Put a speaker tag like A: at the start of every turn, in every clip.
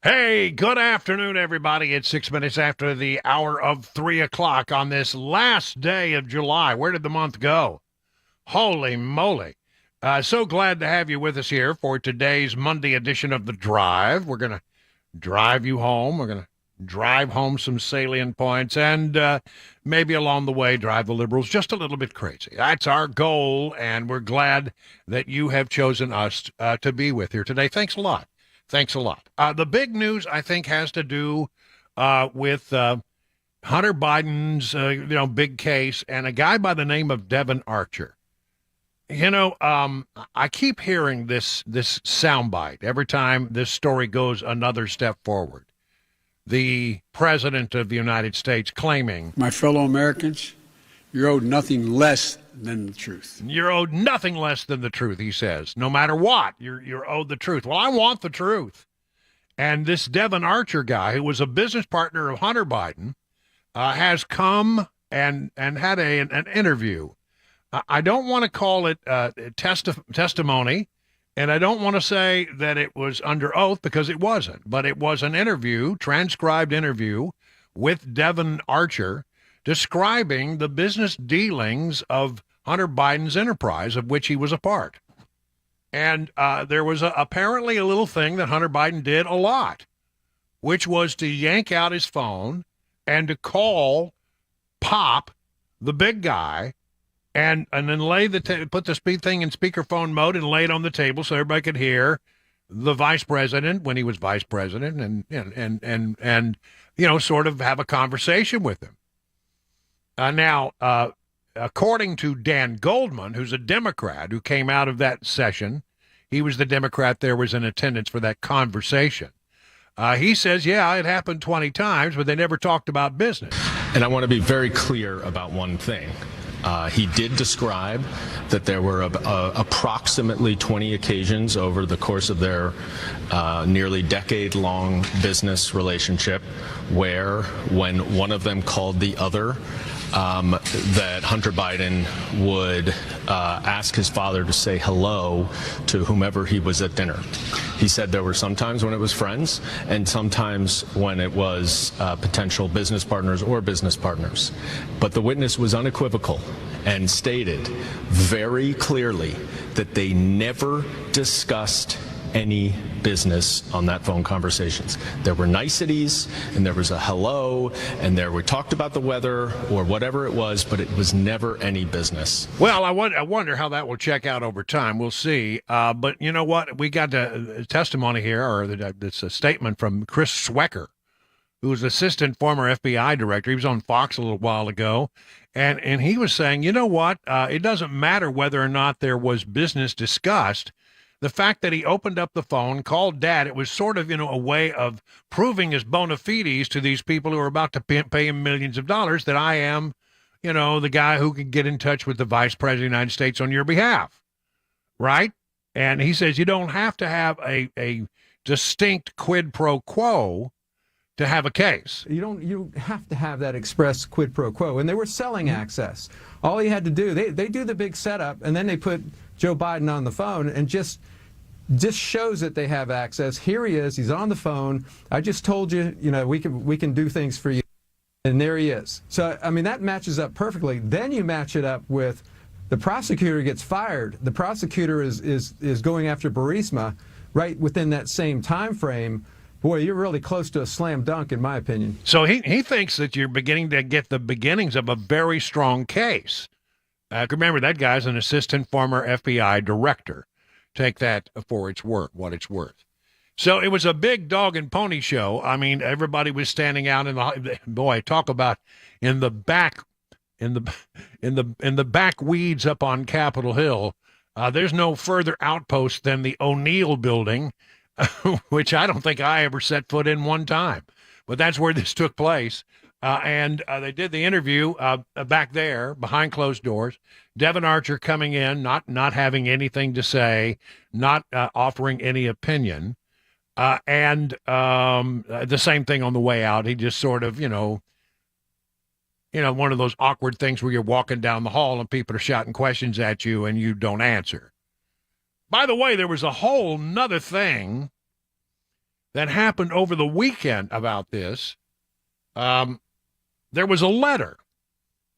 A: Hey, good afternoon, everybody. It's 6 minutes after the hour of 3 o'clock on this last day of July. Where did the month go? Holy moly. So glad to have you with us here for today's Monday edition of The Drive. We're going to drive you home. We're going to drive home some salient points and maybe along the way drive the liberals just a little bit crazy. That's our goal, and we're glad that you have chosen us to be with here today. Thanks a lot. Thanks a lot. The big news, I think, has to do with Hunter Biden's, big case and a guy by the name of Devin Archer. I keep hearing this soundbite every time this story goes another step forward. The president of the United States claiming,
B: my fellow Americans, you're owed nothing less than the truth.
A: You're owed nothing less than the truth, he says. No matter what, you're owed the truth. Well, I want the truth. And this Devin Archer guy, who was a business partner of Hunter Biden, has come and had an interview. I don't want to call it testimony, and I don't want to say that it was under oath because it wasn't. But it was an interview, transcribed interview with Devin Archer, describing the business dealings of Hunter Biden's enterprise, of which he was a part. And there was apparently a little thing that Hunter Biden did a lot, which was to yank out his phone and to call Pop, the big guy, and then put the speed thing in speakerphone mode and lay it on the table so everybody could hear the vice president when he was vice president, and sort of have a conversation with him. Now, according to Dan Goldman, who's a Democrat who came out of that session, he was the Democrat there was in attendance for that conversation. He says, yeah, it happened 20 times, but they never talked about business.
C: And I want to be very clear about one thing. He did describe that there were approximately 20 occasions over the course of their nearly decade-long business relationship where, when one of them called the other, that Hunter Biden would ask his father to say hello to whomever he was at dinner. He said there were some times when it was friends and sometimes when it was potential business partners or business partners. But the witness was unequivocal and stated very clearly that they never discussed any business on that phone conversations. There were niceties, and there was a hello, and we talked about the weather or whatever it was, but it was never any business.
A: Well, I wonder how that will check out over time. We'll see. But you know what? We got a testimony here, or it's a statement from Chris Swecker, who was assistant former FBI director. He was on Fox a little while ago, and he was saying, you know what? It doesn't matter whether or not there was business discussed. The fact that he opened up the phone, called Dad, it was sort of, a way of proving his bona fides to these people who are about to pay him millions of dollars that I am, the guy who can get in touch with the vice president of the United States on your behalf. Right? And he says you don't have to have a distinct quid pro quo to have a case.
D: You have to have that express quid pro quo. And they were selling access. All he had to do, they do the big setup, and then they put Joe Biden on the phone and just shows that they have access. Here he is. He's on the phone. I just told you, we can do things for you. And there he is. So, I mean, that matches up perfectly. Then you match it up with the prosecutor gets fired. The prosecutor is going after Burisma right within that same time frame. Boy, you're really close to a slam dunk, in my opinion.
A: So he thinks that you're beginning to get the beginnings of a very strong case. Remember, that guy's an assistant former FBI director. Take that for what it's worth. So it was a big dog and pony show. I mean, everybody was standing out in the talk about in the back weeds up on Capitol Hill. There's no further outpost than the O'Neill building, which I don't think I ever set foot in one time. But that's where this took place. And they did the interview back there behind closed doors. Devin Archer coming in, not having anything to say, not offering any opinion. And the same thing on the way out. He just sort of, one of those awkward things where you're walking down the hall and people are shouting questions at you and you don't answer. By the way, there was a whole nother thing that happened over the weekend about this. There was a letter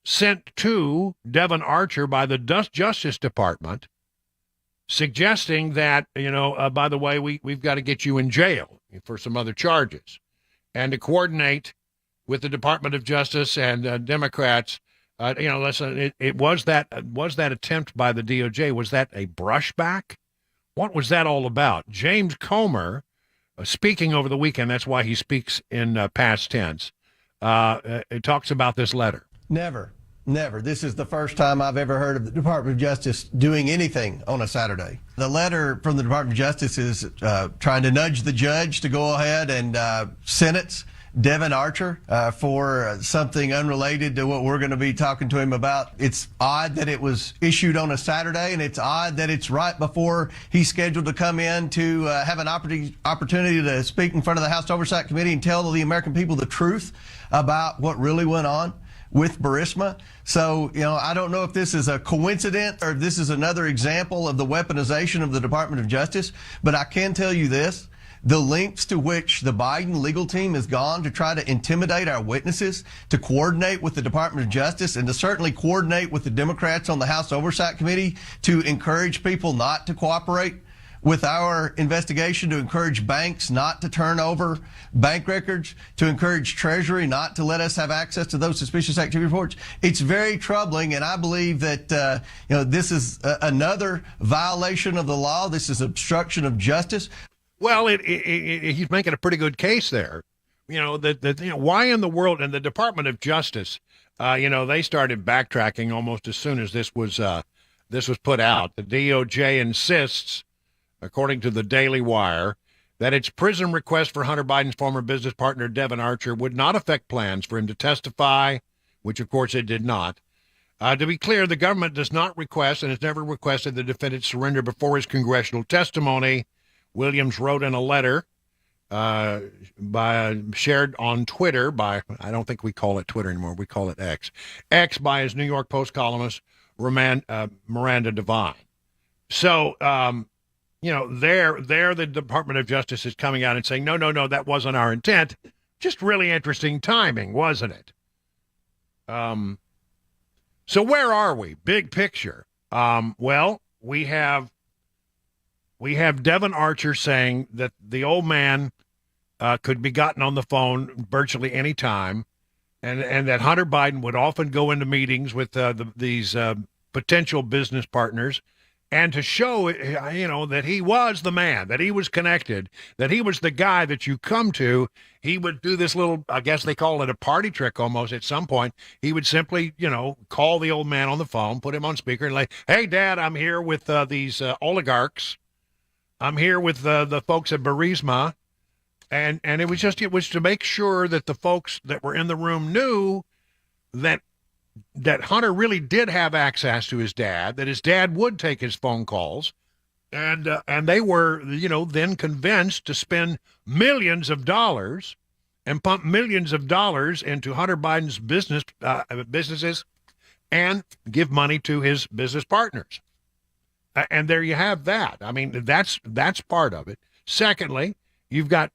A: sent to Devon Archer by the Justice Department suggesting that, by the way, we've got to get you in jail for some other charges, and to coordinate with the Department of Justice and Democrats. Listen, was that attempt by the DOJ, was that a brushback? What was that all about? James Comer, speaking over the weekend, that's why he speaks in past tense, it talks about this letter.
E: Never. This is the first time I've ever heard of the Department of Justice doing anything on a Saturday. The letter from the Department of Justice is trying to nudge the judge to go ahead and sentence Devon Archer for something unrelated to what we're going to be talking to him about. It's odd that it was issued on a Saturday, and it's odd that it's right before he's scheduled to come in to have an opportunity to speak in front of the House Oversight Committee and tell the American people the truth about what really went on with Burisma. So, I don't know if this is a coincidence or if this is another example of the weaponization of the Department of Justice, but I can tell you this. The lengths to which the Biden legal team has gone to try to intimidate our witnesses, to coordinate with the Department of Justice, and to certainly coordinate with the Democrats on the House Oversight Committee to encourage people not to cooperate with our investigation, to encourage banks not to turn over bank records, to encourage Treasury not to let us have access to those suspicious activity reports. It's very troubling, and I believe that this is another violation of the law. This is obstruction of justice.
A: Well, he's making a pretty good case there. Why in the world? And the Department of Justice, they started backtracking almost as soon as this was put out. The DOJ insists, according to the Daily Wire, that its prison request for Hunter Biden's former business partner, Devon Archer, would not affect plans for him to testify, which, of course, it did not. To be clear, the government does not request and has never requested the defendant surrender before his congressional testimony, Williams wrote in a letter shared on Twitter by, I don't think we call it Twitter anymore, we call it X by his New York Post columnist, Miranda Devine. So, there the Department of Justice is coming out and saying, no, that wasn't our intent. Just really interesting timing, wasn't it? So where are we? Big picture. Well, we have Devon Archer saying that the old man could be gotten on the phone virtually any time, and that Hunter Biden would often go into meetings with these potential business partners, and to show, that he was the man, that he was connected, that he was the guy that you come to, he would do this little, I guess they call it a party trick almost at some point. He would simply, call the old man on the phone, put him on speaker, and like, hey, Dad, I'm here with these oligarchs. I'm here with the folks at Burisma. And it was to make sure that the folks that were in the room knew that Hunter really did have access to his dad, that his dad would take his phone calls, and they were, then convinced to spend millions of dollars and pump millions of dollars into Hunter Biden's businesses and give money to his business partners. And there you have that. I mean, that's part of it. Secondly, you've got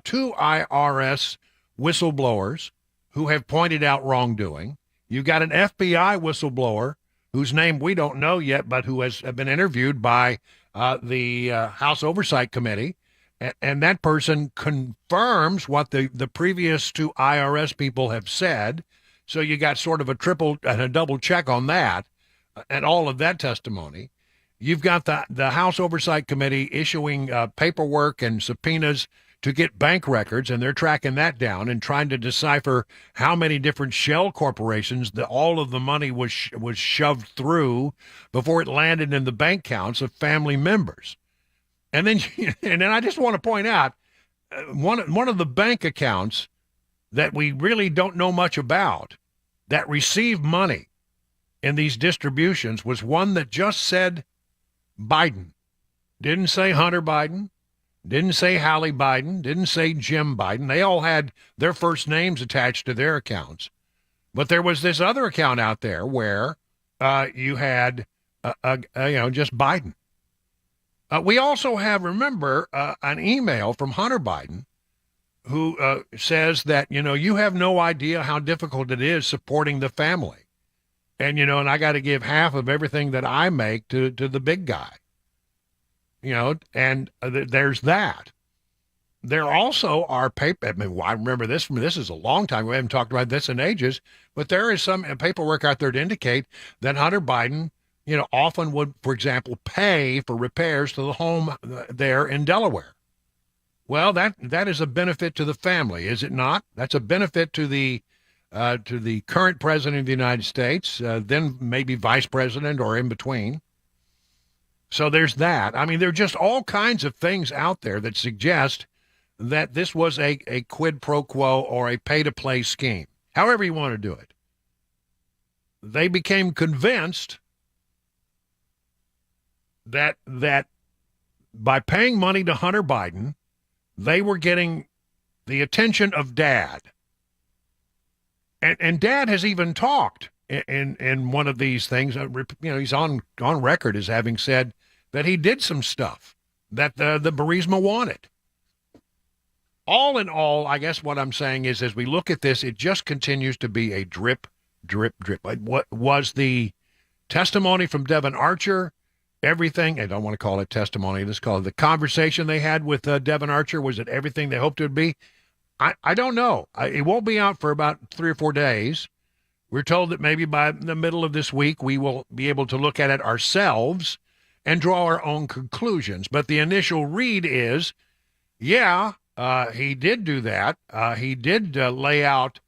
A: two IRS whistleblowers who have pointed out wrongdoing. You've got an FBI whistleblower whose name we don't know yet, but who has been interviewed by the House Oversight Committee. And that person confirms what the previous two IRS people have said. So you got sort of a triple and a double check on that and all of that testimony. You've got the House Oversight Committee issuing paperwork and subpoenas to get bank records, and they're tracking that down and trying to decipher how many different shell corporations all of the money was shoved through before it landed in the bank accounts of family members. And then I just want to point out one of the bank accounts that we really don't know much about that received money in these distributions was one that just said Biden. Didn't say Hunter Biden. Didn't say Hallie Biden, didn't say Jim Biden. They all had their first names attached to their accounts. But there was this other account out there where you had, just Biden. We also have, remember, an email from Hunter Biden who says that, you have no idea how difficult it is supporting the family. And, and I got to give half of everything that I make to the big guy. And there's that. There also are paper. I mean, I remember this is a long time. We haven't talked about this in ages, but there is some paperwork out there to indicate that Hunter Biden, often would, for example, pay for repairs to the home there in Delaware. Well, that is a benefit to the family, is it not? That's a benefit to the current president of the United States, then maybe vice president or in between. So there's that. I mean, there are just all kinds of things out there that suggest that this was a quid pro quo or a pay-to-play scheme, however you want to do it. They became convinced that by paying money to Hunter Biden, they were getting the attention of Dad. And Dad has even talked in one of these things. He's on record as having said that he did some stuff that the Burisma wanted. All in all, I guess what I'm saying is, as we look at this, it just continues to be a drip, drip, drip. What was the testimony from Devon Archer? Everything, I don't want to call it testimony, let's call it the conversation they had with Devon Archer. Was it everything they hoped it would be? I don't know. It won't be out for about 3 or 4 days. We're told that maybe by the middle of this week, we will be able to look at it ourselves and draw our own conclusions. But the initial read is, he did do that. He did lay out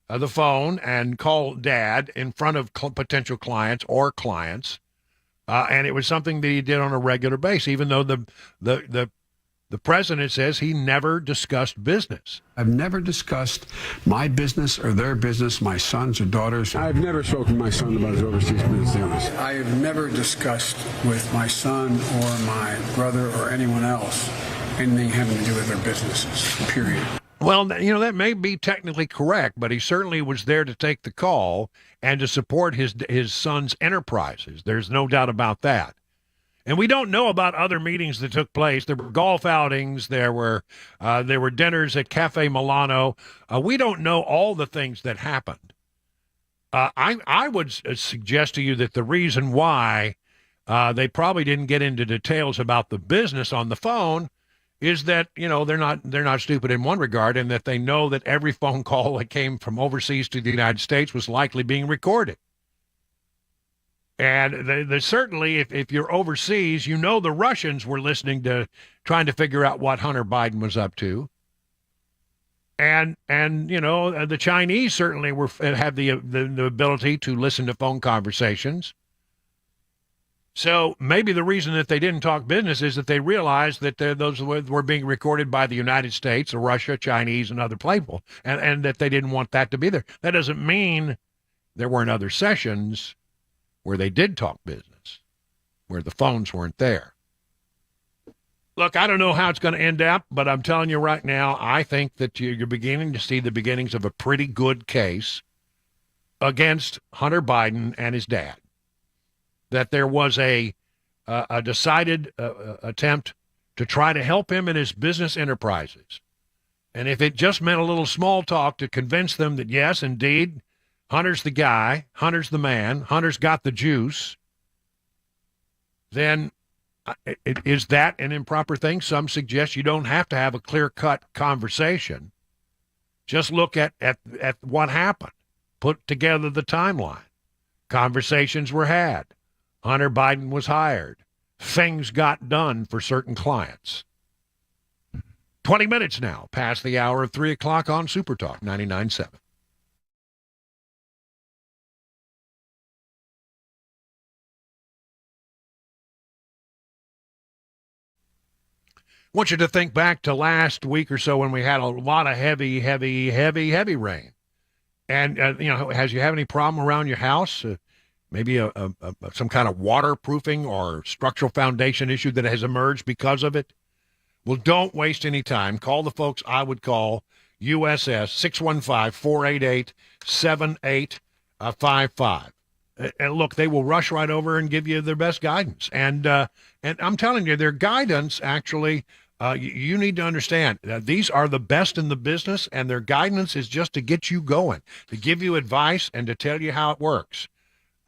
A: the phone and call Dad in front of potential clients or clients. And it was something that he did on a regular basis, even though the president says he never discussed business.
B: I've never discussed my business or their business, my sons or daughters. I've never spoken to my son about his overseas business dealings. I have never discussed with my son or my brother or anyone else anything having to do with their businesses, period.
A: Well, that may be technically correct, but he certainly was there to take the call and to support his son's enterprises. There's no doubt about that. And we don't know about other meetings that took place. There were golf outings. There were dinners at Cafe Milano. We don't know all the things that happened. I would suggest to you that the reason why they probably didn't get into details about the business on the phone is that, they're not stupid in one regard, and that they know that every phone call that came from overseas to the United States was likely being recorded. And they certainly, if you're overseas, the Russians were listening trying to figure out what Hunter Biden was up to. And the Chinese certainly have the ability to listen to phone conversations. So maybe the reason that they didn't talk business is that they realized that those were being recorded by the United States, or Russia, Chinese, and other people, and that they didn't want that to be there. That doesn't mean there weren't other sessions where they did talk business, where the phones weren't there. Look, I don't know how it's going to end up, but I'm telling you right now, I think that you're beginning to see the beginnings of a pretty good case against Hunter Biden and his dad. That there was a decided attempt to try to help him in his business enterprises. And if it just meant a little small talk to convince them that, yes, indeed, Hunter's the guy, Hunter's the man, Hunter's got the juice, then is that an improper thing? Some suggest you don't have to have a clear-cut conversation. Just look at what happened. Put together the timeline. Conversations were had. Hunter Biden was hired. Things got done for certain clients. 20 minutes now past the hour of 3 o'clock on Super Talk 99.7. I want you to think back to last week or so when we had a lot of heavy rain. And, has you have any problem around your house? Maybe some kind of waterproofing or structural foundation issue that has emerged because of it? Well, don't waste any time. Call the folks I would call, USS 615-488-7855. And look, they will rush right over and give you their best guidance. And I'm telling you, their guidance actually, you need to understand that these are the best in the business, and their guidance is just to get you going, to give you advice and to tell you how it works.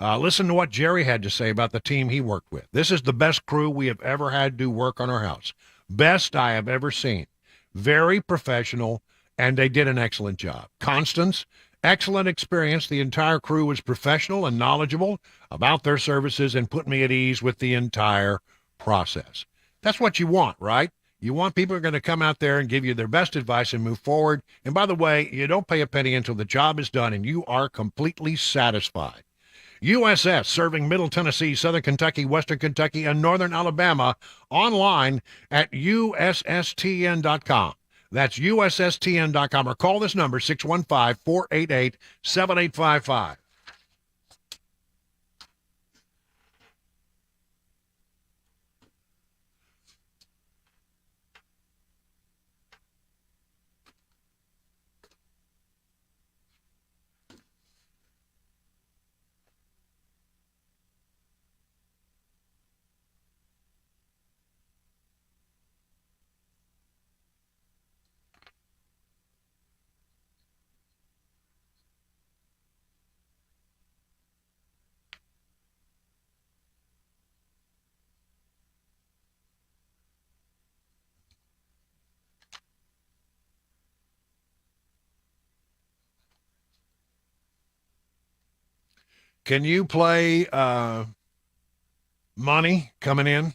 A: Listen to what Jerry had to say about the team he worked with. This is the best crew we have ever had do work on our house. Best I have ever seen. Very professional, and they did an excellent job. Constance, excellent experience. The entire crew was professional and knowledgeable about their services and put me at ease with the entire process. That's what you want, right? You want people who are going to come out there and give you their best advice and move forward. And by the way, you don't pay a penny until the job is done and you are completely satisfied. USS, serving Middle Tennessee, Southern Kentucky, Western Kentucky, and Northern Alabama, online at USSTN.com. That's USSTN.com, or call this number, 615-488-7855. Can you play money coming in?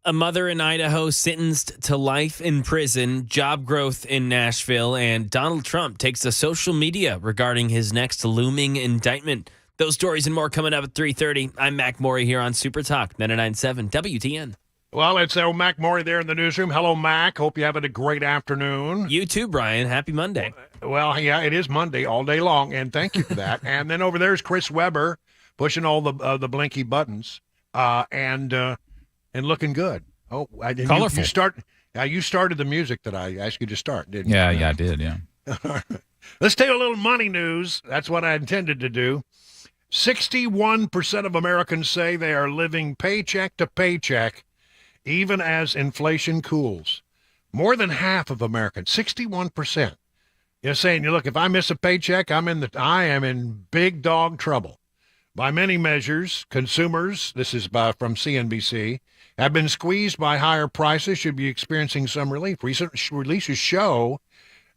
F: A mother in Idaho sentenced to life in prison, job growth in Nashville, and Donald Trump takes to social media regarding his next looming indictment. Those stories and more coming up at 3:30. I'm Mac Morey here on Super Talk 99.7 WTN.
A: Well, it's Mac Morey there in the newsroom. Hello, Mac. Hope you're having a great afternoon.
F: You too, Brian. Happy Monday.
A: Well, yeah, it is Monday all day long, and thank you for that. And then over there's Chris Weber pushing all the blinky buttons and looking good. Oh,
G: Colorful.
A: You started the music that I asked you to start, didn't you?
G: Yeah, I did, yeah.
A: Let's take a little money news. That's what I intended to do. 61% of Americans say they are living paycheck to paycheck, even as inflation cools. More than half of Americans, 61%, you're saying, look, if I miss a paycheck, I am in big dog trouble. By many measures, consumers, this is from CNBC, have been squeezed by higher prices, should be experiencing some relief. Recent releases show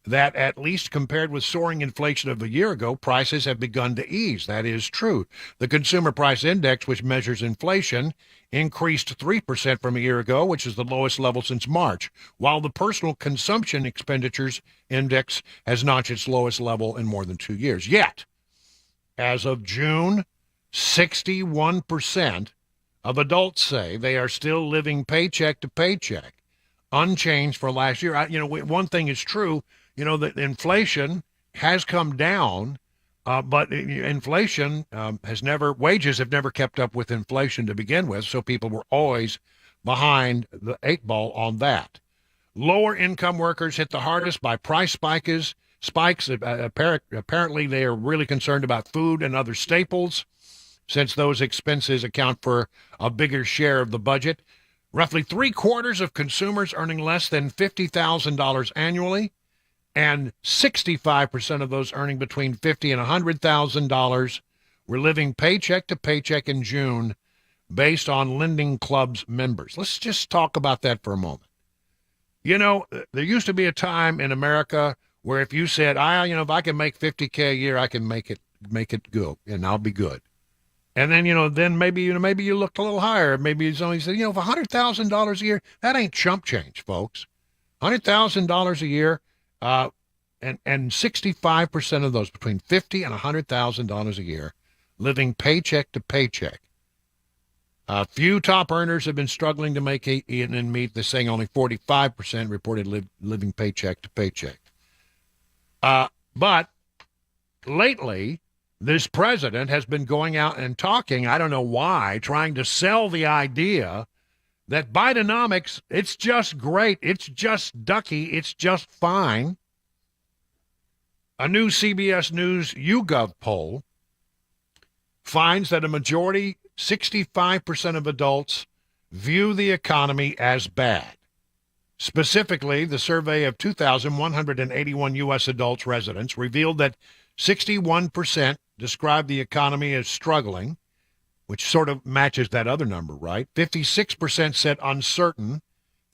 A: that, at least compared with soaring inflation of a year ago, prices have begun to ease. That is true. The Consumer Price Index, which measures inflation, increased 3% from a year ago, which is the lowest level since March, while the Personal Consumption Expenditures Index has notched its lowest level in more than 2 years. Yet, as of June, 61% of adults say they are still living paycheck to paycheck, unchanged for last year. One thing is true, that inflation has come down, but inflation wages have never kept up with inflation to begin with, so people were always behind the 8 ball on that. Lower income workers hit the hardest by price spikes. Apparently, they are really concerned about food and other staples, since those expenses account for a bigger share of the budget. Roughly 3/4 of consumers earning less than $50,000 annually, and 65% of those earning between $50,000 and $100,000 were living paycheck to paycheck in June, based on Lending Club's members. Let's just talk about that for a moment. There used to be a time in America where if you said, if I can make $50K a year, I can make it good, and I'll be good. And then, maybe you looked a little higher. Maybe somebody said, for $100,000 a year, that ain't chump change, folks. $100,000 a year, and 65% of those between $50,000 and $100,000 a year living paycheck to paycheck. A few top earners have been struggling to make and meet. They're saying only 45% reported living paycheck to paycheck. But lately, this president has been going out and talking, I don't know why, trying to sell the idea that Bidenomics, it's just great, it's just ducky, it's just fine. A new CBS News YouGov poll finds that a majority, 65% of adults, view the economy as bad. Specifically, the survey of 2,181 U.S. adults residents revealed that 61% describe the economy as struggling, which sort of matches that other number, right? 56% said uncertain,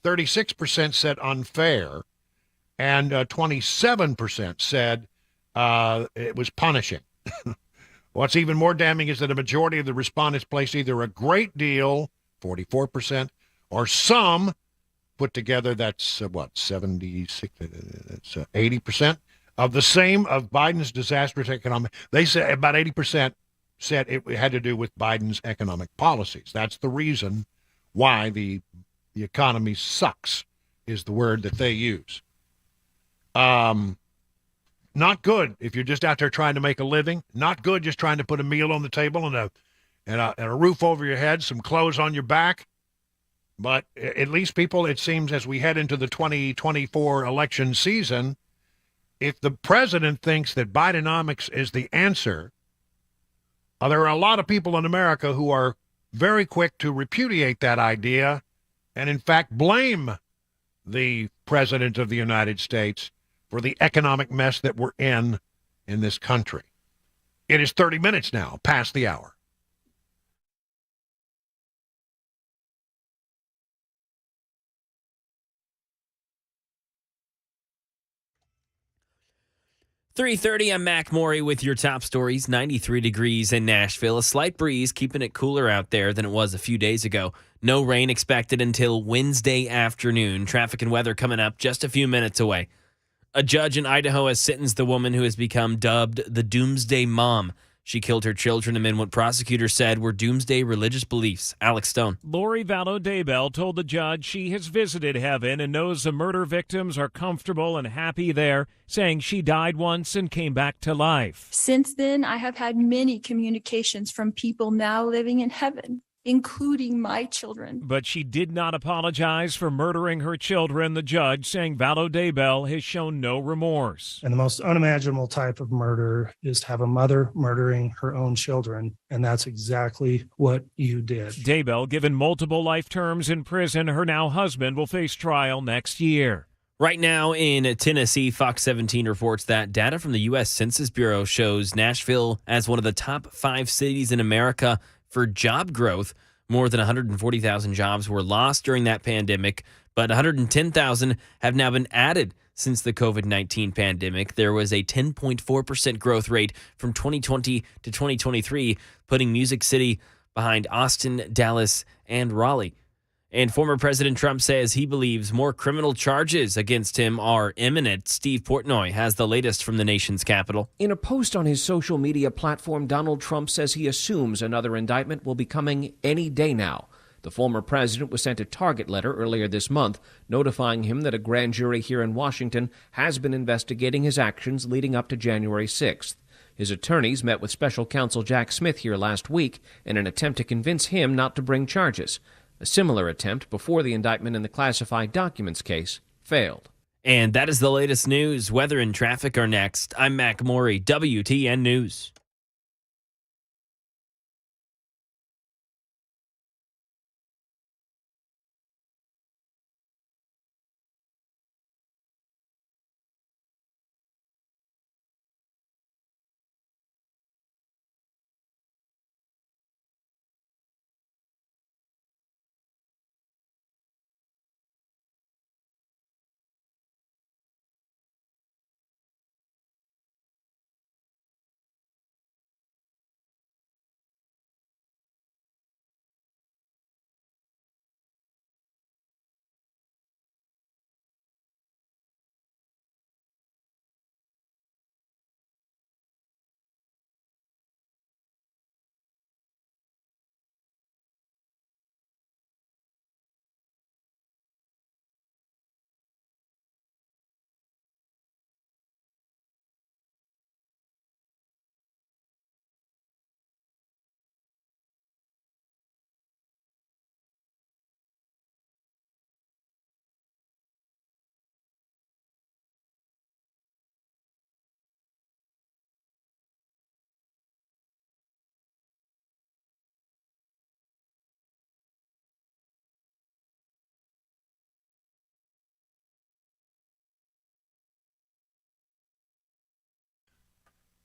A: 36% said unfair, and 27% said it was punishing. What's even more damning is that a majority of the respondents placed either a great deal, 44%, or some, put together, that's 76, that's 80%. Of the same of Biden's disastrous economic, they say about 80% said it had to do with Biden's economic policies. That's the reason why the economy sucks, is the word that they use. Not good if you're just out there trying to make a living. Not good just trying to put a meal on the table and a roof over your head, some clothes on your back. But at least people, it seems, as we head into the 2024 election season, if the president thinks that Bidenomics is the answer, there are a lot of people in America who are very quick to repudiate that idea and, in fact, blame the president of the United States for the economic mess that we're in this country. It is 30 minutes now past the hour.
F: .30, I'm Mac Maury with your top stories. 93 degrees in Nashville. A slight breeze, keeping it cooler out there than it was a few days ago. No rain expected until Wednesday afternoon. Traffic and weather coming up just a few minutes away. A judge in Idaho has sentenced the woman who has become dubbed the Doomsday Mom. She killed her children amid what prosecutors said were doomsday religious beliefs. Alex Stone.
G: Lori Vallow-Daybell told the judge she has visited heaven and knows the murder victims are comfortable and happy there, saying she died once and came back to life.
H: Since then, I have had many communications from people now living in heaven. including my children.
G: But she did not apologize for murdering her children, the judge saying Vallow Daybell has shown no remorse.
I: And the most unimaginable type of murder is to have a mother murdering her own children. And that's exactly what you did.
G: Daybell, given multiple life terms in prison, her now husband will face trial next year.
F: Right now in Tennessee, Fox 17 reports that data from the U.S. Census Bureau shows Nashville as one of the top 5 cities in America for job growth. More than 140,000 jobs were lost during that pandemic, but 110,000 have now been added since the COVID-19 pandemic. There was a 10.4% growth rate from 2020 to 2023, putting Music City behind Austin, Dallas, and Raleigh. And former President Trump says he believes more criminal charges against him are imminent. Steve Portnoy has the latest from the nation's capital.
J: In a post on his social media platform, Donald Trump says he assumes another indictment will be coming any day now. The former president was sent a target letter earlier this month notifying him that a grand jury here in Washington has been investigating his actions leading up to January 6th. His attorneys met with special counsel Jack Smith here last week in an attempt to convince him not to bring charges. A similar attempt before the indictment in the classified documents case failed.
F: And that is the latest news. Weather and traffic are next. I'm Mac Morey, WTN News.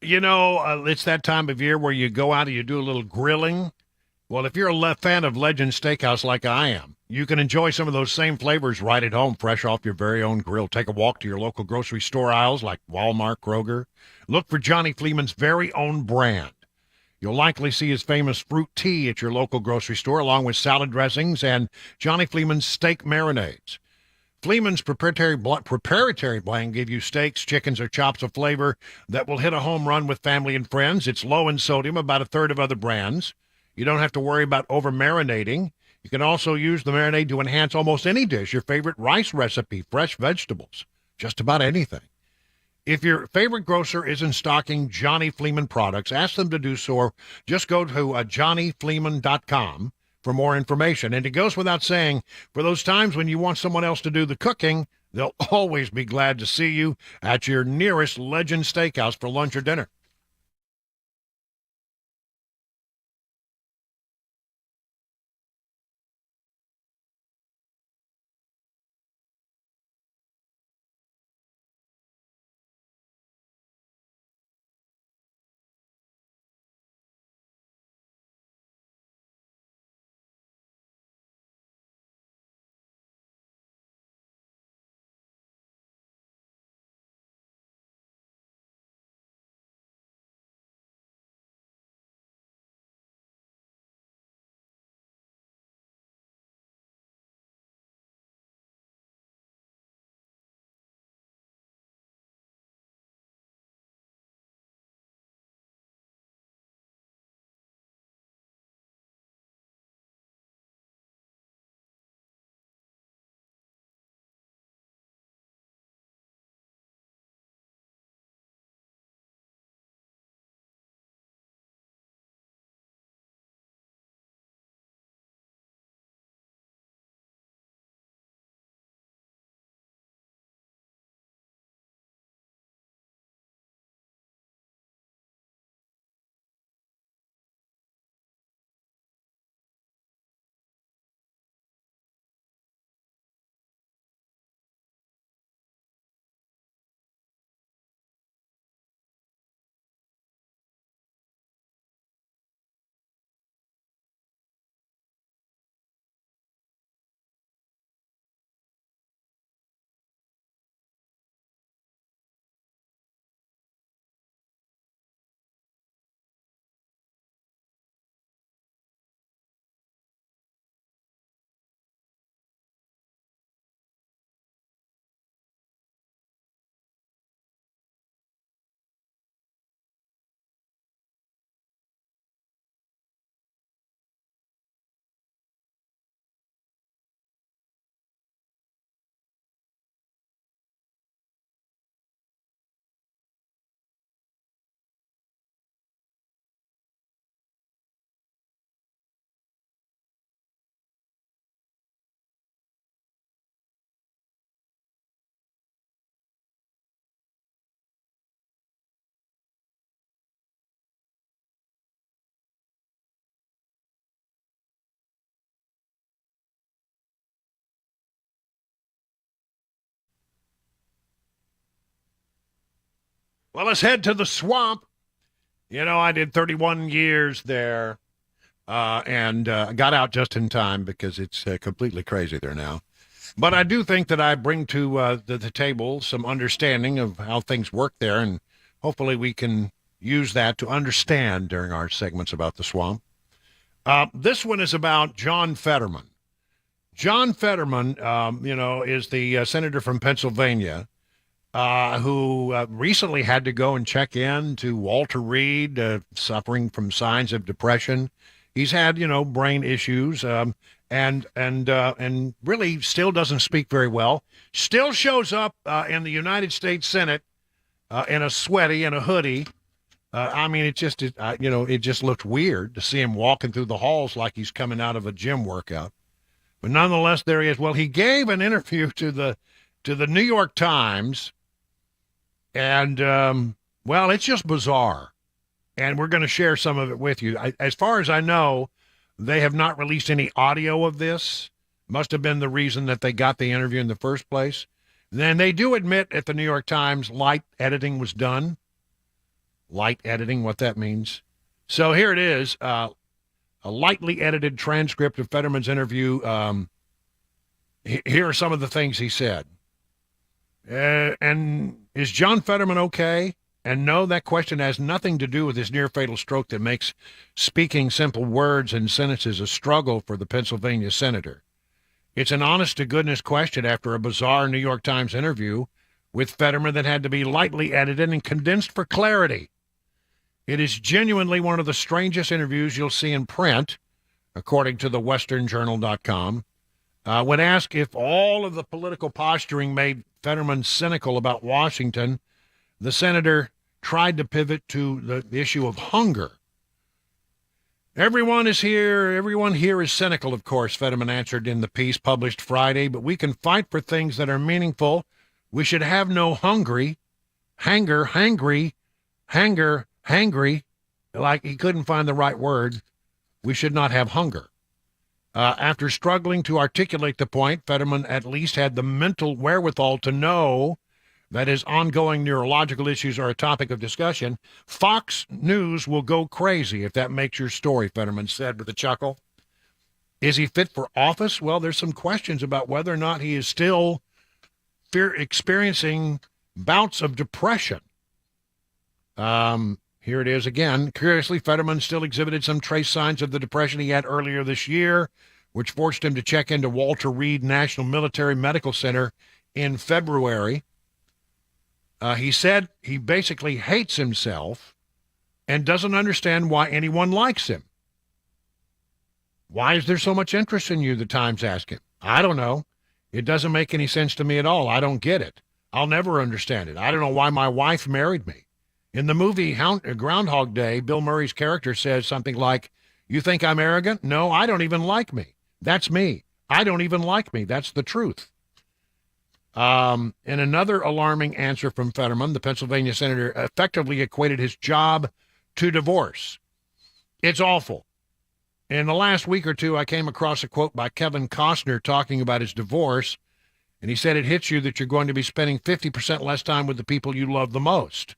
A: You know, it's that time of year where you go out and you do a little grilling. Well, if you're a fan of Legend Steakhouse like I am, you can enjoy some of those same flavors right at home, fresh off your very own grill. Take a walk to your local grocery store aisles like Walmart, Kroger. Look for Johnny Fleeman's very own brand. You'll likely see his famous fruit tea at your local grocery store, along with salad dressings and Johnny Fleeman's steak marinades. Fleeman's proprietary blend give you steaks, chickens, or chops of flavor that will hit a home run with family and friends. It's low in sodium, about a third of other brands. You don't have to worry about over-marinating. You can also use the marinade to enhance almost any dish, your favorite rice recipe, fresh vegetables, just about anything. If your favorite grocer isn't stocking Johnny Fleeman products, ask them to do so, or just go to johnnyfleeman.com for more information. And it goes without saying, for those times when you want someone else to do the cooking, they'll always be glad to see you at your nearest Legend Steakhouse for lunch or dinner. Well, let's head to the swamp. You know, I did 31 years there and got out just in time because it's completely crazy there now. But I do think that I bring to the table some understanding of how things work there, and hopefully we can use that to understand during our segments about the swamp. This one is about John Fetterman. John Fetterman, is the senator from Pennsylvania who recently had to go and check in to Walter Reed, suffering from signs of depression. He's had, brain issues, and really still doesn't speak very well. Still shows up in the United States Senate in a sweaty and a hoodie. It just looked weird to see him walking through the halls like he's coming out of a gym workout. But nonetheless, there he is. Well, he gave an interview to the New York Times, and it's just bizarre. And we're going to share some of it with you. As far as I know, they have not released any audio of this. Must have been the reason that they got the interview in the first place. Then they do admit at the New York Times light editing was done. Light editing, what that means. So here it is, a lightly edited transcript of Fetterman's interview. Here are some of the things he said. And is John Fetterman okay? And no, that question has nothing to do with his near-fatal stroke that makes speaking simple words and sentences a struggle for the Pennsylvania senator. It's an honest-to-goodness question after a bizarre New York Times interview with Fetterman that had to be lightly edited and condensed for clarity. It is genuinely one of the strangest interviews you'll see in print, according to the westernjournal.com. When asked if all of the political posturing made Fetterman cynical about Washington, the senator tried to pivot to the issue of hunger. Everyone here is cynical, of course, Fetterman answered in the piece published Friday, but we can fight for things that are meaningful. We should have no hangry, like he couldn't find the right word. We should not have hunger. After struggling to articulate the point, Fetterman at least had the mental wherewithal to know that his ongoing neurological issues are a topic of discussion. Fox News will go crazy if that makes your story, Fetterman said with a chuckle. Is he fit for office? Well, there's some questions about whether or not he is still experiencing bouts of depression. Here it is again. Curiously, Fetterman still exhibited some trace signs of the depression he had earlier this year, which forced him to check into Walter Reed National Military Medical Center in February. He said he basically hates himself and doesn't understand why anyone likes him. Why is there so much interest in you, the Times asked him. I don't know. It doesn't make any sense to me at all. I don't get it. I'll never understand it. I don't know why my wife married me. In the movie Groundhog Day, Bill Murray's character says something like, you think I'm arrogant? No, I don't even like me. That's me. I don't even like me. That's the truth. In another alarming answer from Fetterman, the Pennsylvania senator effectively equated his job to divorce. It's awful. In the last week or two, I came across a quote by Kevin Costner talking about his divorce, and he said it hits you that you're going to be spending 50% less time with the people you love the most.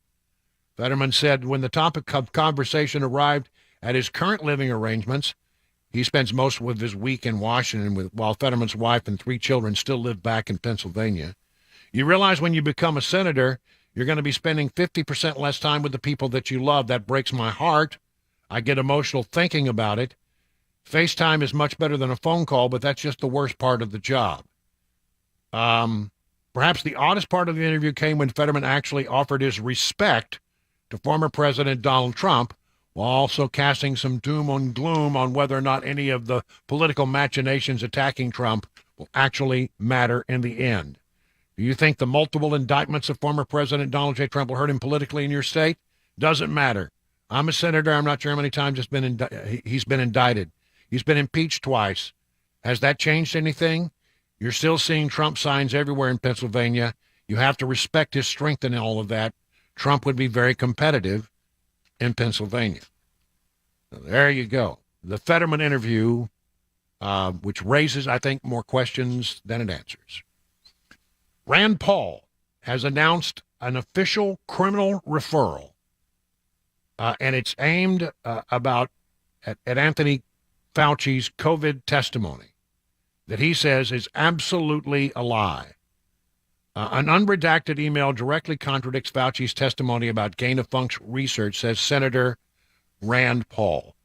A: Fetterman said when the topic of conversation arrived at his current living arrangements, he spends most of his week in Washington while Fetterman's wife and 3 children still live back in Pennsylvania. You realize when you become a senator, you're going to be spending 50% less time with the people that you love. That breaks my heart. I get emotional thinking about it. FaceTime is much better than a phone call, but that's just the worst part of the job. Perhaps the oddest part of the interview came when Fetterman actually offered his respect to former President Donald Trump, while also casting some doom and gloom on whether or not any of the political machinations attacking Trump will actually matter in the end. Do you think the multiple indictments of former President Donald J. Trump will hurt him politically in your state? Doesn't matter. I'm a senator. I'm not sure how many times he's been indicted. He's been impeached twice. Has that changed anything? You're still seeing Trump signs everywhere in Pennsylvania. You have to respect his strength in all of that. Trump would be very competitive in Pennsylvania. So there you go. The Fetterman interview, which raises, I think, more questions than it answers. Rand Paul has announced an official criminal referral, and it's aimed at Anthony Fauci's COVID testimony that he says is absolutely a lie. An unredacted email directly contradicts Fauci's testimony about gain-of-function research, says Senator Rand Paul.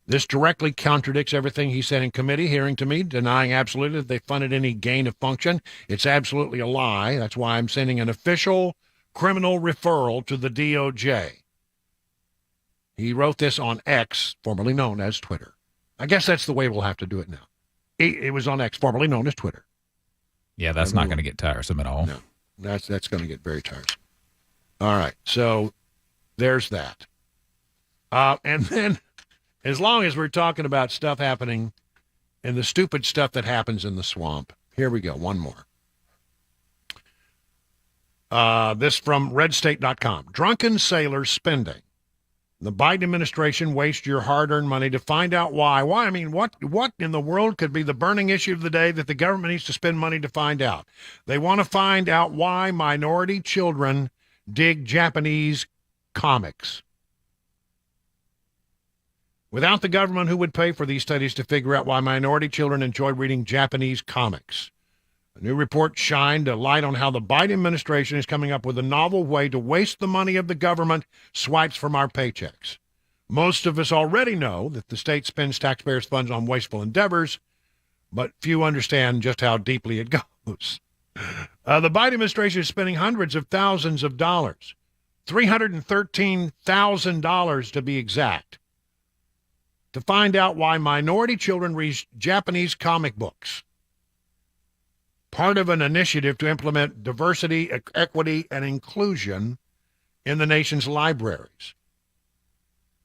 A: This directly contradicts everything he said in committee hearing to me, denying absolutely that they funded any gain-of-function. It's absolutely a lie. That's why I'm sending an official criminal referral to the DOJ. He wrote this on X, formerly known as Twitter. I guess that's the way we'll have to do it now. It was on X, formerly known as Twitter.
K: Yeah, that's not going to get tiresome at all.
A: No, that's going to get very tiresome. All right, so there's that. And then, as long as we're talking about stuff happening and the stupid stuff that happens in the swamp, here we go, one more. This from redstate.com. Drunken sailors spending. The Biden administration wastes your hard-earned money to find out why. Why? I mean, what in the world could be the burning issue of the day that the government needs to spend money to find out? They want to find out why minority children dig Japanese comics. Without the government, who would pay for these studies to figure out why minority children enjoy reading Japanese comics? A new report shined a light on how the Biden administration is coming up with a novel way to waste the money of the government swipes from our paychecks. Most of us already know that the state spends taxpayers' funds on wasteful endeavors, but few understand just how deeply it goes. The Biden administration is spending hundreds of thousands of dollars, $313,000 to be exact, to find out why minority children read Japanese comic books. Part of an initiative to implement diversity, equity, and inclusion in the nation's libraries.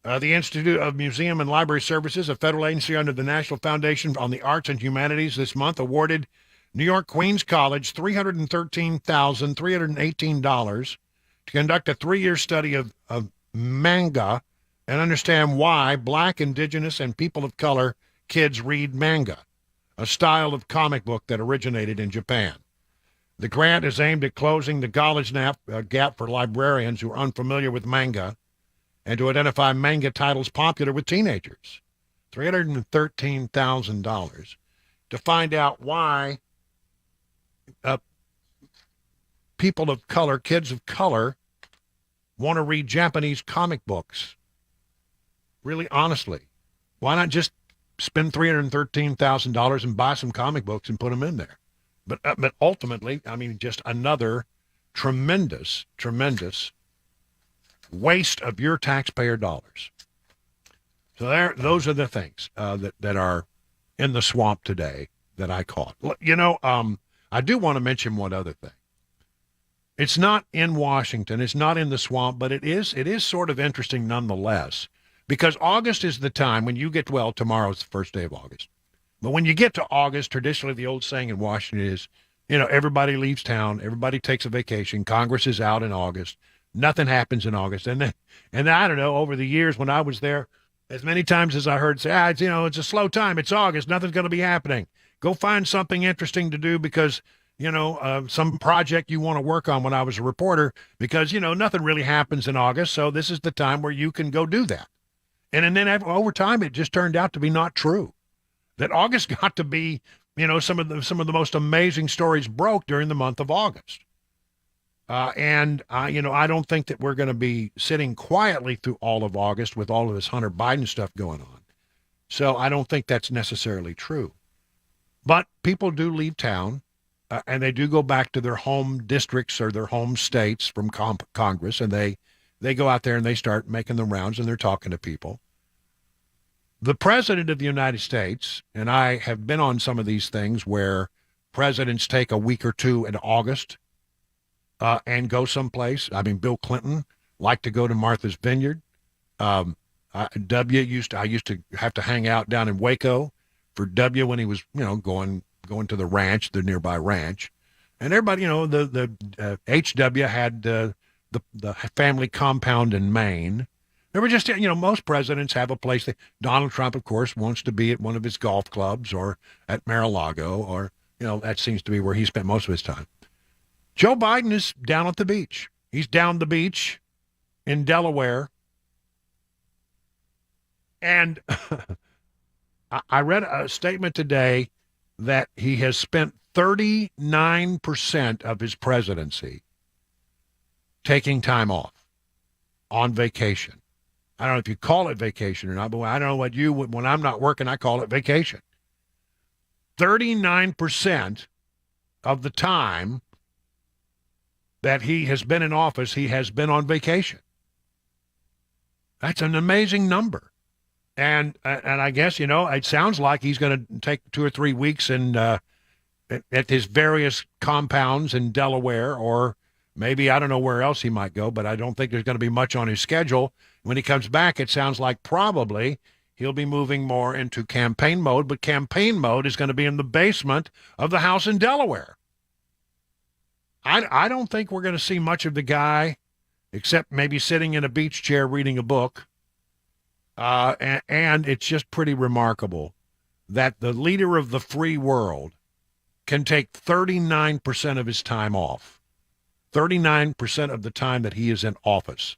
A: The Institute of Museum and Library Services, a federal agency under the National Foundation on the Arts and Humanities, this month awarded New York Queens College $313,318 to conduct a 3-year study of manga and understand why Black, Indigenous, and people of color kids read manga, a style of comic book that originated in Japan. The grant is aimed at closing the knowledge gap for librarians who are unfamiliar with manga and to identify manga titles popular with teenagers. $313,000 to find out why people of color, kids of color, want to read Japanese comic books. Really, honestly, why not just spend $313,000 and buy some comic books and put them in there? But ultimately, I mean, just another tremendous, tremendous waste of your taxpayer dollars. So those are the things that are in the swamp today that I caught. You know, I do want to mention one other thing. It's not in Washington, it's not in the swamp, but it is sort of interesting nonetheless. Because August is the time when you get, well, tomorrow's the first day of August. But when you get to August, traditionally the old saying in Washington is, you know, everybody leaves town, everybody takes a vacation, Congress is out in August, nothing happens in August. And I don't know, over the years when I was there, as many times as I heard say, it's a slow time, it's August, nothing's going to be happening. Go find something interesting to do because, some project you want to work on when I was a reporter, because, nothing really happens in August, so this is the time where you can go do that. And then over time, it just turned out to be not true. That August got to be, some of the most amazing stories broke during the month of August. I don't think that we're going to be sitting quietly through all of August with all of this Hunter Biden stuff going on. So I don't think that's necessarily true. But people do leave town, and they do go back to their home districts or their home states from Congress, and they go out there and they start making the rounds and they're talking to people. The President of the United States, and I have been on some of these things where presidents take a week or two in August and go someplace. I mean, Bill Clinton liked to go to Martha's Vineyard. I used to have to hang out down in Waco for W when he was, going to the ranch, the nearby ranch. And everybody, the HW had the family compound in Maine. There were just, most presidents have a place. Donald Trump, of course, wants to be at one of his golf clubs or at Mar-a-Lago, or, that seems to be where he spent most of his time. Joe Biden is down at the beach. He's down the beach in Delaware. And I read a statement today that he has spent 39% of his presidency taking time off on vacation. I don't know if you call it vacation or not, but I don't know what you would. When I'm not working, I call it vacation. 39% of the time that he has been in office, he has been on vacation. That's an amazing number. And I guess, it sounds like he's going to take 2 or 3 weeks at his various compounds in Delaware, or maybe I don't know where else he might go, but I don't think there's going to be much on his schedule. When he comes back, it sounds like probably he'll be moving more into campaign mode, but campaign mode is going to be in the basement of the house in Delaware. I don't think we're going to see much of the guy, except maybe sitting in a beach chair reading a book. And it's just pretty remarkable that the leader of the free world can take 39% of his time off, 39% of the time that he is in office,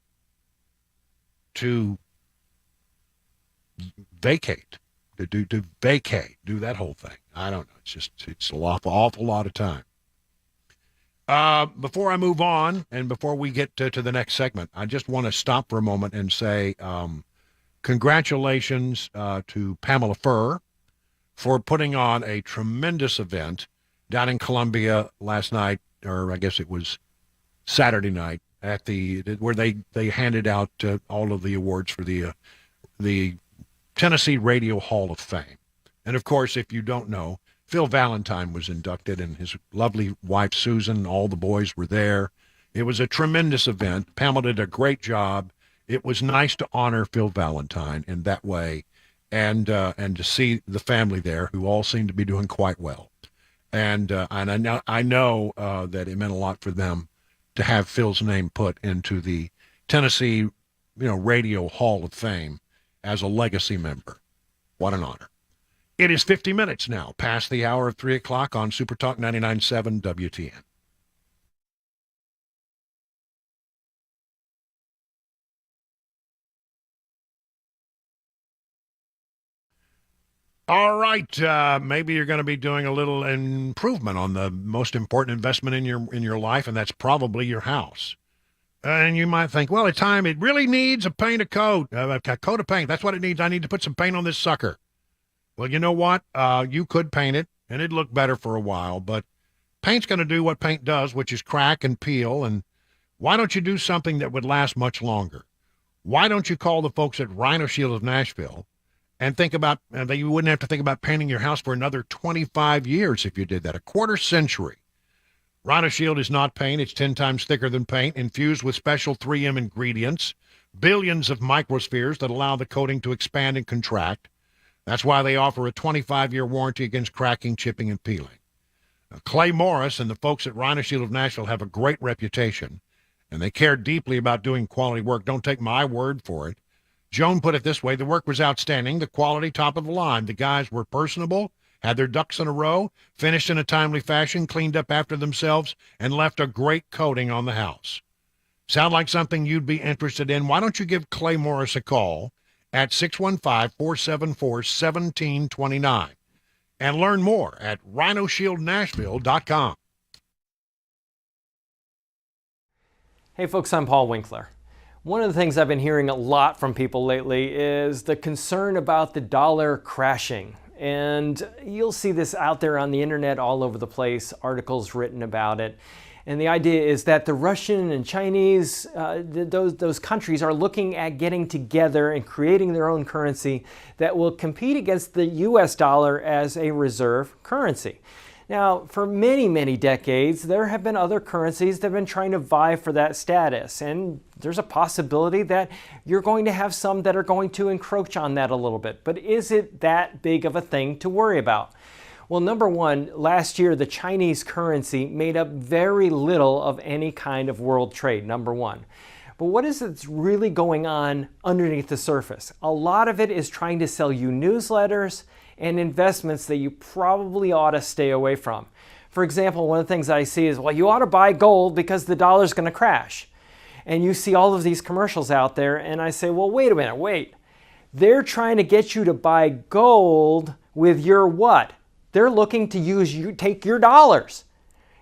A: to vacate, to do that whole thing. I don't know. It's an awful lot of time. Before I move on and before we get to the next segment, I just want to stop for a moment and say, congratulations to Pamela Furr for putting on a tremendous event down in Columbia last night, or I guess it was Saturday night, at where they handed out all of the awards for the Tennessee Radio Hall of Fame. And of course, if you don't know, Phil Valentine was inducted, and his lovely wife Susan, all the boys were there. It was a tremendous event. Pamela did a great job. It was nice to honor Phil Valentine in that way, and to see the family there, who all seemed to be doing quite well. And I know that it meant a lot for them to have Phil's name put into the Tennessee, Radio Hall of Fame as a legacy member. What an honor. It is 50 minutes now past the hour of 3 o'clock on Super Talk 99.7 WTN. All right, maybe you're going to be doing a little improvement on the most important investment in your life, and that's probably your house. And you might think, well, it's time. It really needs a coat of paint. That's what it needs. I need to put some paint on this sucker. Well, you know what? You could paint it, and it'd look better for a while, but paint's going to do what paint does, which is crack and peel. And why don't you do something that would last much longer? Why don't you call the folks at Rhino Shield of Nashville and think about that you wouldn't have to think about painting your house for another 25 years if you did that, a quarter century. Rhino Shield is not paint. It's 10 times thicker than paint, infused with special 3M ingredients, billions of microspheres that allow the coating to expand and contract. That's why they offer a 25-year warranty against cracking, chipping, and peeling. Clay Morris and the folks at Rhino Shield of Nashville have a great reputation, and they care deeply about doing quality work. Don't take my word for it. Joan put it this way: the work was outstanding, the quality top of the line. The guys were personable, had their ducks in a row, finished in a timely fashion, cleaned up after themselves, and left a great coating on the house. Sound like something you'd be interested in? Why don't you give Clay Morris a call at 615-474-1729 and learn more at rhinoshieldnashville.com.
L: Hey folks, I'm Paul Winkler. One of the things I've been hearing a lot from people lately is the concern about the dollar crashing. And you'll see this out there on the internet all over the place, articles written about it. And the idea is that the Russian and Chinese, those countries are looking at getting together and creating their own currency that will compete against the US dollar as a reserve currency. Now, for many, many decades, there have been other currencies that have been trying to vie for that status. And there's a possibility that you're going to have some that are going to encroach on that a little bit. But is it that big of a thing to worry about? Well, number one, last year, the Chinese currency made up very little of any kind of world trade, number one. But what is it that's really going on underneath the surface? A lot of it is trying to sell you newsletters and investments that you probably ought to stay away from. For example, one of the things I see is, well, you ought to buy gold because the dollar's going to crash. and you see all of these commercials out there, and I say, well, wait a minute, wait. They're trying to get you to buy gold with your what? They're looking to take your dollars.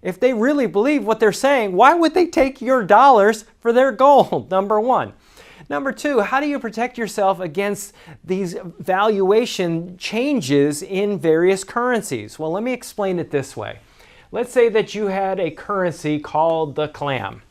L: If they really believe what they're saying, why would they take your dollars for their gold? Number one. Number two, how do you protect yourself against these valuation changes in various currencies? Well, let me explain it this way. Let's say that you had a currency called the clam.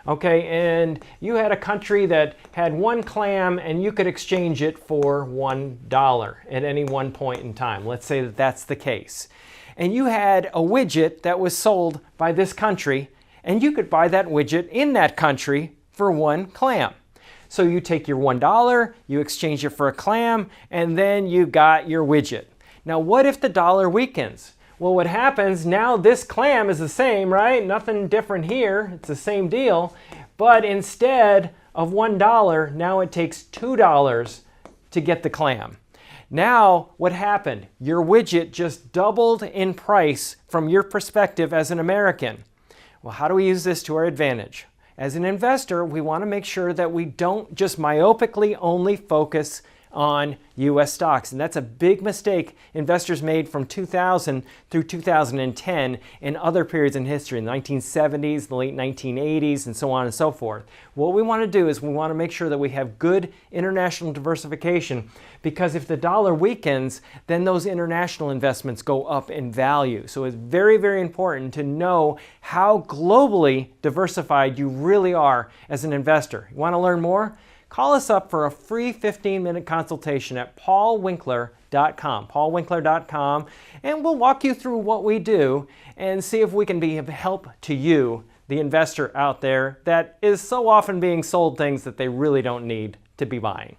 L: Okay, and you had a country that had one clam and you could exchange it for $1 at any one point in time. Let's say that that's the case. And you had a widget that was sold by this country, and you could buy that widget in that country for one clam. So you take your $1, you exchange it for a clam, and then you got your widget. Now, what if the dollar weakens? Well, what happens now, this clam is the same, right? Nothing different here. It's the same deal. But instead of $1, now it takes $2 to get the clam. Now, what happened? Your widget just doubled in price from your perspective as an American. Well, how do we use this to our advantage? As an investor, we want to make sure that we don't just myopically only focus on U.S. stocks. And that's a big mistake investors made from 2000 through 2010 and other periods in history, in the 1970s, the late 1980s, and so on and so forth. What we want to do is we want to make sure that we have good international diversification, because if the dollar weakens, then those international investments go up in value. So it's very, very important to know how globally diversified you really are as an investor. You want to learn more? Call us up for a free 15-minute consultation at paulwinkler.com, paulwinkler.com, and we'll walk you through what we do and see if we can be of help to you, the investor out there that is so often being sold things that they really don't need to be buying.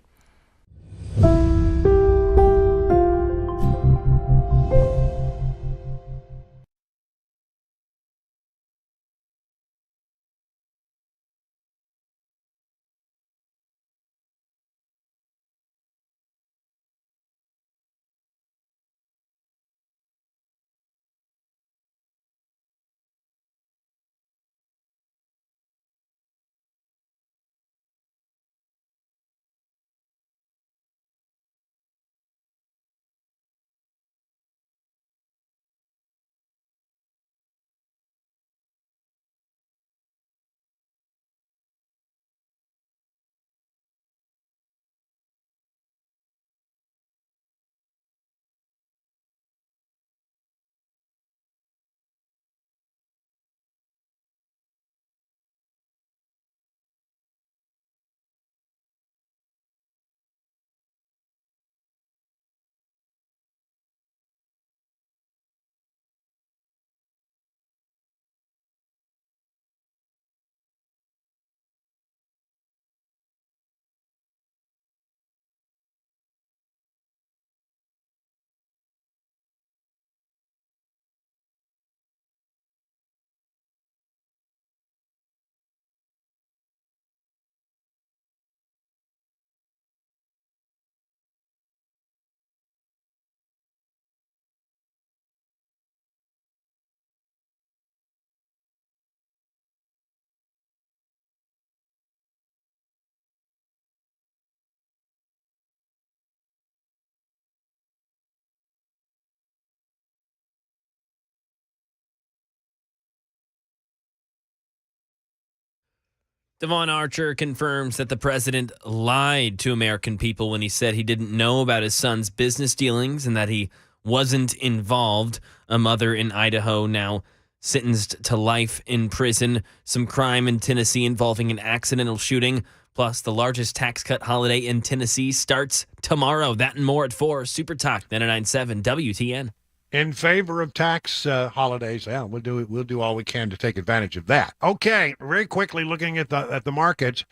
F: Devon Archer confirms that the president lied to American people when he said he didn't know about his son's business dealings and that he wasn't involved. A mother in Idaho now sentenced to life in prison. Some crime in Tennessee involving an accidental shooting. Plus, the largest tax cut holiday in Tennessee starts tomorrow. That and more at 4. Super Talk 99.7 WTN.
A: In favor of tax holidays, yeah, we'll do all we can to take advantage of that. Okay, very quickly looking at the markets,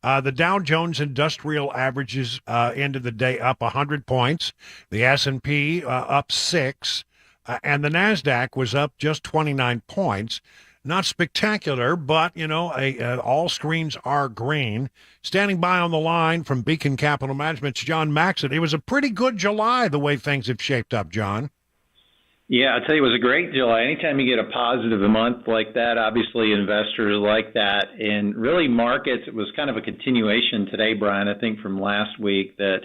A: the Dow Jones Industrial averages ended the day up 100 points, the S&P up 6, and the Nasdaq was up just 29 points. Not spectacular, but all screens are green. Standing by on the line from Beacon Capital Management's John Maxson. It was a pretty good July the way things have shaped up, John.
M: Yeah, I'll tell you, it was a great July. Anytime you get a positive month like that, obviously investors like that. And really markets, it was kind of a continuation today, Brian, I think from last week, that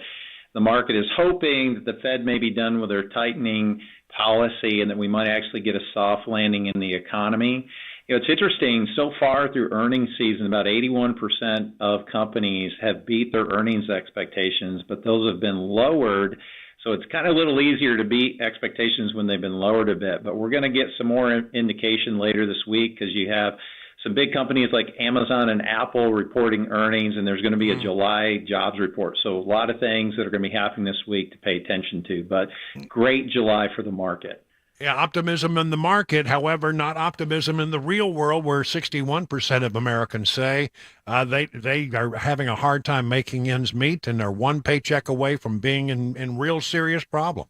M: the market is hoping that the Fed may be done with their tightening policy and that we might actually get a soft landing in the economy. You know, it's interesting, so far through earnings season, about 81% of companies have beat their earnings expectations, but those have been lowered. So it's kind of a little easier to beat expectations when they've been lowered a bit. But we're going to get some more indication later this week because you have some big companies like Amazon and Apple reporting earnings, and there's going to be a July jobs report. So a lot of things that are going to be happening this week to pay attention to. But great July for the market.
A: Yeah, optimism in the market, however, not optimism in the real world, where 61% of Americans say they are having a hard time making ends meet and are one paycheck away from being in real serious problem.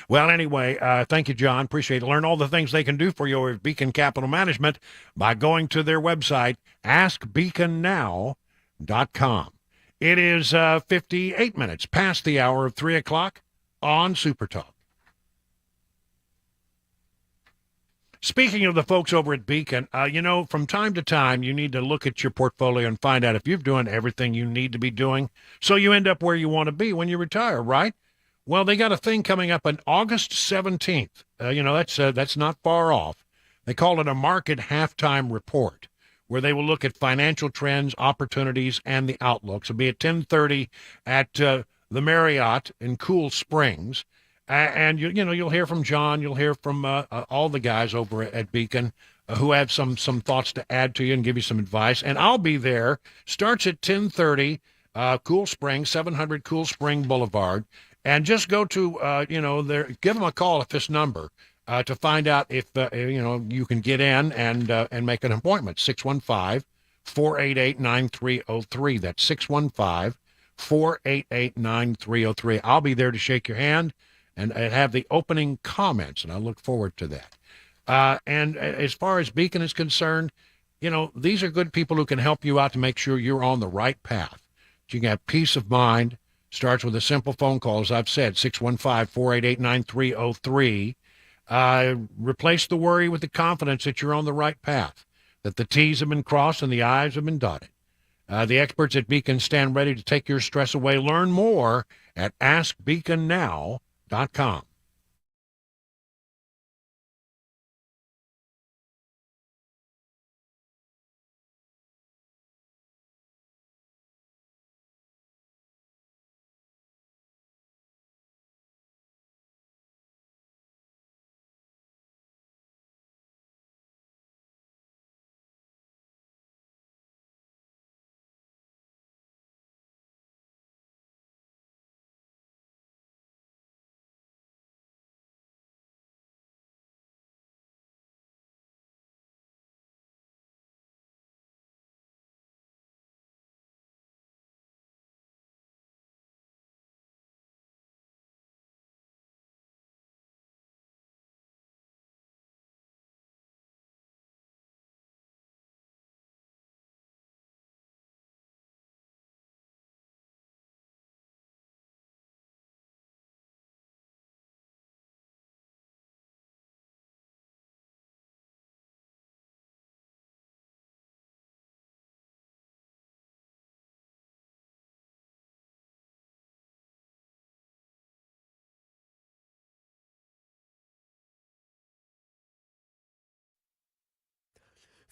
A: Well, anyway, thank you, John. Appreciate it. Learn all the things they can do for you with Beacon Capital Management by going to their website, askbeaconnow.com. It is 58 minutes past the hour of 3 o'clock on Super Talk. Speaking of the folks over at Beacon, from time to time, you need to look at your portfolio and find out if you're doing everything you need to be doing so you end up where you want to be when you retire, right? Well, they got a thing coming up on August 17th. That's not far off. They call it a market halftime report, where they will look at financial trends, opportunities, and the outlooks. It'll be at 10:30 at the Marriott in Cool Springs. And you'll hear from John, you'll hear from all the guys over at Beacon who have some thoughts to add to you and give you some advice. And I'll be there. Starts at 10:30, Cool Spring, 700 Cool Spring Boulevard, and just go to give them a call at this number to find out if you can get in and make an appointment. 615-488-9303. That's 615-488-9303. I'll be there to shake your hand and have the opening comments, and I look forward to that. And as far as Beacon is concerned, these are good people who can help you out to make sure you're on the right path. You can have peace of mind. Starts with a simple phone call, as I've said, 615-488-9303. Replace the worry with the confidence that you're on the right path, that the T's have been crossed and the I's have been dotted. The experts at Beacon stand ready to take your stress away. Learn more at AskBeaconNow.com.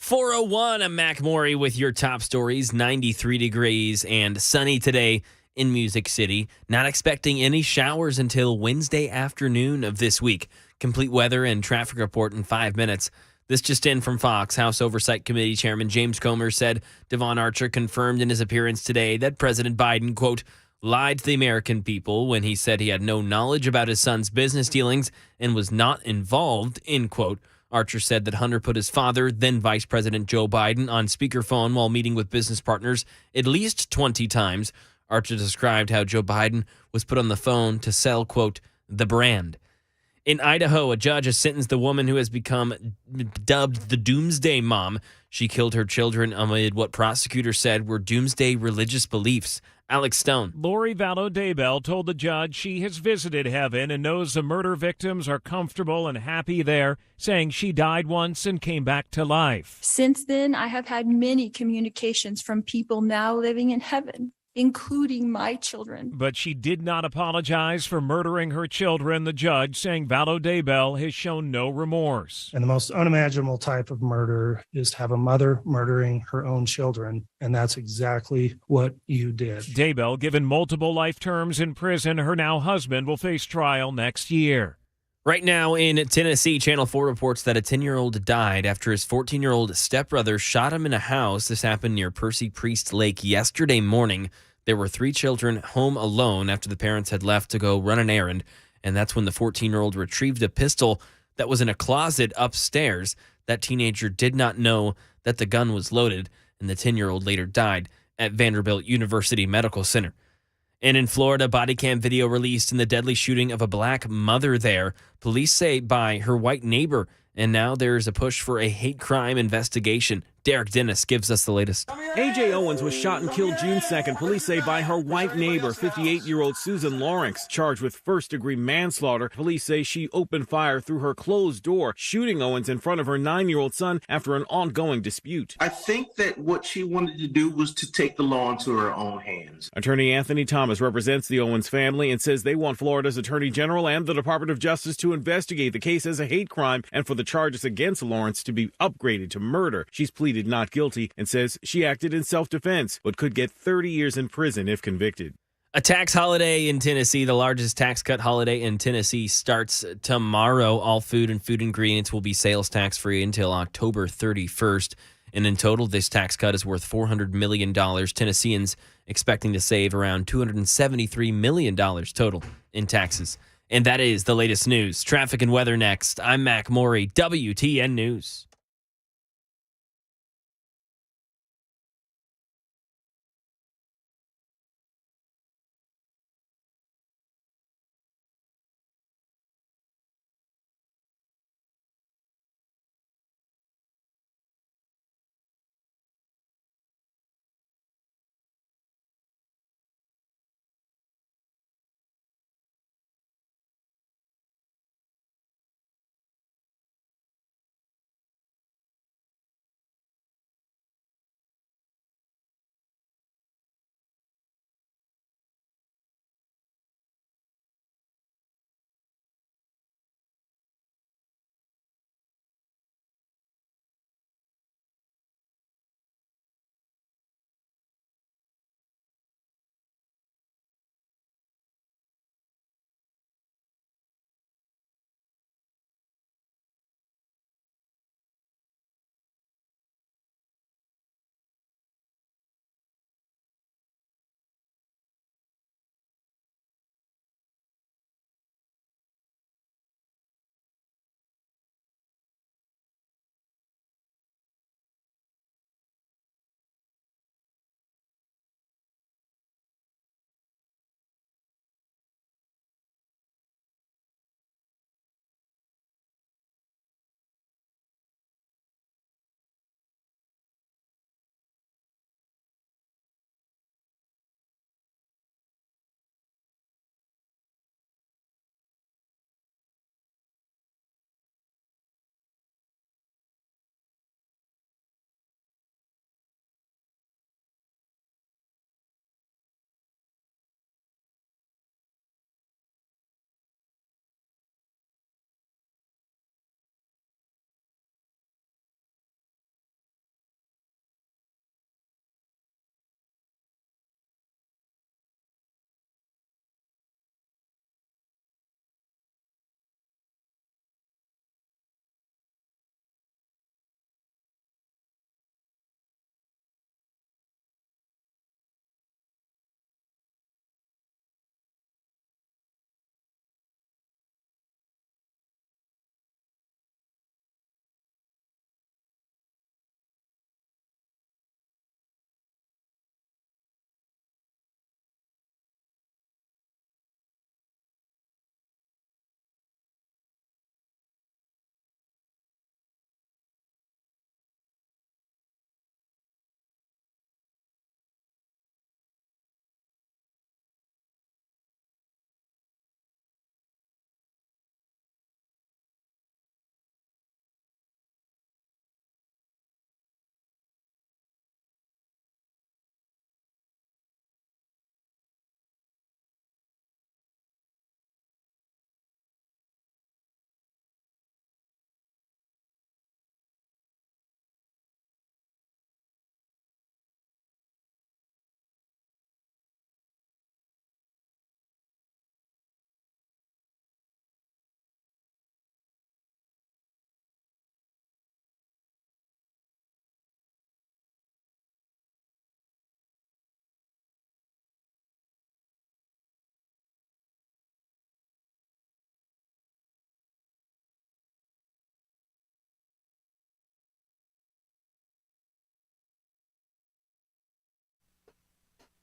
F: .401, I'm Mac Maury with your top stories. 93 degrees and sunny today in Music City. Not expecting any showers until Wednesday afternoon of this week. Complete weather and traffic report in 5 minutes. This just in from Fox. House Oversight Committee Chairman James Comer said Devon Archer confirmed in his appearance today that President Biden, quote, lied to the American people when he said he had no knowledge about his son's business dealings and was not involved, end quote. Archer said that Hunter put his father, then Vice President Joe Biden, on speakerphone while meeting with business partners at least 20 times. Archer described how Joe Biden was put on the phone to sell, quote, the brand. In Idaho, a judge has sentenced the woman who has become dubbed the Doomsday Mom. She killed her children amid what prosecutors said were doomsday religious beliefs. Alex Stone.
G: Lori Vallow Daybell told the judge she has visited heaven and knows the murder victims are comfortable and happy there, saying she died once and came back to life.
H: Since then, I have had many communications from people now living in heaven, including my children.
G: But she did not apologize for murdering her children, the judge saying Vallow Daybell has shown no remorse.
I: And the most unimaginable type of murder is to have a mother murdering her own children. And that's exactly what you did.
G: Daybell, given multiple life terms in prison, her now husband will face trial next year.
F: Right now in Tennessee, Channel 4 reports that a 10-year-old died after his 14-year-old stepbrother shot him in a house. This happened near Percy Priest Lake yesterday morning. There were 3 children home alone after the parents had left to go run an errand, and that's when the 14-year-old retrieved a pistol that was in a closet upstairs. That teenager did not know that the gun was loaded, and the 10-year-old later died at Vanderbilt University Medical Center. And in Florida, body cam video released in the deadly shooting of a black mother there. Police say by her white neighbor, and now there's a push for a hate crime investigation. Derek Dennis gives us the latest.
N: A.J. Owens was shot and killed June 2nd, police say, by her white neighbor, 58-year-old Susan Lawrence, charged with first-degree manslaughter. Police say she opened fire through her closed door, shooting Owens in front of her 9-year-old son after an ongoing dispute.
O: I think that what she wanted to do was to take the law into her own hands.
N: Attorney Anthony Thomas represents the Owens family and says they want Florida's Attorney General and the Department of Justice to investigate the case as a hate crime and for the charges against Lawrence to be upgraded to murder. She's pleaded not guilty and says she acted in self-defense, but could get 30 years in prison if convicted.
F: A tax holiday in Tennessee, the largest tax cut holiday in Tennessee, starts tomorrow. All food and food ingredients will be sales tax free until October 31st. And in total, this tax cut is worth $400 million. Tennesseans expecting to save around $273 million total in taxes. And that is the latest news. Traffic and weather next. I'm Mac Morey, WTN News.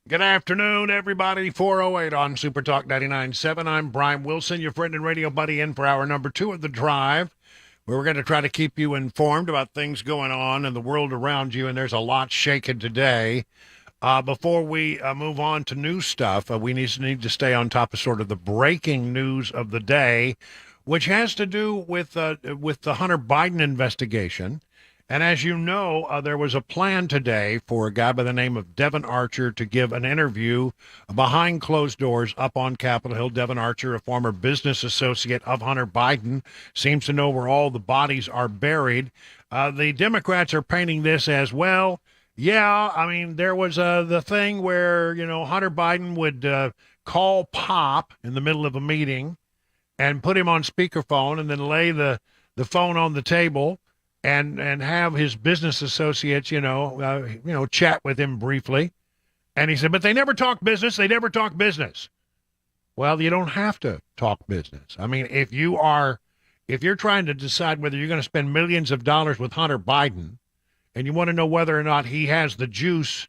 A: Good afternoon, everybody. 408 on Super Talk 99.7. I'm Brian Wilson, your friend and radio buddy, in for hour number 2 of The Drive, where we're going to try to keep you informed about things going on in the world around you, and there's a lot shaking today. Before we move on to new stuff, we need to stay on top of sort of the breaking news of the day, which has to do with the Hunter Biden investigation. And as you know, there was a plan today for a guy by the name of Devon Archer to give an interview behind closed doors up on Capitol Hill. Devon Archer, a former business associate of Hunter Biden, seems to know where all the bodies are buried. The Democrats are painting this as, well, yeah, I mean, there was the thing where, Hunter Biden would call Pop in the middle of a meeting and put him on speakerphone and then lay the phone on the table and have his business associates, chat with him briefly. And he said, but they never talk business. They never talk business. Well, you don't have to talk business. I mean, if you're trying to decide whether you're going to spend millions of dollars with Hunter Biden and you want to know whether or not he has the juice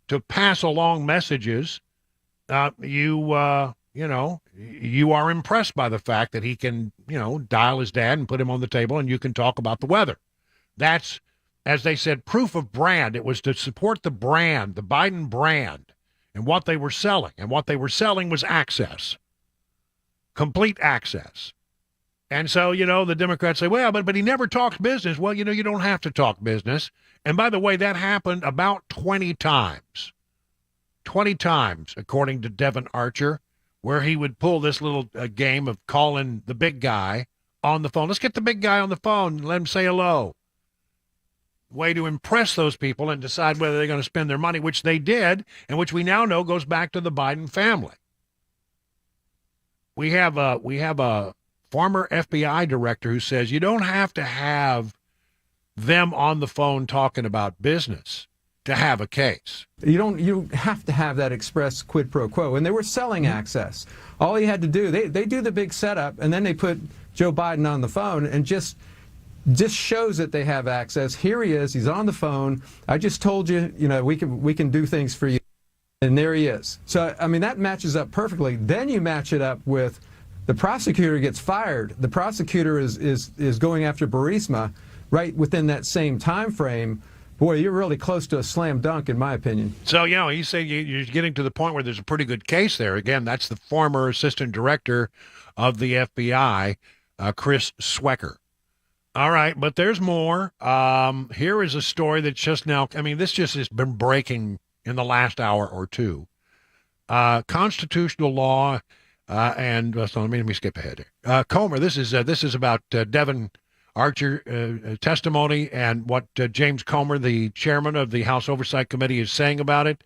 A: to pass along messages, you are impressed by the fact that he can, dial his dad and put him on the table and you can talk about the weather. That's, as they said, proof of brand. It was to support the brand, the Biden brand, and what they were selling. And what they were selling was access, complete access. And so, the Democrats say, well, but he never talks business. Well, you don't have to talk business. And by the way, that happened about 20 times. 20 times, according to Devon Archer, where he would pull this little game of calling the big guy on the phone. Let's get the big guy on the phone and let him say hello. Way to impress those people and decide whether they're going to spend their money, which they did, and which we now know goes back to the Biden family. We have a former FBI director who says you don't have to have them on the phone talking about business to have a case.
D: You have to have that express quid pro quo. And they were selling access. All he had to do, they do the big setup, and then they put Joe Biden on the phone and just shows that they have access. Here he is. He's on the phone. I just told you, we can do things for you. And there he is. So, I mean, that matches up perfectly. Then you match it up with the prosecutor gets fired. The prosecutor is going after Burisma right within that same time frame. Boy, you're really close to a slam dunk, in my opinion.
A: So, you say you're getting to the point where there's a pretty good case there. Again, that's the former assistant director of the FBI, Chris Swecker. All right, but there's more. Here is a story that's just now, this just has been breaking in the last hour or two. Constitutional law, so let me skip ahead here. Comer, this is about Devon Archer testimony and what James Comer, the chairman of the House Oversight Committee, is saying about it.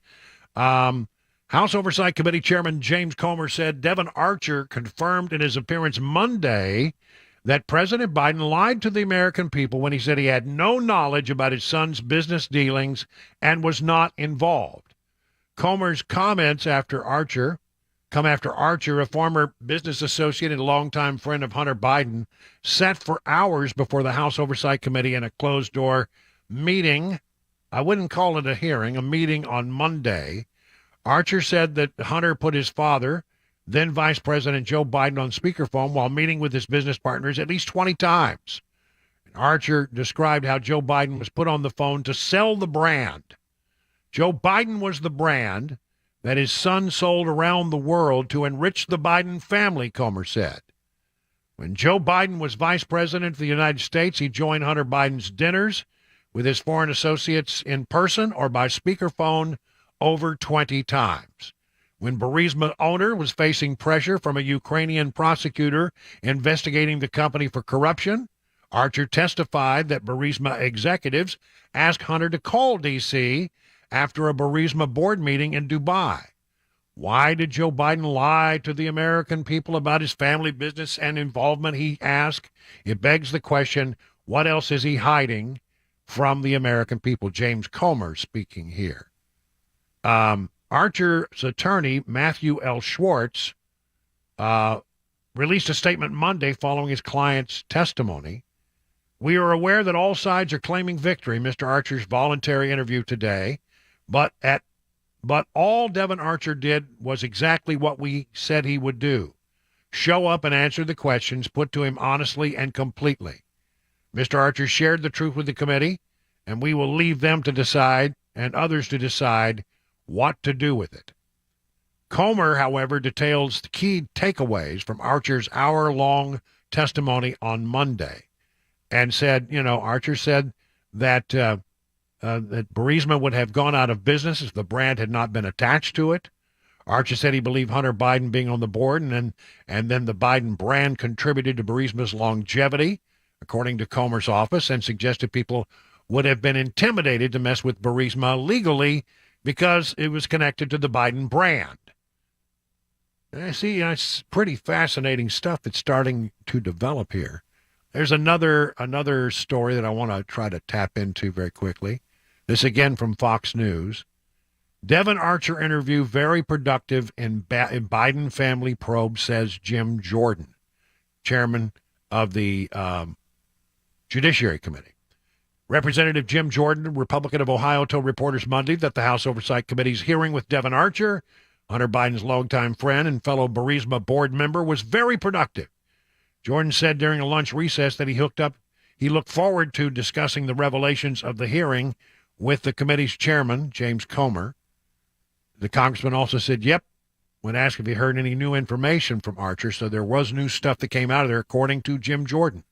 A: House Oversight Committee Chairman James Comer said Devon Archer confirmed in his appearance Monday that President Biden lied to the American people when he said he had no knowledge about his son's business dealings and was not involved. Comer's comments come after Archer, a former business associate and longtime friend of Hunter Biden, sat for hours before the House Oversight Committee in a closed-door meeting. I wouldn't call it a hearing, a meeting on Monday. Archer said that Hunter put his father, then Vice President Joe Biden, on speakerphone while meeting with his business partners at least 20 times. Archer described how Joe Biden was put on the phone to sell the brand. Joe Biden was the brand that his son sold around the world to enrich the Biden family, Comer said. When Joe Biden was vice president of the United States, he joined Hunter Biden's dinners with his foreign associates in person or by speakerphone over 20 times. When Burisma owner was facing pressure from a Ukrainian prosecutor investigating the company for corruption, Archer testified that Burisma executives asked Hunter to call D.C. after a Burisma board meeting in Dubai. Why did Joe Biden lie to the American people about his family business and involvement, he asked. It begs the question, what else is he hiding from the American people? James Comer speaking here. Archer's attorney, Matthew L. Schwartz, released a statement Monday following his client's testimony. We are aware that all sides are claiming victory, Mr. Archer's voluntary interview today, but at But all Devon Archer did was exactly what we said he would do. Show up and answer the questions put to him honestly and completely. Mr. Archer shared the truth with the committee, and we will leave them to decide and others to decide what to do with it. Comer, however, details the key takeaways from Archer's hour-long testimony on Monday and said, Archer said that that Burisma would have gone out of business if the brand had not been attached to it. Archer said he believed Hunter Biden being on the board and then the Biden brand contributed to Burisma's longevity, according to Comer's office, and suggested people would have been intimidated to mess with Burisma legally because it was connected to the Biden brand. See, it's pretty fascinating stuff that's starting to develop here. There's another story that I want to try to tap into very quickly. This again from Fox News. Devon Archer interview very productive in Biden family probe, says Jim Jordan, chairman of the Judiciary Committee. Representative Jim Jordan, Republican of Ohio, told reporters Monday that the House Oversight Committee's hearing with Devon Archer, Hunter Biden's longtime friend and fellow Burisma board member, was very productive. Jordan said during a lunch recess that he looked forward to discussing the revelations of the hearing with the committee's chairman, James Comer. The congressman also said, yep, when asked if he heard any new information from Archer, so there was new stuff that came out of there, according to Jim Jordan.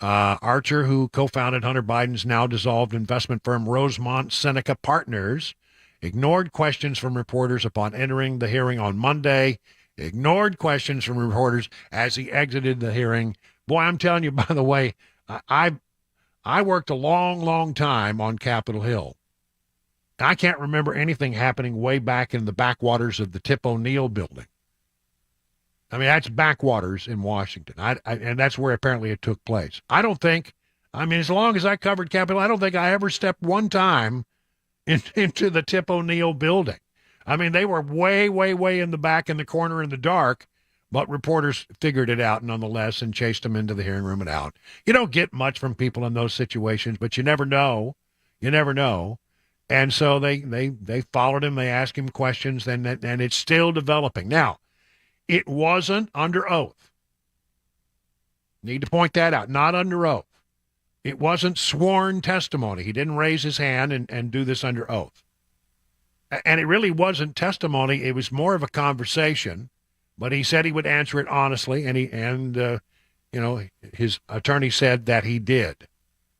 A: Archer, who co-founded Hunter Biden's now dissolved investment firm Rosemont Seneca Partners, ignored questions from reporters upon entering the hearing on Monday, ignored questions from reporters as he exited the hearing. Boy, I'm telling you, by the way, I worked a long, long time on Capitol Hill. I can't remember anything happening way back in the backwaters of the Tip O'Neill building. I mean, that's backwaters in Washington, and that's where apparently it took place. As long as I covered Capitol, I don't think I ever stepped one time into the Tip O'Neill building. I mean, they were way, way, way in the back in the corner in the dark, but reporters figured it out nonetheless and chased them into the hearing room and out. You don't get much from people in those situations, but you never know. You never know. And so they followed him. They asked him questions, and it's still developing. Now, it wasn't under oath. Need to point that out. Not under oath. It wasn't sworn testimony. He didn't raise his hand and do this under oath. And it really wasn't testimony. It was more of a conversation. But he said he would answer it honestly, and his attorney said that he did.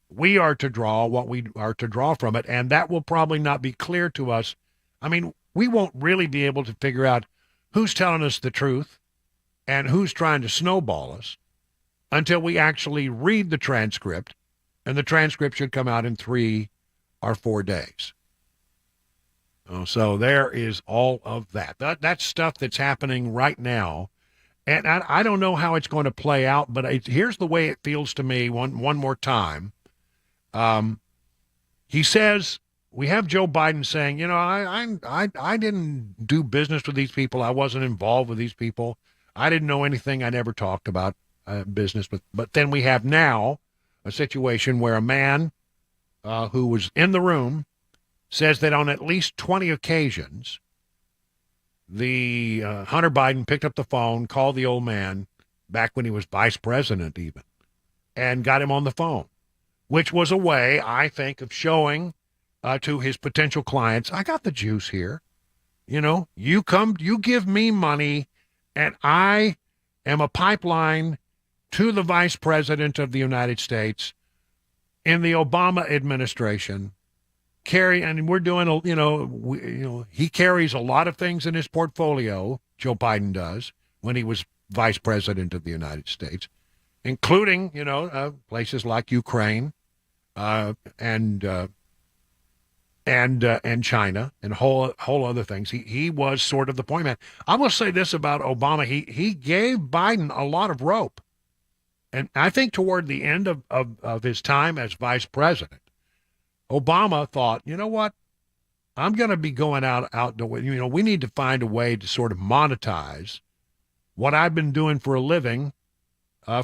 A: We are to draw what we are to draw from it, and that will probably not be clear to us. I mean, we won't really be able to figure out who's telling us the truth and who's trying to snowball us until we actually read the transcript, and the transcript should come out in 3 or 4 days. So there is all of that. That's stuff that's happening right now, and I don't know how it's going to play out, but here's the way it feels to me one more time. He says, we have Joe Biden saying, I didn't do business with these people. I wasn't involved with these people. I didn't know anything. I never talked about business with. But then we have now a situation where a man who was in the room says that on at least 20 occasions, the Hunter Biden picked up the phone, called the old man back when he was vice president even, and got him on the phone, which was a way, I think, of showing to his potential clients, I got the juice here. You give me money, and I am a pipeline to the vice president of the United States in the Obama administration. And we're doing, he carries a lot of things in his portfolio, Joe Biden does, when he was vice president of the United States, including, places like Ukraine and China and whole other things. He was sort of the point man. I will say this about Obama. He gave Biden a lot of rope. And I think toward the end of his time as vice president, Obama thought, you know what? I'm going to be going out the way. We need to find a way to sort of monetize what I've been doing for a living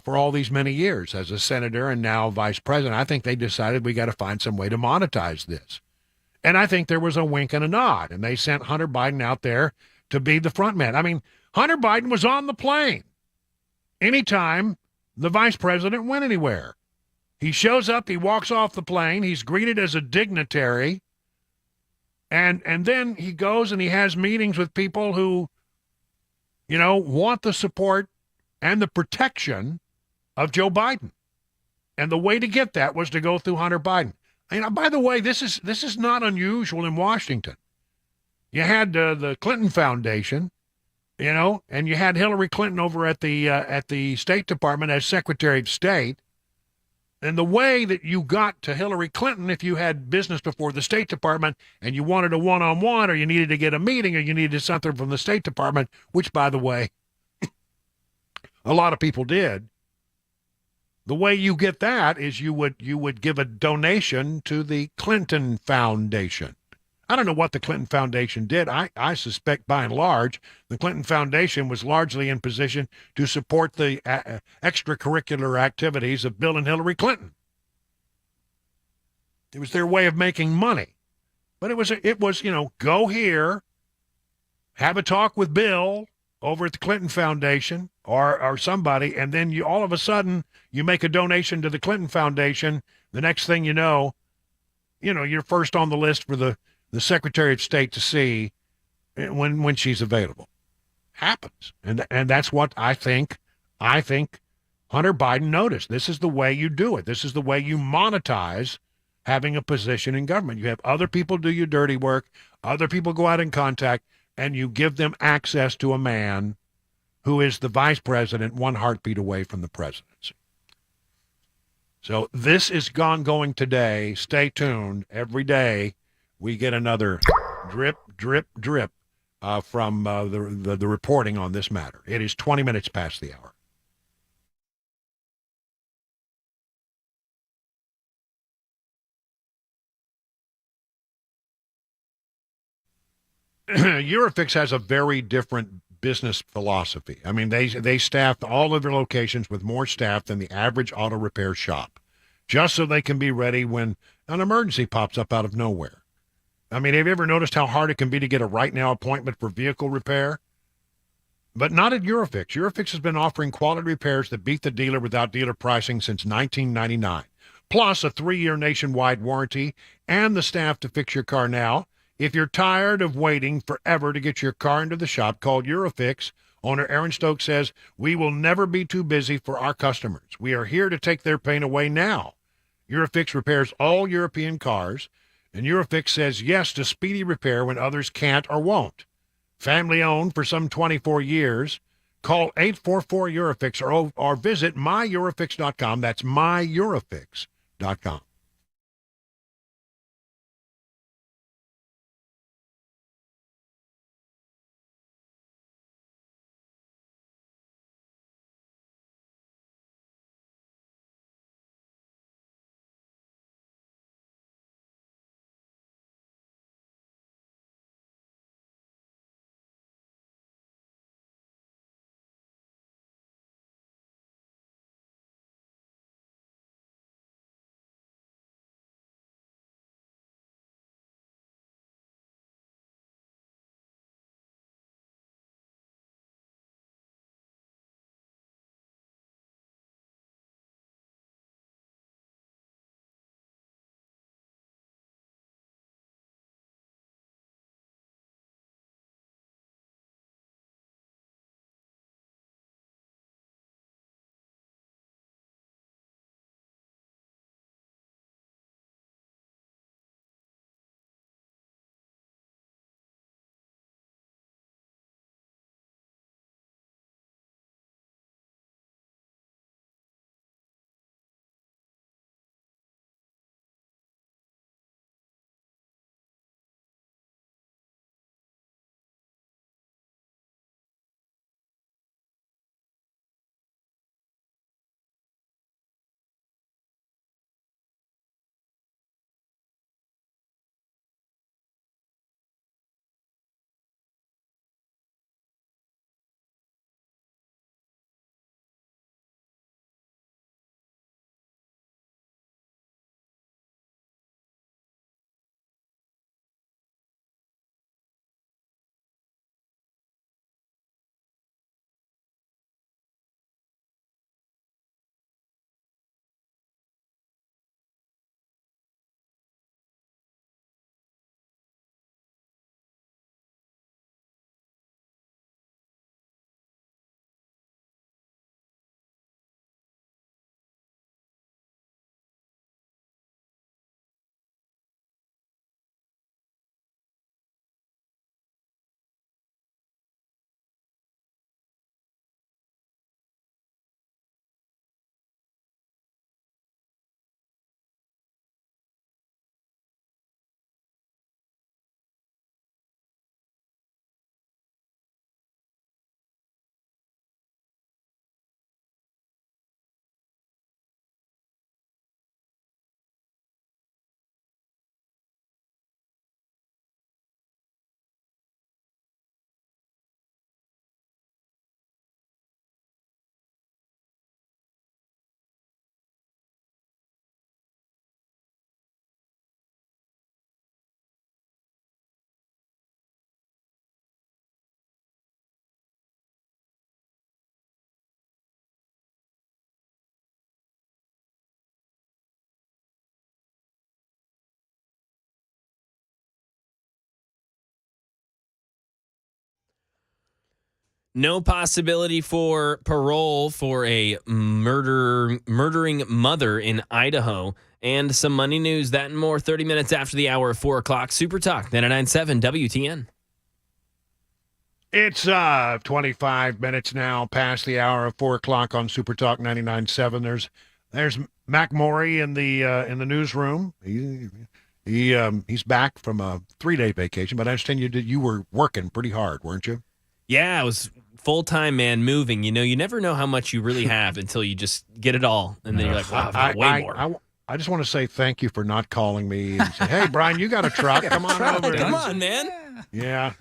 A: for all these many years as a senator and now vice president. I think they decided we got to find some way to monetize this. And I think there was a wink and a nod, and they sent Hunter Biden out there to be the front man. I mean, Hunter Biden was on the plane anytime the vice president went anywhere. He shows up, he walks off the plane, he's greeted as a dignitary, and then he goes and he has meetings with people who, want the support and the protection of Joe Biden. And the way to get that was to go through Hunter Biden. And by the way, this is not unusual in Washington. You had the Clinton Foundation, and you had Hillary Clinton over at the State Department as Secretary of State. And the way that you got to Hillary Clinton, if you had business before the State Department and you wanted a one-on-one, or you needed to get a meeting, or you needed something from the State Department, which, by the way, a lot of people did. The way you get that is you would give a donation to the Clinton Foundation. I don't know what the Clinton Foundation did. I suspect, by and large, the Clinton Foundation was largely in position to support the extracurricular activities of Bill and Hillary Clinton. It was their way of making money. But it was go here, have a talk with Bill over at the Clinton Foundation or somebody, and then you all of a sudden you make a donation to the Clinton Foundation. The next thing you know, you're first on the list for the Secretary of State to see when she's available. Happens. And that's what I think Hunter Biden noticed. This is the way you do it. This is the way you monetize having a position in government. You have other people do your dirty work, other people go out in contact, and you give them access to a man who is the vice president, one heartbeat away from the presidency. So this is going today. Stay tuned. Every day we get another drip, drip, drip from the reporting on this matter. It is 20 minutes past the hour. Eurofix has a very different business philosophy. I mean, they staff all of their locations with more staff than the average auto repair shop, just so they can be ready when an emergency pops up out of nowhere. I mean, have you ever noticed how hard it can be to get a right now appointment for vehicle repair? But not at Eurofix. Eurofix has been offering quality repairs that beat the dealer without dealer pricing since 1999, plus a 3-year nationwide warranty and the staff to fix your car now. If you're tired of waiting forever to get your car into the shop, call Eurofix. Owner Aaron Stokes says, "We will never be too busy for our customers. We are here to take their pain away now." Eurofix repairs all European cars, and Eurofix says yes to speedy repair when others can't or won't. Family owned for some 24 years. Call 844-EUROFIX or visit myEurofix.com. That's myEurofix.com.
F: No possibility for parole for a murdering mother in Idaho. And some money news, that and more 30 minutes after the hour of 4 o'clock. Super Talk 99.7 WTN.
A: It's 25 minutes now past the hour of 4 o'clock on Super Talk 99.7. There's Mac Morey in the newsroom. He's back from a 3-day vacation, but I understand you were working pretty hard, weren't you?
F: Yeah, it was full-time, man, moving. You never know how much you really have until you just get it all. And then you're like, wow, I've got way more.
A: I just want to say thank you for not calling me and say, hey, Brian, you got a truck. Come on over.
F: Come on, man.
A: Yeah.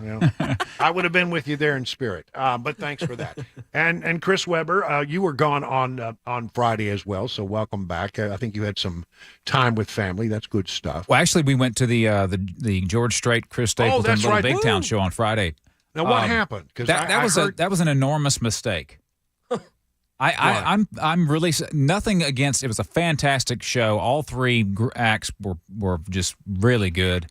A: I would have been with you there in spirit. But thanks for that. And Chris Webber, you were gone on Friday as well, so welcome back. I think you had some time with family. That's good stuff.
K: Well, actually, we went to the George Strait, Chris Stapleton Little Big Town show on Friday.
A: Now, what happened? Because
K: that was an enormous mistake. I'm really nothing against. It was a fantastic show. All three acts were just really good.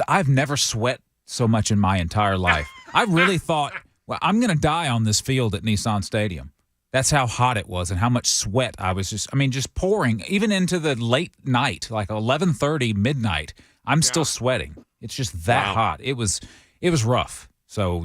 K: I've never sweat so much in my entire life. I really thought, well, I'm going to die on this field at Nissan Stadium. That's how hot it was and how much sweat I was just pouring even into the late night, like 11:30 midnight. I'm still sweating. It's just that hot. It was rough. So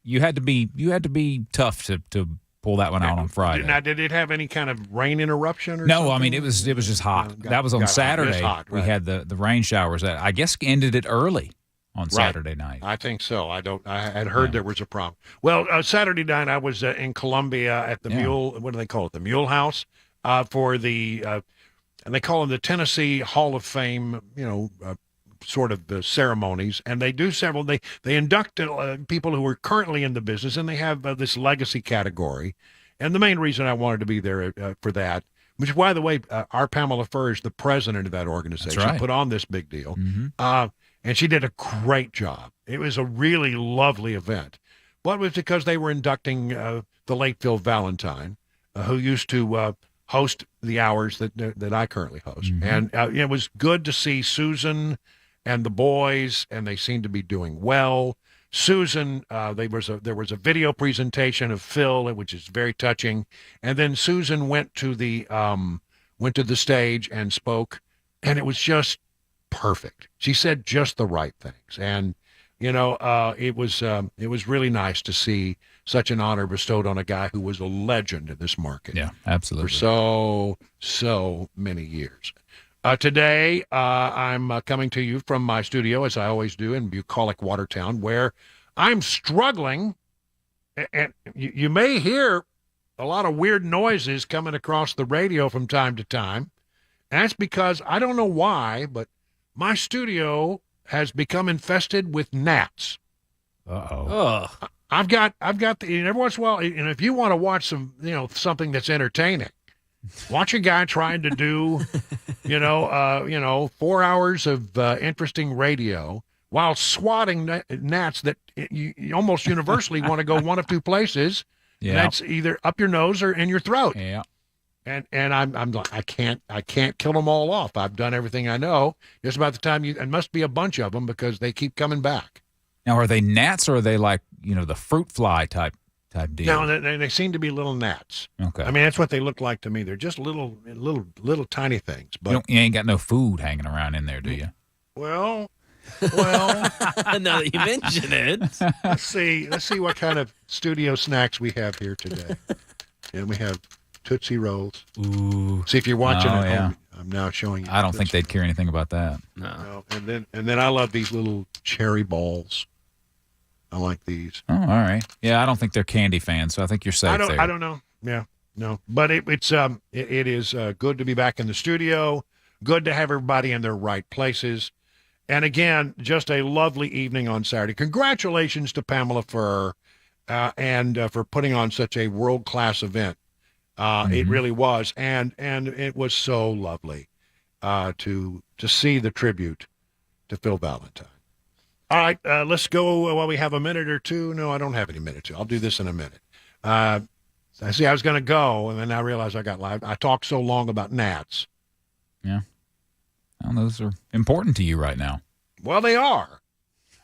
K: you had to be tough to pull that one out on Friday.
A: Now, did it have any kind of rain interruption?
K: No,
A: something?
K: I mean it was just hot. That was on Saturday.
A: Hot, right.
K: We had the rain showers that I guess ended it early on Saturday night.
A: I think so. I had heard there was a problem. Well, Saturday night I was in Columbia at the Mule. What do they call it? The Mule House for the and they call them the Tennessee Hall of Fame. Sort of ceremonies, and they do several. They induct people who are currently in the business, and they have this legacy category. And the main reason I wanted to be there for that, which, by the way, our Pamela Furr is the president of that organization.
K: That's right.
A: Put on this big deal, and she did a great job. It was a really lovely event. But it was because they were inducting the late Phil Valentine, who used to host the hours that I currently host, and it was good to see Susan and the boys, and they seem to be doing well. Susan, there was a video presentation of Phil, which is very touching, and then Susan went to the stage and spoke, and it was just perfect. She said just the right things, and it was really nice to see such an honor bestowed on a guy who was a legend in this market.
K: Yeah, absolutely.
A: For so many years. Today, I'm coming to you from my studio, as I always do, in bucolic Watertown, where I'm struggling, and you may hear a lot of weird noises coming across the radio from time to time. And that's because, I don't know why, but my studio has become infested with gnats.
K: Uh-oh.
A: I've got every once in a while, and if you want to watch something that's entertaining, watch a guy trying to do, 4 hours of interesting radio while swatting gnats that you almost universally want to go one of two places. Yeah. And that's either up your nose or in your throat.
K: Yeah.
A: And I'm like, I can't kill them all off. I've done everything I know. Just about the time it must be a bunch of them because they keep coming back.
K: Now, are they gnats or are they like, the fruit fly type deal?
A: No, they seem to be little gnats.
K: Okay.
A: I mean, that's what they look like to me. They're just little tiny things. But
K: you ain't got no food hanging around in there, do you?
A: Well.
F: Now that you mention it,
A: let's see what kind of studio snacks we have here today. And we have Tootsie Rolls.
K: Ooh.
A: See if you're watching at home. I'm now showing you.
K: I don't think they'd care anything about that.
A: No. And then I love these little cherry balls. I like these.
K: Oh, all right. Yeah, I don't think they're candy fans, so I think you're safe there.
A: I don't know. Yeah, no. But it is good to be back in the studio. Good to have everybody in their right places. And again, just a lovely evening on Saturday. Congratulations to Pamela Furr and for putting on such a world-class event. It really was. And it was so lovely to see the tribute to Phil Valentine. All right, let's go while we have a minute or two. No, I don't have any minutes. I'll do this in a minute. I was going to go, and then I realized I got live. I talked so long about gnats.
K: Yeah. Well, those are important to you right now.
A: Well, they are.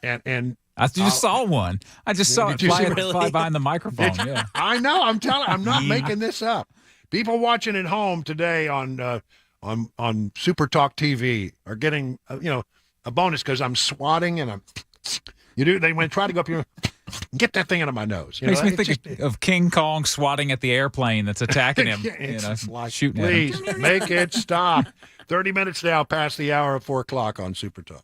A: And
K: I just saw one. I just saw it
A: Did you see
K: fly behind the microphone. Yeah.
A: I know. I'm not making this up. People watching at home today on Super Talk TV are getting a bonus because I'm swatting and they went try to go up here. Get that thing out of my nose.
K: Makes me think of King Kong swatting at the airplane that's attacking him. Shooting at him.
A: Please make it stop. 30 minutes now past the hour of 4 o'clock on Super Talk.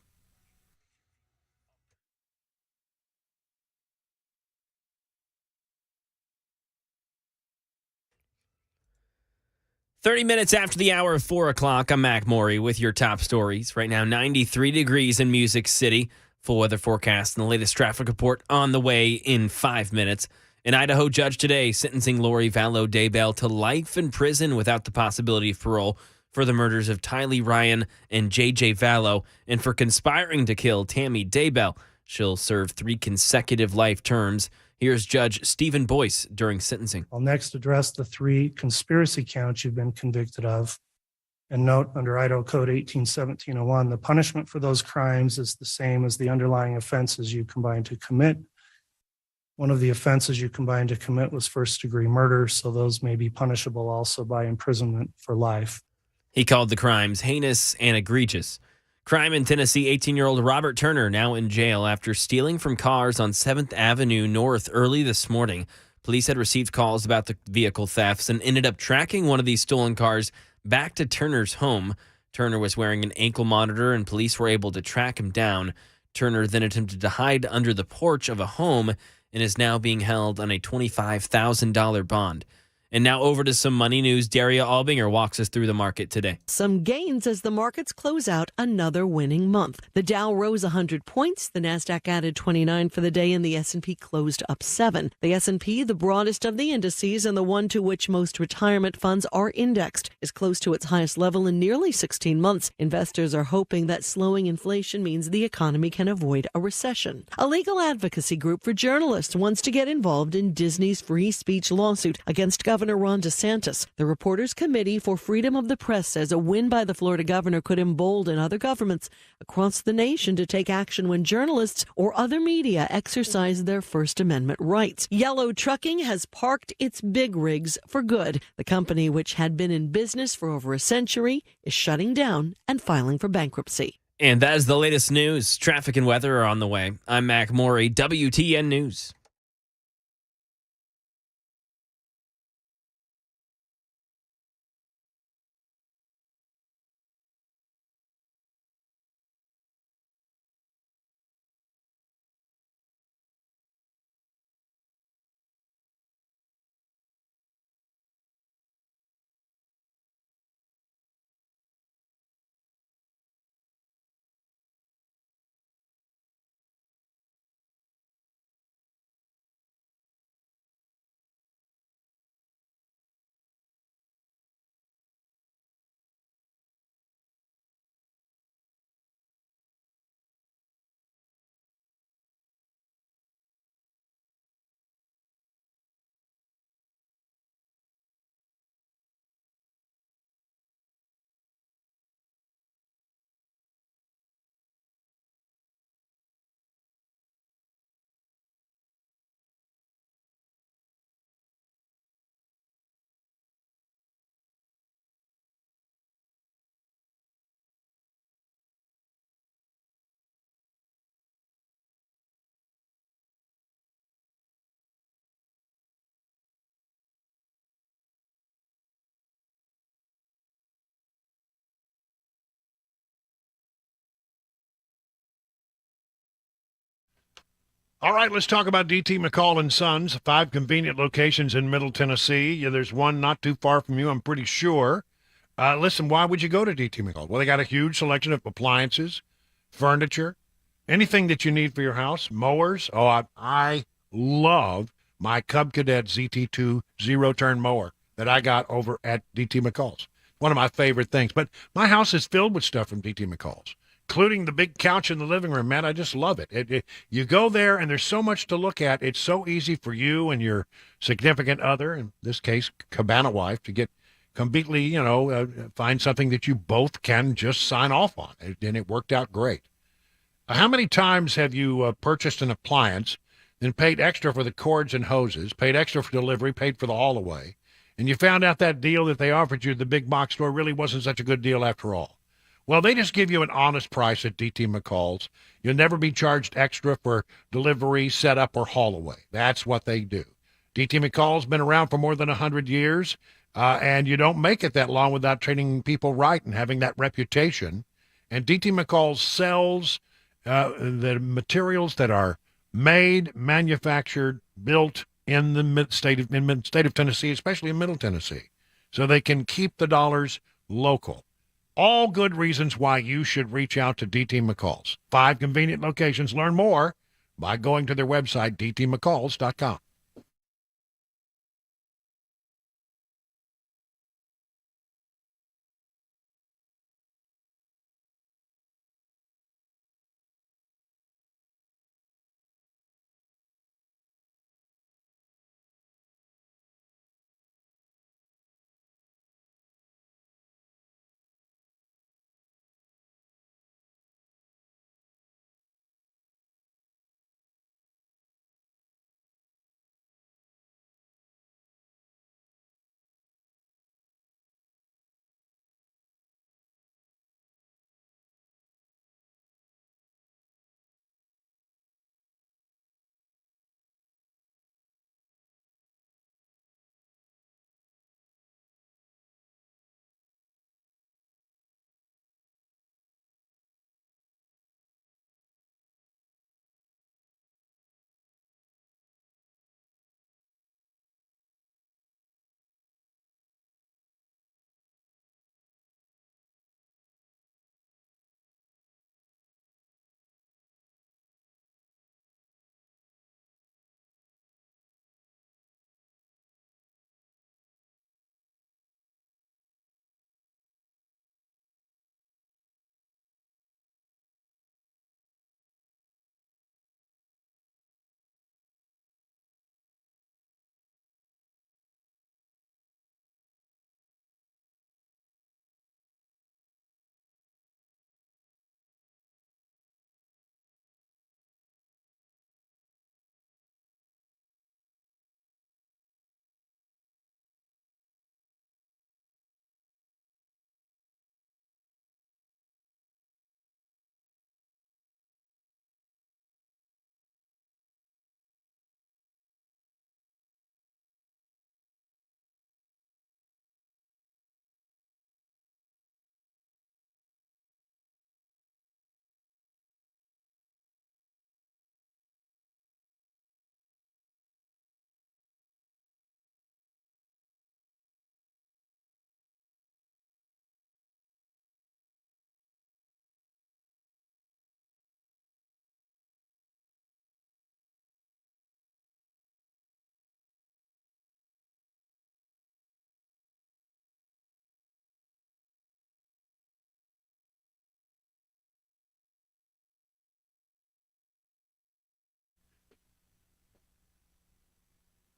F: Thirty minutes after the hour of 4 o'clock, I'm Mac Maury with your top stories. Right now, 93 degrees in Music City. Full weather forecast and the latest traffic report on the way in 5 minutes. An Idaho judge today sentencing Lori Vallow Daybell to life in prison without the possibility of parole for the murders of Tylee Ryan and J.J. Vallow and for conspiring to kill Tammy Daybell. She'll serve 3 consecutive life terms. Here's Judge Stephen Boyce during sentencing.
I: I'll next address the 3 conspiracy counts you've been convicted of. And note, under Idaho Code 18-1701, the punishment for those crimes is the same as the underlying offenses you combined to commit. One of the offenses you combined to commit was first-degree murder, so those may be punishable also by imprisonment for life.
F: He called the crimes heinous and egregious. Crime in Tennessee, 18-year-old Robert Turner now in jail after stealing from cars on 7th Avenue North early this morning. Police had received calls about the vehicle thefts and ended up tracking one of these stolen cars back to Turner's home. Turner was wearing an ankle monitor and police were able to track him down. Turner then attempted to hide under the porch of a home and is now being held on a $25,000 bond. And now over to some money news. Daria Albinger walks us through the market today.
P: Some gains as the markets close out another winning month. The Dow rose 100 points. The Nasdaq added 29 for the day, and the S&P closed up 7. The S&P, the broadest of the indices and the one to which most retirement funds are indexed, is close to its highest level in nearly 16 months. Investors are hoping that slowing inflation means the economy can avoid a recession. A legal advocacy group for journalists wants to get involved in Disney's free speech lawsuit against Governor Ron DeSantis. The Reporters Committee for Freedom of the Press says a win by the Florida governor could embolden other governments across the nation to take action when journalists or other media exercise their First Amendment rights. Yellow Trucking has parked its big rigs for good. The company, which had been in business for over a century, is shutting down and filing for bankruptcy.
F: And that is the latest news. Traffic and weather are on the way. I'm Mac Maury, WTN News.
A: All right, let's talk about D.T. McCall and Sons, 5 convenient locations in Middle Tennessee. Yeah, there's one not too far from you, I'm pretty sure. Listen, why would you go to D.T. McCall? Well, they got a huge selection of appliances, furniture, anything that you need for your house, mowers. Oh, I love my Cub Cadet ZT2 zero-turn mower that I got over at D.T. McCall's. One of my favorite things. But my house is filled with stuff from D.T. McCall's, including the big couch in the living room. Man, I just love it. You go there, and there's so much to look at. It's so easy for you and your significant other, in this case, cabana wife, to get completely, find something that you both can just sign off on. And it worked out great. How many times have you purchased an appliance, then paid extra for the cords and hoses, paid extra for delivery, paid for the haul away, and you found out that deal that they offered you at the big box store really wasn't such a good deal after all? Well, they just give you an honest price at DT McCall's. You'll never be charged extra for delivery, setup, or haul away. That's what they do. DT McCall's been around for more than 100 years, and you don't make it that long without treating people right and having that reputation. And DT McCall's sells the materials that are made, manufactured, built in the state of Tennessee, especially in Middle Tennessee, so they can keep the dollars local. All good reasons why you should reach out to DT McCall's. 5 convenient locations. Learn more by going to their website, dtmccalls.com.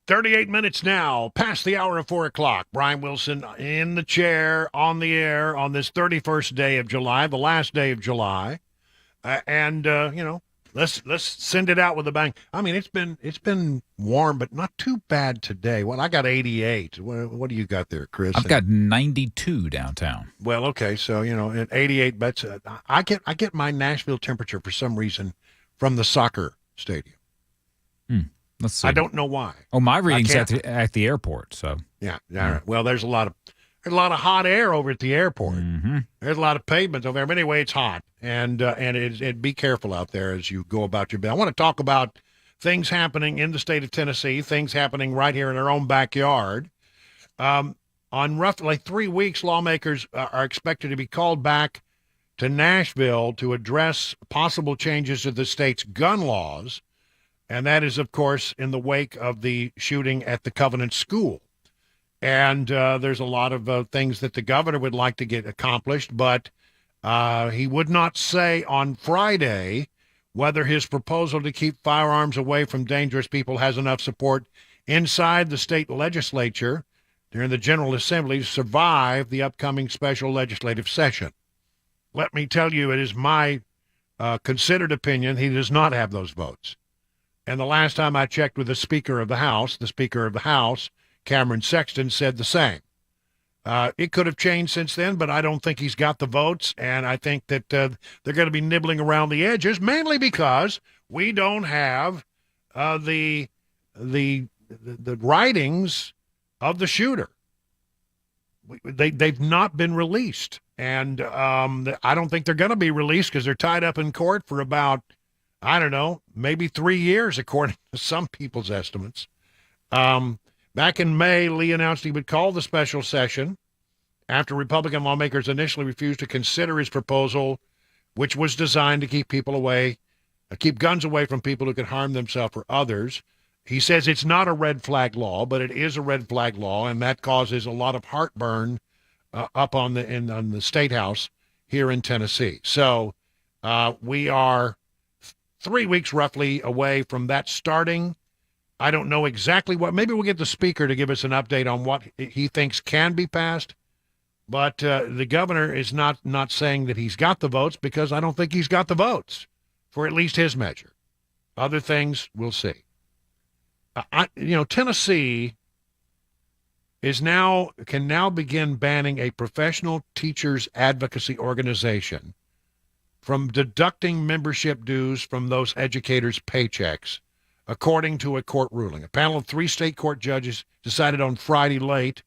A: "38 minutes now, past the hour of 4 o'clock. Brian Wilson in the chair, on the air, on this 31st day of July, the last day of July. Let's send it out with a bang. I mean, it's been warm, but not too bad today. Well, I got 88. What do you got there, Chris?
K: I've got 92 downtown.
A: Well, okay, so, at 88, but I get my Nashville temperature for some reason from the soccer stadium.
K: Let's see.
A: I don't know why.
K: Oh, my reading's at the airport. So
A: yeah, all right. Well, there's a lot of hot air over at the airport.
K: Mm-hmm.
A: There's a lot of pavement over there. But anyway, it's hot, and be careful out there as you go about your business. I want to talk about things happening in the state of Tennessee, things happening right here in our own backyard. On roughly 3 weeks, lawmakers are expected to be called back to Nashville to address possible changes to the state's gun laws. And that is, of course, in the wake of the shooting at the Covenant School. And there's a lot of things that the governor would like to get accomplished, but he would not say on Friday whether his proposal to keep firearms away from dangerous people has enough support inside the state legislature during the General Assembly to survive the upcoming special legislative session. Let me tell you, it is my considered opinion, he does not have those votes. And the last time I checked with the Speaker of the House, Cameron Sexton, said the same. It could have changed since then, but I don't think he's got the votes, and I think that they're going to be nibbling around the edges, mainly because we don't have the writings of the shooter. They've not been released, and I don't think they're going to be released because they're tied up in court for about, I don't know, maybe 3 years, according to some people's estimates. Back in May, Lee announced he would call the special session after Republican lawmakers initially refused to consider his proposal, which was designed to keep guns away from people who could harm themselves or others. He says it's not a red flag law, but it is a red flag law, and that causes a lot of heartburn up on the State House here in Tennessee. So we are 3 weeks roughly away from that starting. I don't know exactly what. Maybe we'll get the Speaker to give us an update on what he thinks can be passed. But the governor is not saying that he's got the votes, because I don't think he's got the votes for at least his measure. Other things, we'll see. Tennessee can now begin banning a professional teachers advocacy organization from deducting membership dues from those educators' paychecks, according to a court ruling. A panel of 3 state court judges decided on Friday late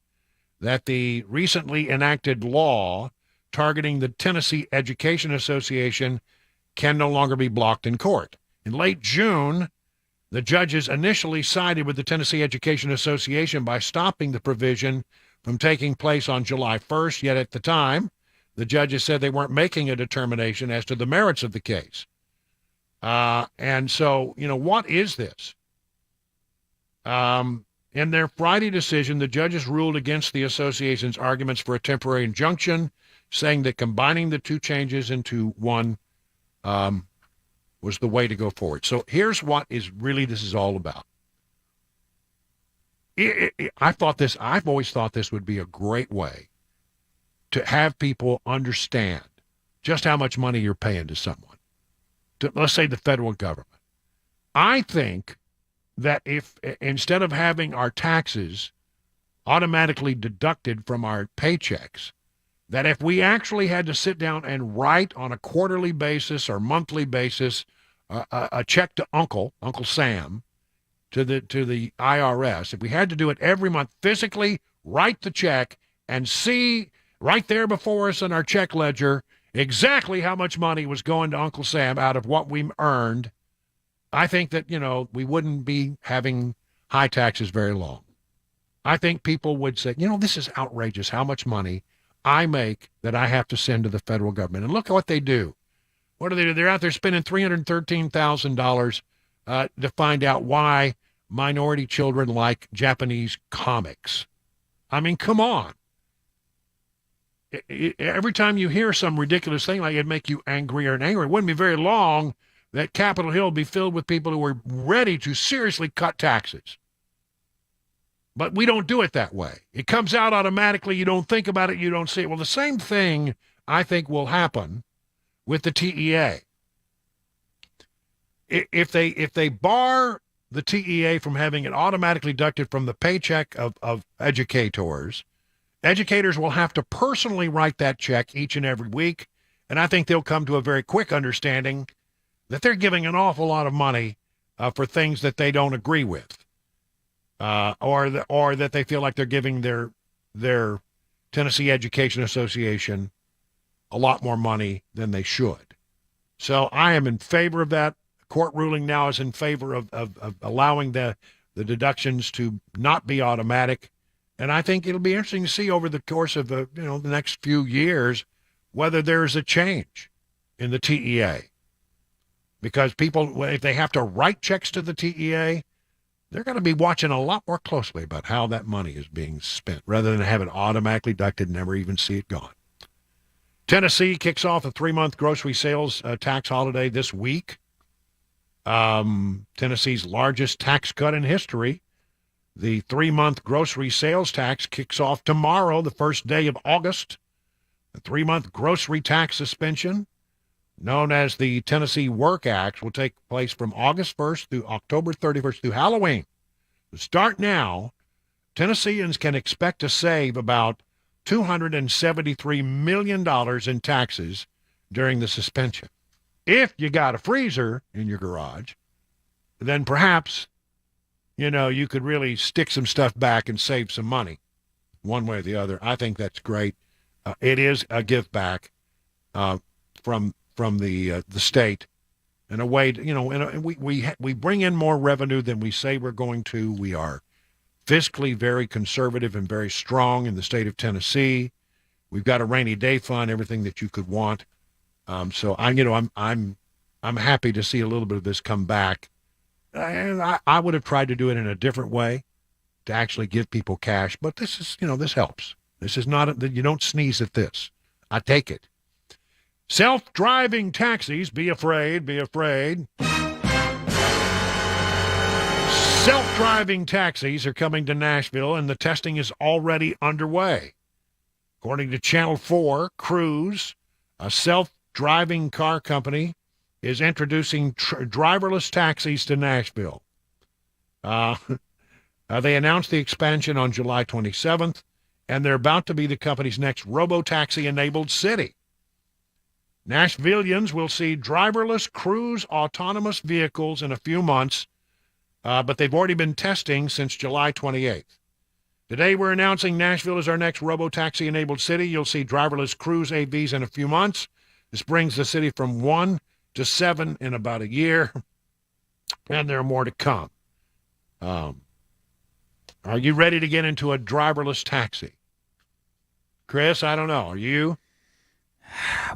A: that the recently enacted law targeting the Tennessee Education Association can no longer be blocked in court. In late June, the judges initially sided with the Tennessee Education Association by stopping the provision from taking place on July 1st, yet at the time, the judges said they weren't making a determination as to the merits of the case. And so, what is this? In their Friday decision, the judges ruled against the association's arguments for a temporary injunction, saying that combining the two changes into one was the way to go forward. So here's what this is all about. I've always thought this would be a great way to have people understand just how much money you're paying to someone. Let's say the federal government. I think that if instead of having our taxes automatically deducted from our paychecks, that if we actually had to sit down and write on a quarterly basis or monthly basis a check to Uncle Sam, to the IRS, if we had to do it every month, physically write the check and see right there before us in our check ledger exactly how much money was going to Uncle Sam out of what we earned, I think that, we wouldn't be having high taxes very long. I think people would say, this is outrageous how much money I make that I have to send to the federal government. And look at what they do. What do they do? They're out there spending $313,000 to find out why minority children like Japanese comics. I mean, come on. Every time you hear some ridiculous thing like it'd make you angrier and angrier. It wouldn't be very long that Capitol Hill would be filled with people who are ready to seriously cut taxes. But we don't do it that way. It comes out automatically. You don't think about it. You don't see it. Well, the same thing, I think, will happen with the TEA. If they bar the TEA from having it automatically deducted from the paycheck of educators will have to personally write that check each and every week. And I think they'll come to a very quick understanding that they're giving an awful lot of money for things that they don't agree with, or that they feel like they're giving their Tennessee Education Association a lot more money than they should. So I am in favor of that. Court ruling now is in favor of allowing the deductions to not be automatic. And I think it'll be interesting to see over the course of the next few years whether there's a change in the TEA. Because people, if they have to write checks to the TEA, they're going to be watching a lot more closely about how that money is being spent rather than have it automatically deducted and never even see it gone. Tennessee kicks off a 3-month grocery sales tax holiday this week. Tennessee's largest tax cut in history. The 3-month grocery sales tax kicks off tomorrow, the first day of August. The 3-month grocery tax suspension known as the Tennessee Work Acts, will take place from August 1st through October 31st through Halloween. To start now, Tennesseans can expect to save about $273 million in taxes during the suspension. If you got a freezer in your garage, then perhaps, you could really stick some stuff back and save some money one way or the other. I think that's great. It is a give back from the state in a way, we bring in more revenue than we say we're going to. We are fiscally very conservative and very strong in the state of Tennessee. We've got a rainy day fund, everything that you could want. So I'm happy to see a little bit of this come back. And I would have tried to do it in a different way to actually give people cash, but this is, this helps. This is not, you don't sneeze at this. I take it. Self-driving taxis, be afraid, be afraid. Self-driving taxis are coming to Nashville, and the testing is already underway. According to Channel 4, Cruise, a self-driving car company, is introducing driverless taxis to Nashville. They announced the expansion on July 27th, and they're about to be the company's next robo-taxi-enabled city. Nashvillians will see driverless Cruise autonomous vehicles in a few months, but they've already been testing since July 28th. Today, we're announcing Nashville is our next robo-taxi-enabled city. You'll see driverless Cruise AVs in a few months. This brings the city from 1 to 7 in about a year, and there are more to come. Are you ready to get into a driverless taxi? Chris, I don't know. Are you?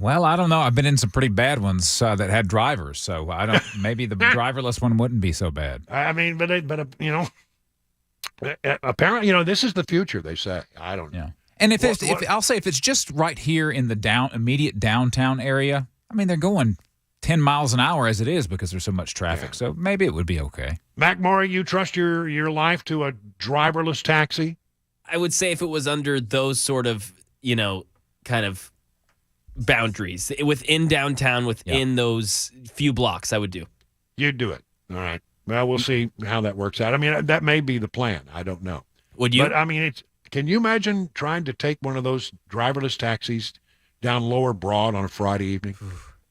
K: Well, I don't know. I've been in some pretty bad ones that had drivers, so I don't. Maybe the driverless one wouldn't be so bad.
A: I mean, but apparently, this is the future. They say. I don't know.
K: Yeah. And if it's just right here in the immediate downtown area, I mean, they're going 10 miles an hour as it is because there's so much traffic. Yeah. So maybe it would be okay.
A: Mac Maury, you trust your life to a driverless taxi?
F: I would say if it was under those sort of, kind of boundaries within downtown, within those few blocks, I would do.
A: You'd do it. All right. Well, we'll see how that works out. I mean, that may be the plan. I don't know.
F: Would you?
A: But I mean, can you imagine trying to take one of those driverless taxis down Lower Broad on a Friday evening?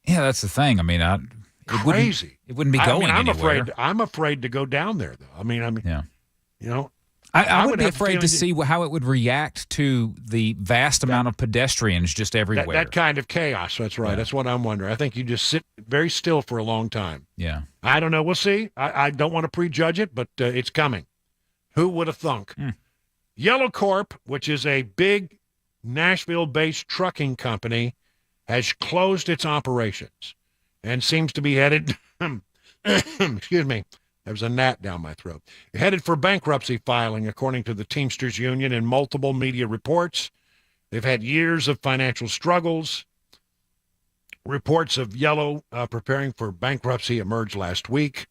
K: Yeah, that's the thing. I mean,
A: crazy.
K: It wouldn't be going anywhere.
A: I'm afraid to go down there, though. I mean,
K: yeah.
A: I
K: would be afraid to see how it would react to the vast amount of pedestrians just everywhere.
A: That kind of chaos. That's right. Yeah. That's what I'm wondering. I think you just sit very still for a long time.
K: Yeah.
A: I don't know. We'll see. I don't want to prejudge it, but it's coming. Who would have thunk? Yellow Corp, which is a big Nashville-based trucking company, has closed its operations and seems to be headed excuse me. There was a gnat down my throat. Headed for bankruptcy filing, according to the Teamsters Union in multiple media reports. They've had years of financial struggles. Reports of Yellow preparing for bankruptcy emerged last week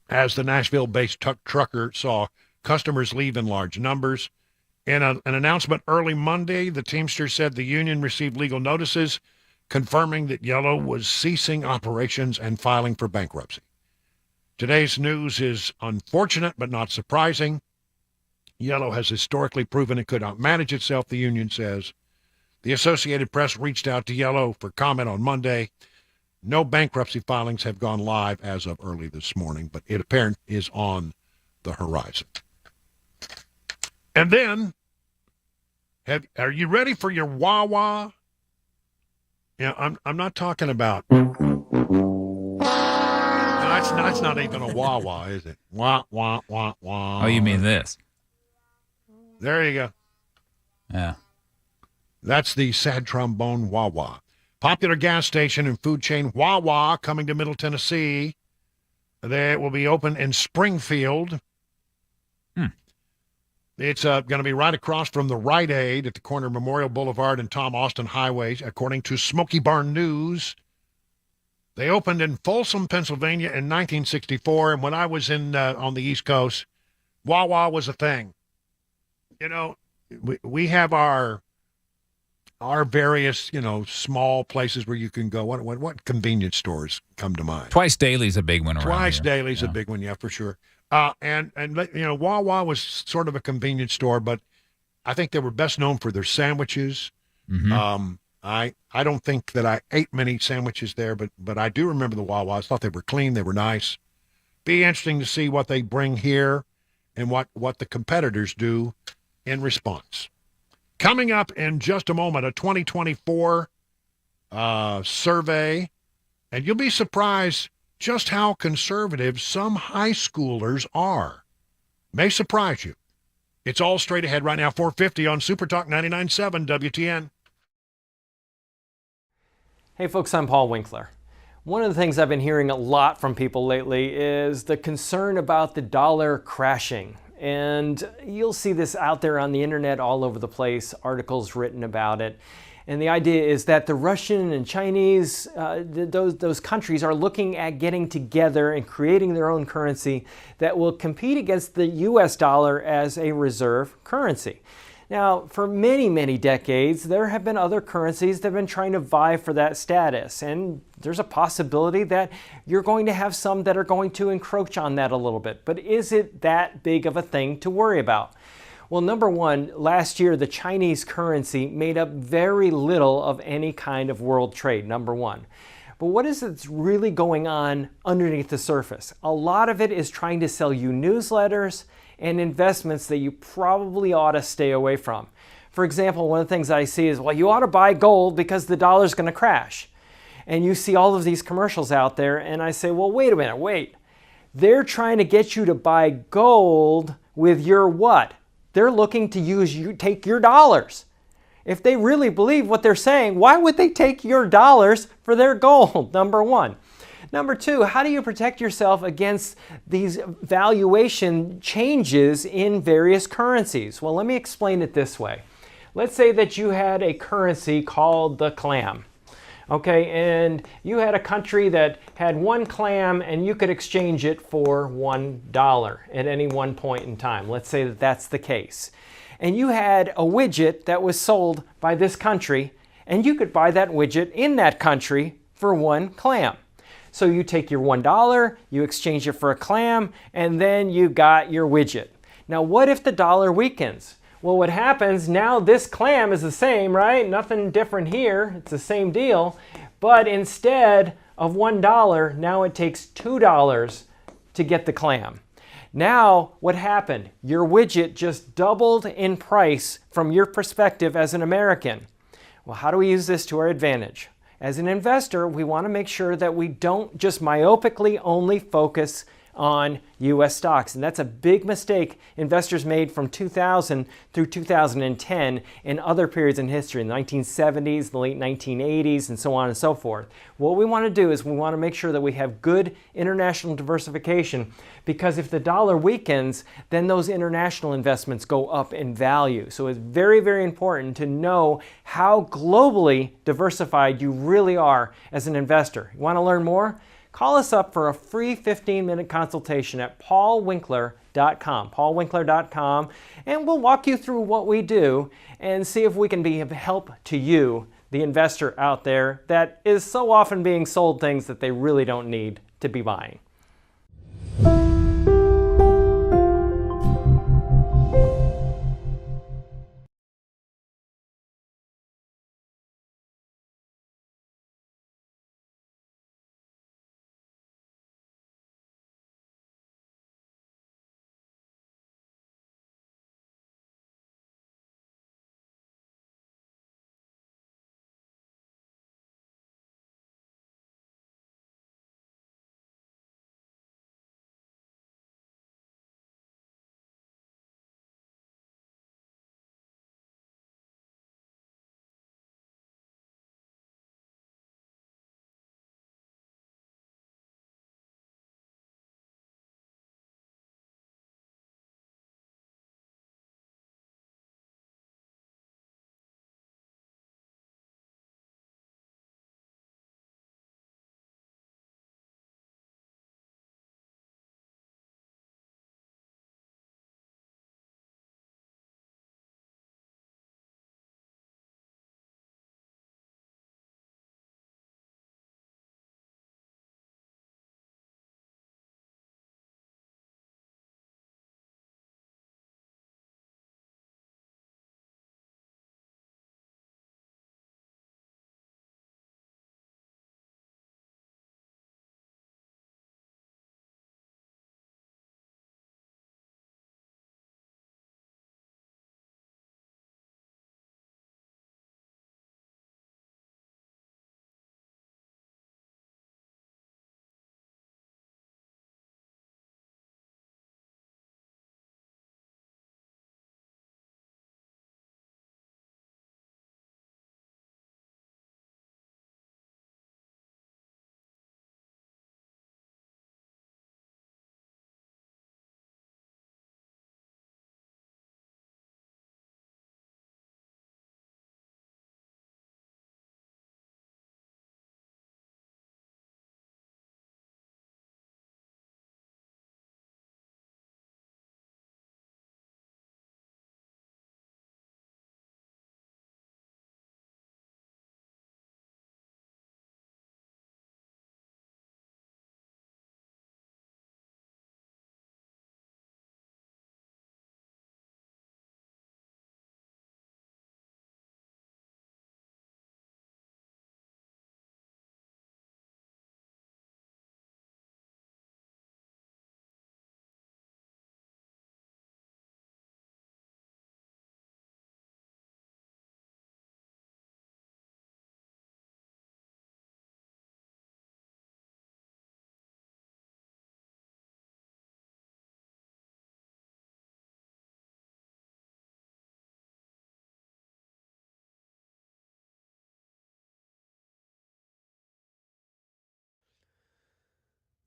A: as the Nashville-based trucker saw customers leave in large numbers. In an announcement early Monday, the Teamsters said the union received legal notices confirming that Yellow was ceasing operations and filing for bankruptcy. Today's news is unfortunate but not surprising. Yellow has historically proven it could not manage itself, the union says. The Associated Press reached out to Yellow for comment on Monday. No bankruptcy filings have gone live as of early this morning, but it apparently is on the horizon. And then, are you ready for your Wawa? Yeah, I'm not talking about... That's not even a Wawa, is it? Wah, wah, wah, wah.
K: Oh, you mean this?
A: There you go.
K: Yeah.
A: That's the sad trombone Wawa. Popular gas station and food chain Wawa coming to Middle Tennessee. They will be open in Springfield. It's going to be right across from the Rite Aid at the corner of Memorial Boulevard and Tom Austin Highway, according to Smoky Barn News. They opened in Folsom, Pennsylvania in 1964, and when I was on the East Coast, Wawa was a thing. We have our are various, small places where you can go. What convenience stores come to mind?
K: Twice Daily is a big one around
A: Twice
K: here.
A: Daily's a big one, yeah, for sure. And Wawa was sort of a convenience store, but I think they were best known for their sandwiches.
K: Mm-hmm.
A: I don't think that I ate many sandwiches there, but I do remember the Wawas. Thought they were clean, they were nice. Be interesting to see what they bring here and what the competitors do in response. Coming up in just a moment, a 2024 survey, and you'll be surprised just how conservative some high schoolers are. May surprise you. It's all straight ahead right now, 4:50 on Super Talk 99.7 WTN.
L: Hey folks, I'm Paul Winkler. One of the things I've been hearing a lot from people lately is the concern about the dollar crashing. And you'll see this out there on the internet all over the place, articles written about it. And the idea is that the Russian and Chinese, those countries are looking at getting together and creating their own currency that will compete against the US dollar as a reserve currency. Now, for many, many decades, there have been other currencies that have been trying to vie for that status. And there's a possibility that you're going to have some that are going to encroach on that a little bit. But is it that big of a thing to worry about? Well, number one, last year, the Chinese currency made up very little of any kind of world trade, number one. But what is it that's really going on underneath the surface? A lot of it is trying to sell you newsletters and investments that you probably ought to stay away from. For example, one of the things I see is, well, you ought to buy gold because the dollar's going to crash. And you see all of these commercials out there, and I say, well, wait a minute, wait. They're trying to get you to buy gold with your what? They're looking to take your dollars. If they really believe what they're saying, why would they take your dollars for their gold? Number one. Number two, how do you protect yourself against these valuation changes in various currencies? Well, let me explain it this way. Let's say that you had a currency called the clam. Okay, and you had a country that had one clam and you could exchange it for $1 at any one point in time. Let's say that that's the case. And you had a widget that was sold by this country and you could buy that widget in that country for one clam. So you take your $1, you exchange it for a clam, and then you got your widget. Now what if the dollar weakens? Well, what happens, now this clam is the same, right? Nothing different here. It's the same deal. But instead of $1, now it takes $2 to get the clam. Now, what happened? Your widget just doubled in price from your perspective as an American. Well, how do we use this to our advantage? As an investor, we want to make sure that we don't just myopically only focus on U.S. stocks. And that's a big mistake investors made from 2000 through 2010 and other periods in history, in the 1970s, the late 1980s, and so on and so forth. What we want to do is we want to make sure that we have good international diversification, because if the dollar weakens, then those international investments go up in value. So it's very, very important to know how globally diversified you really are as an investor. You want to learn more? Call us up for a free 15-minute consultation at paulwinkler.com, paulwinkler.com, and we'll walk you through what we do and see if we can be of help to you, the investor out there that is so often being sold things that they really don't need to be buying.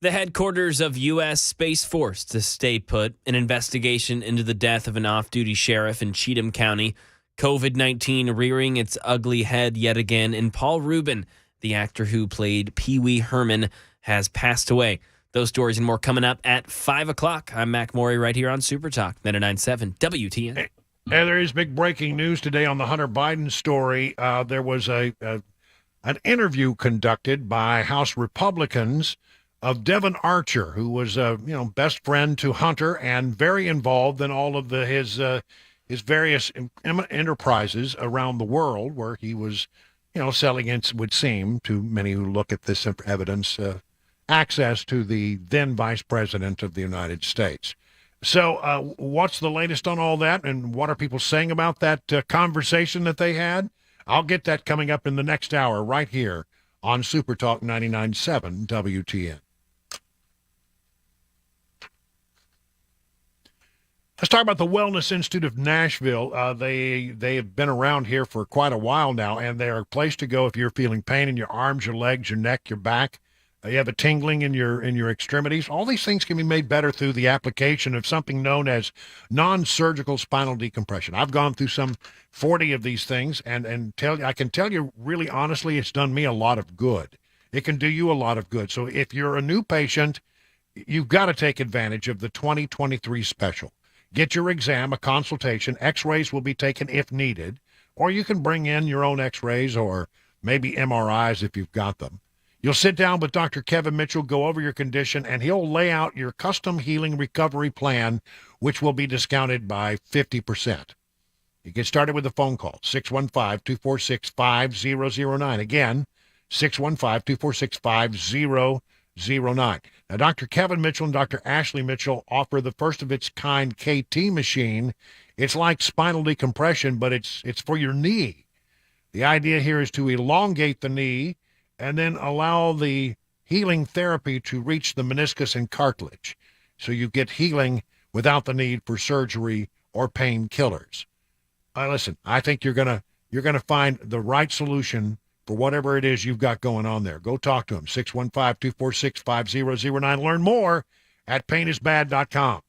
F: The headquarters of U.S. Space Force to stay put, an investigation into the death of an off-duty sheriff in Cheatham County, COVID-19 rearing its ugly head yet again, and Paul Rubin, the actor who played Pee Wee Herman, has passed away. Those stories and more coming up at 5 o'clock. I'm Mac Morey right here on Super Talk, 99.7 WTN.
A: And there is big breaking news today on the Hunter Biden story. There was an interview conducted by House Republicans of Devon Archer, who was best friend to Hunter and very involved in all of his various enterprises around the world, where he was selling, it would seem to many who look at this evidence, access to the then Vice President of the United States. So what's the latest on all that, and what are people saying about that conversation that they had? I'll get that coming up in the next hour right here on Super Talk 99.7 WTN. Let's talk about the Wellness Institute of Nashville. They have been around here for quite a while now, and they're a place to go if you're feeling pain in your arms, your legs, your neck, your back. You have a tingling in your extremities. All these things can be made better through the application of something known as non-surgical spinal decompression. I've gone through some 40 of these things, and I can tell you really honestly, it's done me a lot of good. It can do you a lot of good. So if you're a new patient, you've got to take advantage of the 2023 special. Get your exam, a consultation. X-rays will be taken if needed, or you can bring in your own X-rays or maybe MRIs if you've got them. You'll sit down with Dr. Kevin Mitchell, go over your condition, and he'll lay out your custom healing recovery plan, which will be discounted by 50%. You get started with a phone call, 615-246-5009. Again, 615-246-5009. Now, Dr. Kevin Mitchell and Dr. Ashley Mitchell offer the first of its kind KT machine. It's like spinal decompression, but it's for your knee. The idea here is to elongate the knee and then allow the healing therapy to reach the meniscus and cartilage. So you get healing without the need for surgery or painkillers. Listen, I think you're gonna find the right solution for whatever it is you've got going on there. Go talk to them, 615-246-5009. Learn more at painisbad.com.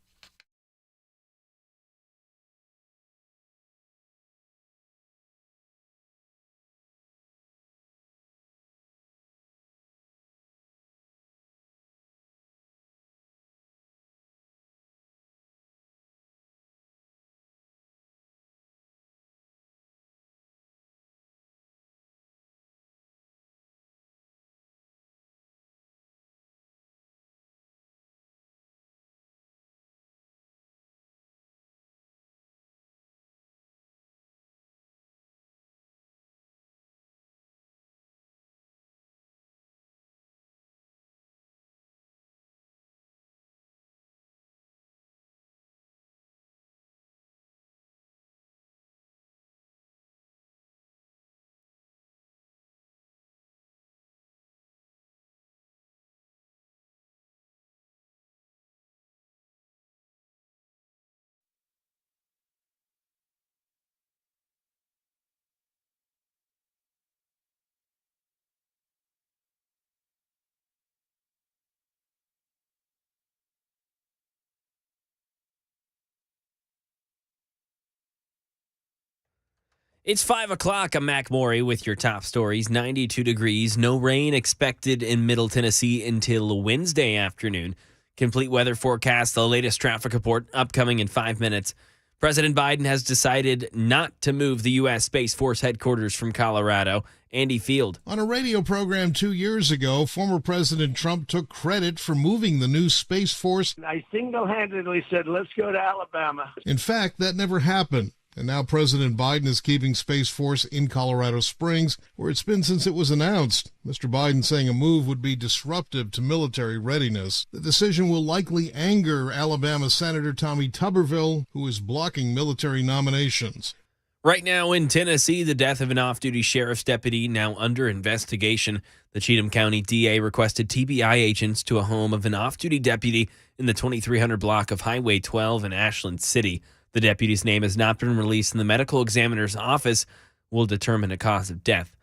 F: It's 5 o'clock. I'm Mac Morey with your top stories. 92 degrees, no rain expected in Middle Tennessee until Wednesday afternoon. Complete weather forecast, the latest traffic report upcoming in 5 minutes. President Biden has decided not to move the U.S. Space Force headquarters from Colorado. Andy Field.
Q: On a radio program 2 years ago, former President Trump took credit for moving the new Space Force.
R: I single-handedly said, let's go to Alabama.
Q: In fact, that never happened. And now President Biden is keeping Space Force in Colorado Springs, where it's been since it was announced. Mr. Biden saying a move would be disruptive to military readiness. The decision will likely anger Alabama Senator Tommy Tuberville, who is blocking military nominations.
F: Right now in Tennessee, the death of an off-duty sheriff's deputy now under investigation. The Cheatham County DA requested TBI agents to a home of an off-duty deputy in the 2300 block of Highway 12 in Ashland City. The deputy's name has not been released, and the medical examiner's office will determine a cause of death.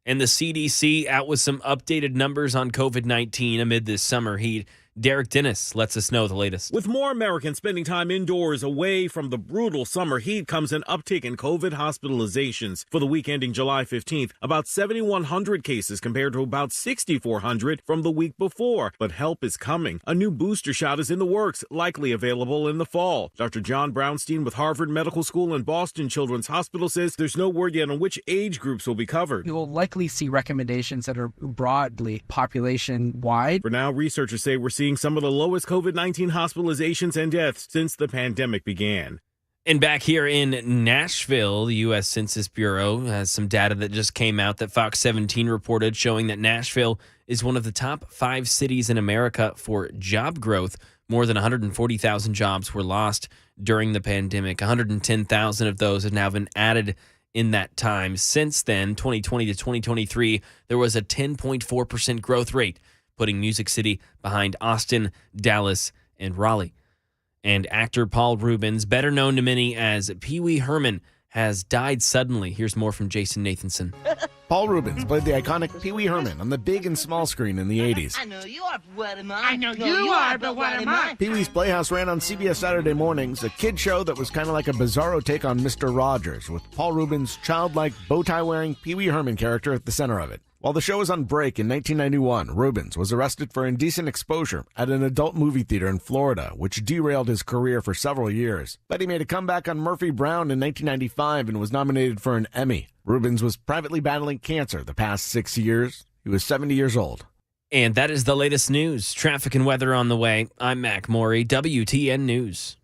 F: And the CDC out with some updated numbers on COVID-19 amid this summer heat. Derek Dennis lets us know the latest.
N: With more Americans spending time indoors away from the brutal summer heat comes an uptick in COVID hospitalizations. For the week ending July 15th, about 7,100 cases compared to about 6,400 from the week before. But help is coming. A new booster shot is in the works, likely available in the fall. Dr. John Brownstein with Harvard Medical School and Boston Children's Hospital says there's no word yet on which age groups will be covered.
S: You will likely see recommendations that are broadly population-wide.
N: For now, researchers say we're seeing some of the lowest COVID-19 hospitalizations and deaths since the pandemic began.
F: And back here in Nashville, the U.S. Census Bureau has some data that just came out that Fox 17 reported showing that Nashville is one of the top 5 cities in America for job growth. More than 140,000 jobs were lost during the pandemic. 110,000 of those have now been added in that time. Since then, 2020 to 2023, there was a 10.4% growth rate, putting Music City behind Austin, Dallas, and Raleigh. And actor Paul Reubens, better known to many as Pee Wee Herman, has died suddenly. Here's more from Jason Nathanson.
T: Paul Reubens played the iconic Pee Wee Herman on the big and small screen in the 80s.
U: I know you are, but what am I? I know you are, but what am I?
T: Pee Wee's Playhouse ran on CBS Saturday mornings, a kid show that was kind of like a bizarro take on Mr. Rogers, with Paul Reubens' childlike, bow-tie-wearing Pee Wee Herman character at the center of it. While the show was on break in 1991, Reubens was arrested for indecent exposure at an adult movie theater in Florida, which derailed his career for several years. But he made a comeback on Murphy Brown in 1995 and was nominated for an Emmy. Reubens was privately battling cancer the past 6 years. He was 70 years old.
F: And that is the latest news. Traffic and weather on the way. I'm Mac Morey, WTN News.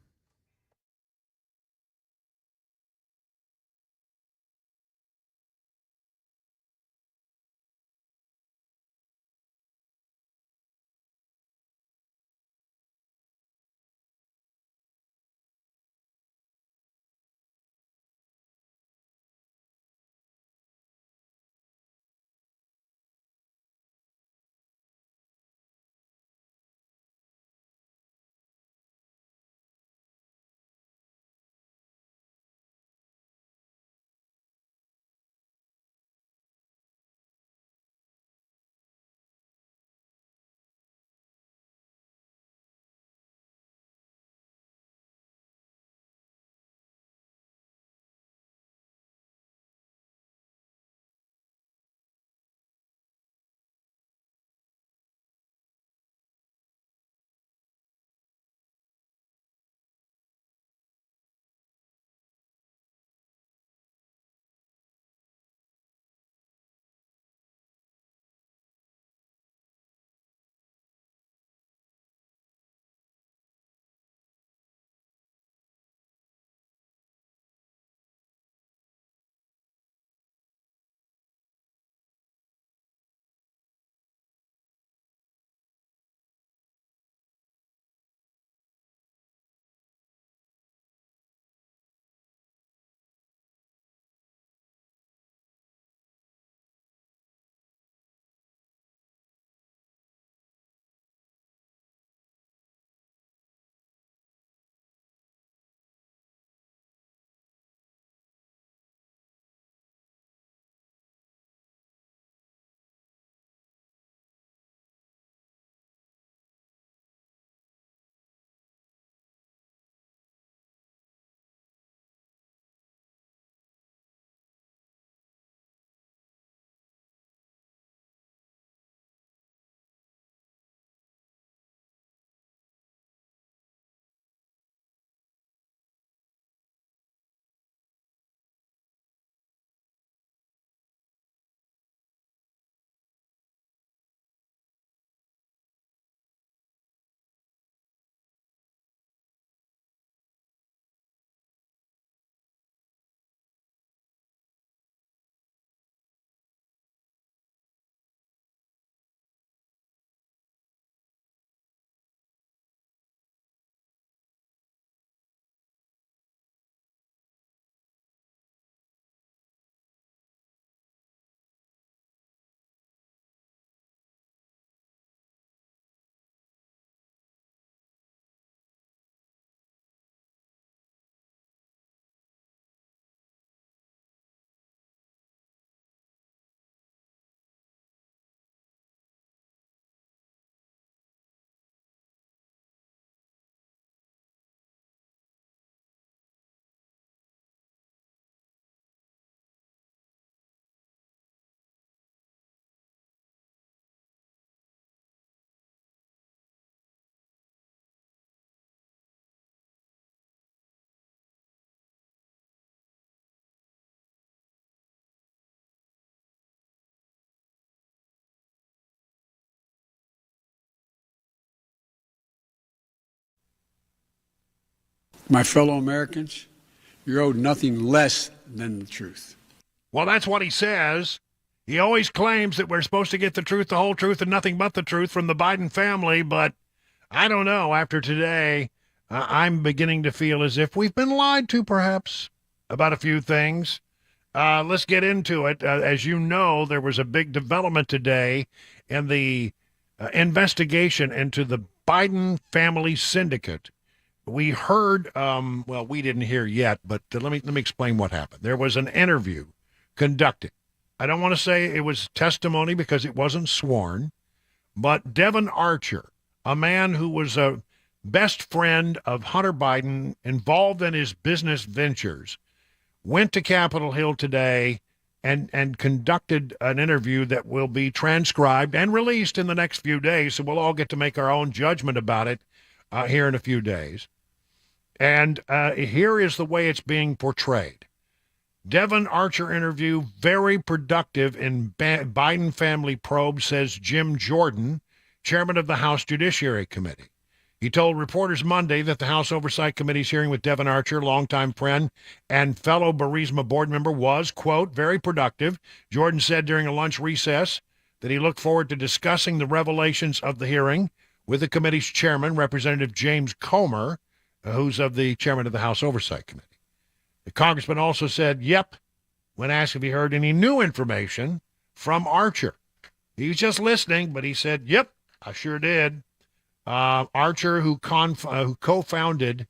B: My fellow Americans, you're owed nothing less than the truth.
A: Well, that's what he says. He always claims that we're supposed to get the truth, the whole truth, and nothing but the truth from the Biden family, but I don't know. After today, I'm beginning to feel as if we've been lied to, perhaps, about a few things. Let's get into it. As you know, there was a big development today in the investigation into the Biden family syndicate. We heard, well, we didn't hear yet, but let me explain what happened. There was an interview conducted. I don't want to say it was testimony because it wasn't sworn, but Devon Archer, a man who was a best friend of Hunter Biden, involved in his business ventures, went to Capitol Hill today and conducted an interview that will be transcribed and released in the next few days, so we'll all get to make our own judgment about it here in a few days. And here is the way it's being portrayed. Devon Archer interview, very productive in Biden family probe, says Jim Jordan, chairman of the House Judiciary Committee. He told reporters Monday that the House Oversight Committee's hearing with Devon Archer, longtime friend and fellow Burisma board member, was, quote, very productive. Jordan said during a lunch recess that he looked forward to discussing the revelations of the hearing with the committee's chairman, Representative James Comer, who's the chairman of the House Oversight Committee. The congressman also said, yep, when asked if he heard any new information from Archer. He was just listening, but he said, yep, I sure did. Archer, who co-founded,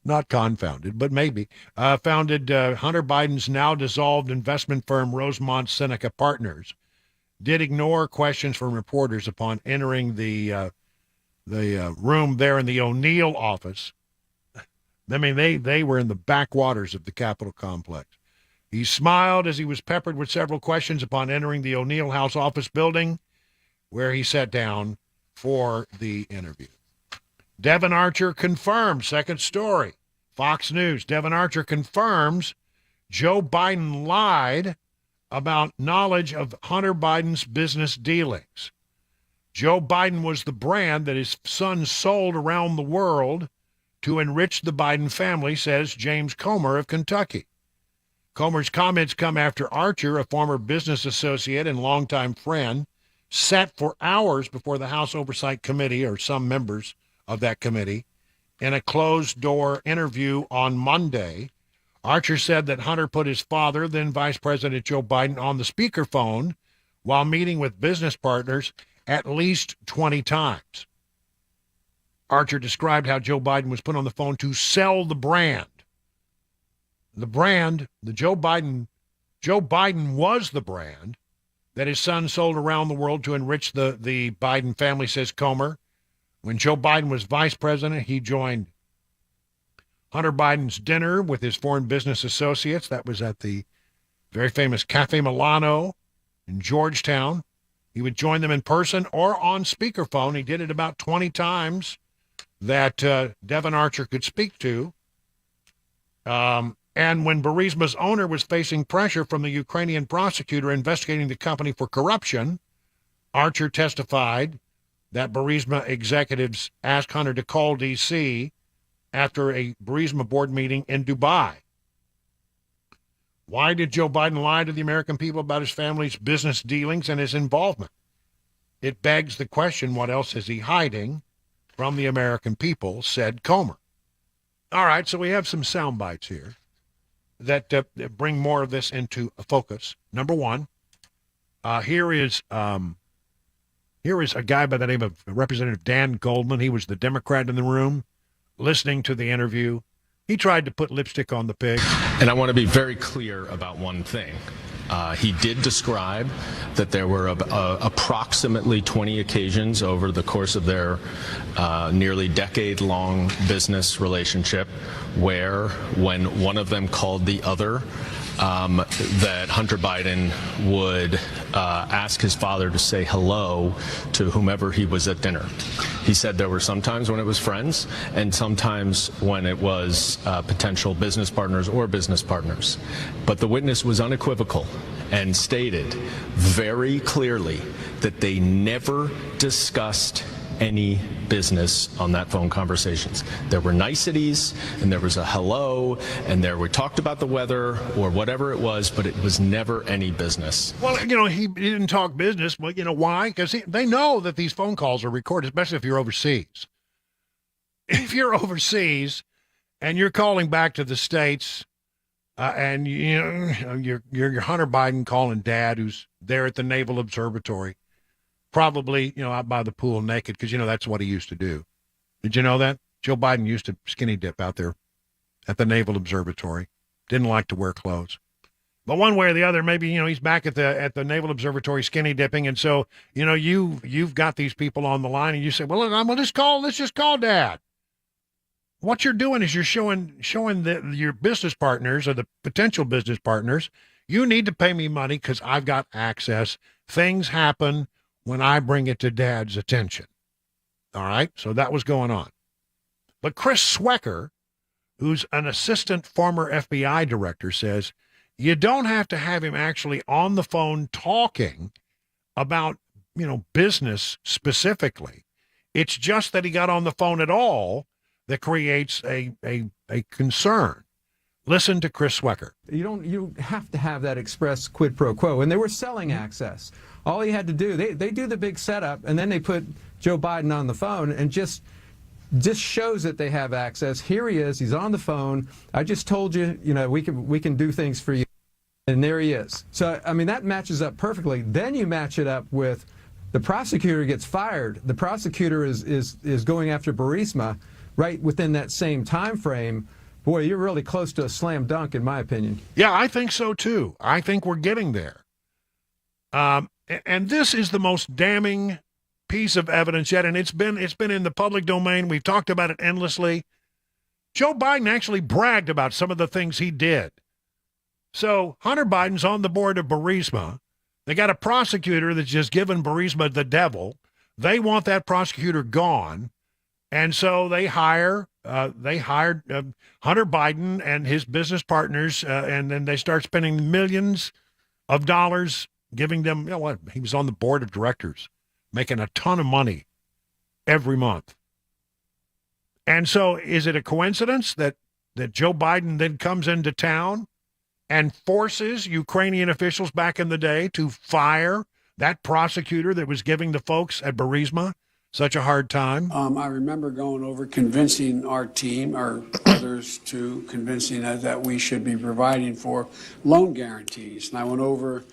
A: not confounded, but maybe, founded Hunter Biden's now dissolved investment firm Rosemont Seneca Partners, did ignore questions from reporters upon entering the room there in the O'Neill office. I mean, they were in the backwaters of the Capitol complex. He smiled as he was peppered with several questions upon entering the O'Neill House office building, where he sat down for the interview. Devon Archer confirmed, second story, Fox News. Devon Archer confirms Joe Biden lied about knowledge of Hunter Biden's business dealings. Joe Biden was the brand that his son sold around the world to enrich the Biden family, says James Comer of Kentucky. Comer's comments come after Archer, a former business associate and longtime friend, sat for hours before the House Oversight Committee, or some members of that committee, in a closed-door interview on Monday. Archer said that Hunter put his father, then Vice President Joe Biden, on the speakerphone while meeting with business partners at least 20 times. Archer described how Joe Biden was put on the phone to sell the brand. The brand, Joe Biden was the brand that his son sold around the world to enrich the Biden family, says Comer. When Joe Biden was vice president, he joined Hunter Biden's dinner with his foreign business associates. That was at the very famous Cafe Milano in Georgetown. He would join them in person or on speakerphone. He did it about 20 times that Devon Archer could speak to. And when Burisma's owner was facing pressure from the Ukrainian prosecutor investigating the company for corruption, Archer testified that Burisma executives asked Hunter to call D.C. after a Burisma board meeting in Dubai. Why did Joe Biden lie to the American people about his family's business dealings and his involvement? It begs the question, what else is he hiding from the American people, said Comer. All right, so we have some sound bites here that bring more of this into focus. Number one, here is a guy by the name of Representative Dan Goldman. He was the Democrat in the room listening to the interview. He tried to put lipstick on the pig.
C: And I want to be very clear about one thing. He did describe that there were approximately 20 occasions over the course of their nearly decade-long business relationship where, when one of them called the other, that Hunter Biden would ask his father to say hello to whomever he was at dinner. He said there were some times when it was friends and sometimes when it was potential business partners or business partners. But the witness was unequivocal and stated very clearly that they never discussed any business on that phone conversations. There were niceties, and there was a hello, and we talked about the weather or whatever it was, but it was never any business.
A: Well, he didn't talk business. Well, why? Because they know that these phone calls are recorded, especially if you're overseas. If you're overseas and you're calling back to the States, and you're Hunter Biden calling Dad, who's there at the Naval Observatory, probably out by the pool naked, because that's what he used to do. Did you know that Joe Biden used to skinny dip out there at the Naval Observatory? Didn't like to wear clothes, but one way or the other, maybe he's back at the Naval Observatory skinny dipping, and so you've got these people on the line, and you say, well, look, let's just call Dad. What you're doing is you're showing your business partners or the potential business partners, you need to pay me money because I've got access. Things happen when I bring it to Dad's attention. All right? So that was going on. But Chris Swecker, who's an assistant former FBI director, says you don't have to have him actually on the phone talking about, business specifically. It's just that he got on the phone at all that creates a concern. Listen to Chris Swecker.
D: You have to have that express quid pro quo. And they were selling access. All he had to do, they do the big setup, and then they put Joe Biden on the phone and just shows that they have access. Here he is. He's on the phone. I just told you, we can do things for you. And there he is. So, that matches up perfectly. Then you match it up with the prosecutor gets fired. The prosecutor is going after Burisma right within that same time frame. Boy, you're really close to a slam dunk, in my opinion.
A: Yeah, I think so, too. I think we're getting there. And this is the most damning piece of evidence yet, and it's been in the public domain. We've talked about it endlessly. Joe Biden actually bragged about some of the things he did. So Hunter Biden's on the board of Burisma. They got a prosecutor that's just given Burisma the devil. They want that prosecutor gone. And so they hired Hunter Biden and his business partners, and then they start spending millions of dollars, giving them, he was on the board of directors, making a ton of money every month. And so is it a coincidence that Joe Biden then comes into town and forces Ukrainian officials back in the day to fire that prosecutor that was giving the folks at Burisma such a hard time?
B: I remember going over convincing our team, or others, to convincing us that we should be providing for loan guarantees. And I went over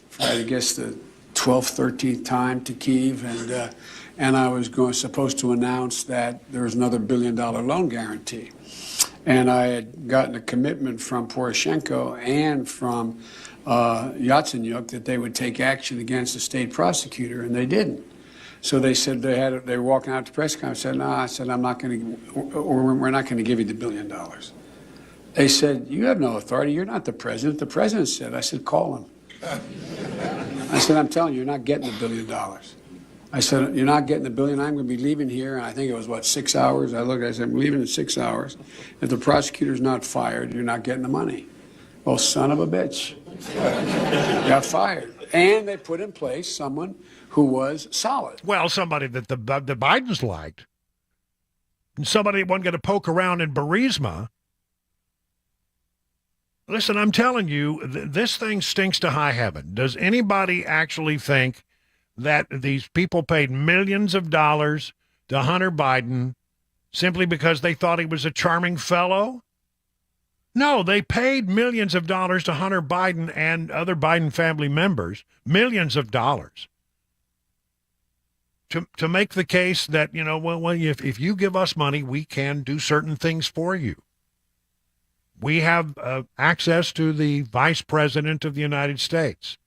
B: for, I guess, the 12th, 13th time to Kyiv, and I was supposed to announce that there was another $1 billion loan guarantee. And I had gotten a commitment from Poroshenko and from Yatsenyuk that they would take action against the state prosecutor, and they didn't. So they said they were walking out to press conference. I said, no, I'm not going to, or we're not going to give you the $1 billion. They said, you have no authority. You're not the president. The president said. I said, call him. I said, I'm telling you, you're not getting the $1 billion. I said, you're not getting the $1 billion. I'm going to be leaving here. And I think it was, 6 hours? I said, I'm leaving in 6 hours. If the prosecutor's not fired, you're not getting the money. Well, son of a bitch. Got fired. And they put in place someone who was solid.
A: Well, somebody that the Bidens liked. And somebody wasn't going to poke around in Burisma. Listen, I'm telling you, this thing stinks to high heaven. Does anybody actually think that these people paid millions of dollars to Hunter Biden simply because they thought he was a charming fellow? No, they paid millions of dollars to Hunter Biden and other Biden family members, millions of dollars, to make the case that, if you give us money, we can do certain things for you. We have access to the Vice President of the United States.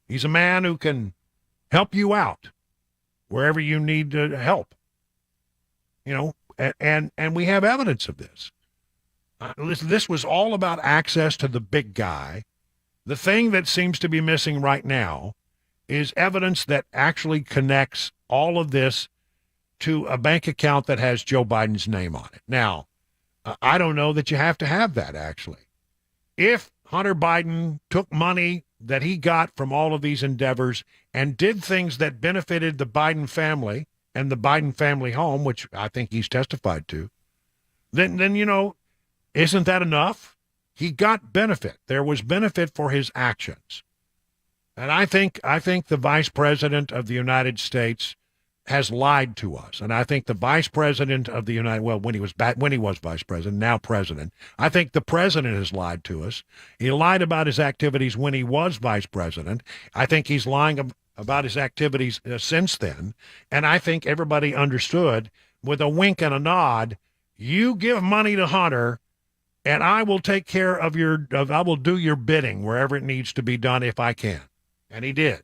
A: He's a man who can help you out wherever you need help. And we have evidence of this. This was all about access to the big guy. The thing that seems to be missing right now is evidence that actually connects all of this to a bank account that has Joe Biden's name on it. Now, I don't know that you have to have that, actually. If Hunter Biden took money that he got from all of these endeavors and did things that benefited the Biden family and the Biden family home, which I think he's testified to, then isn't that enough? He got benefit. There was benefit for his actions. And I think the Vice President of the United States has lied to us. And I think the Vice President of the when he was Vice President, now President, I think the President has lied to us. He lied about his activities when he was Vice President. I think he's lying about his activities since then. And I think everybody understood with a wink and a nod, you give money to Hunter and I will take care of I will do your bidding wherever it needs to be done if I can. And he did.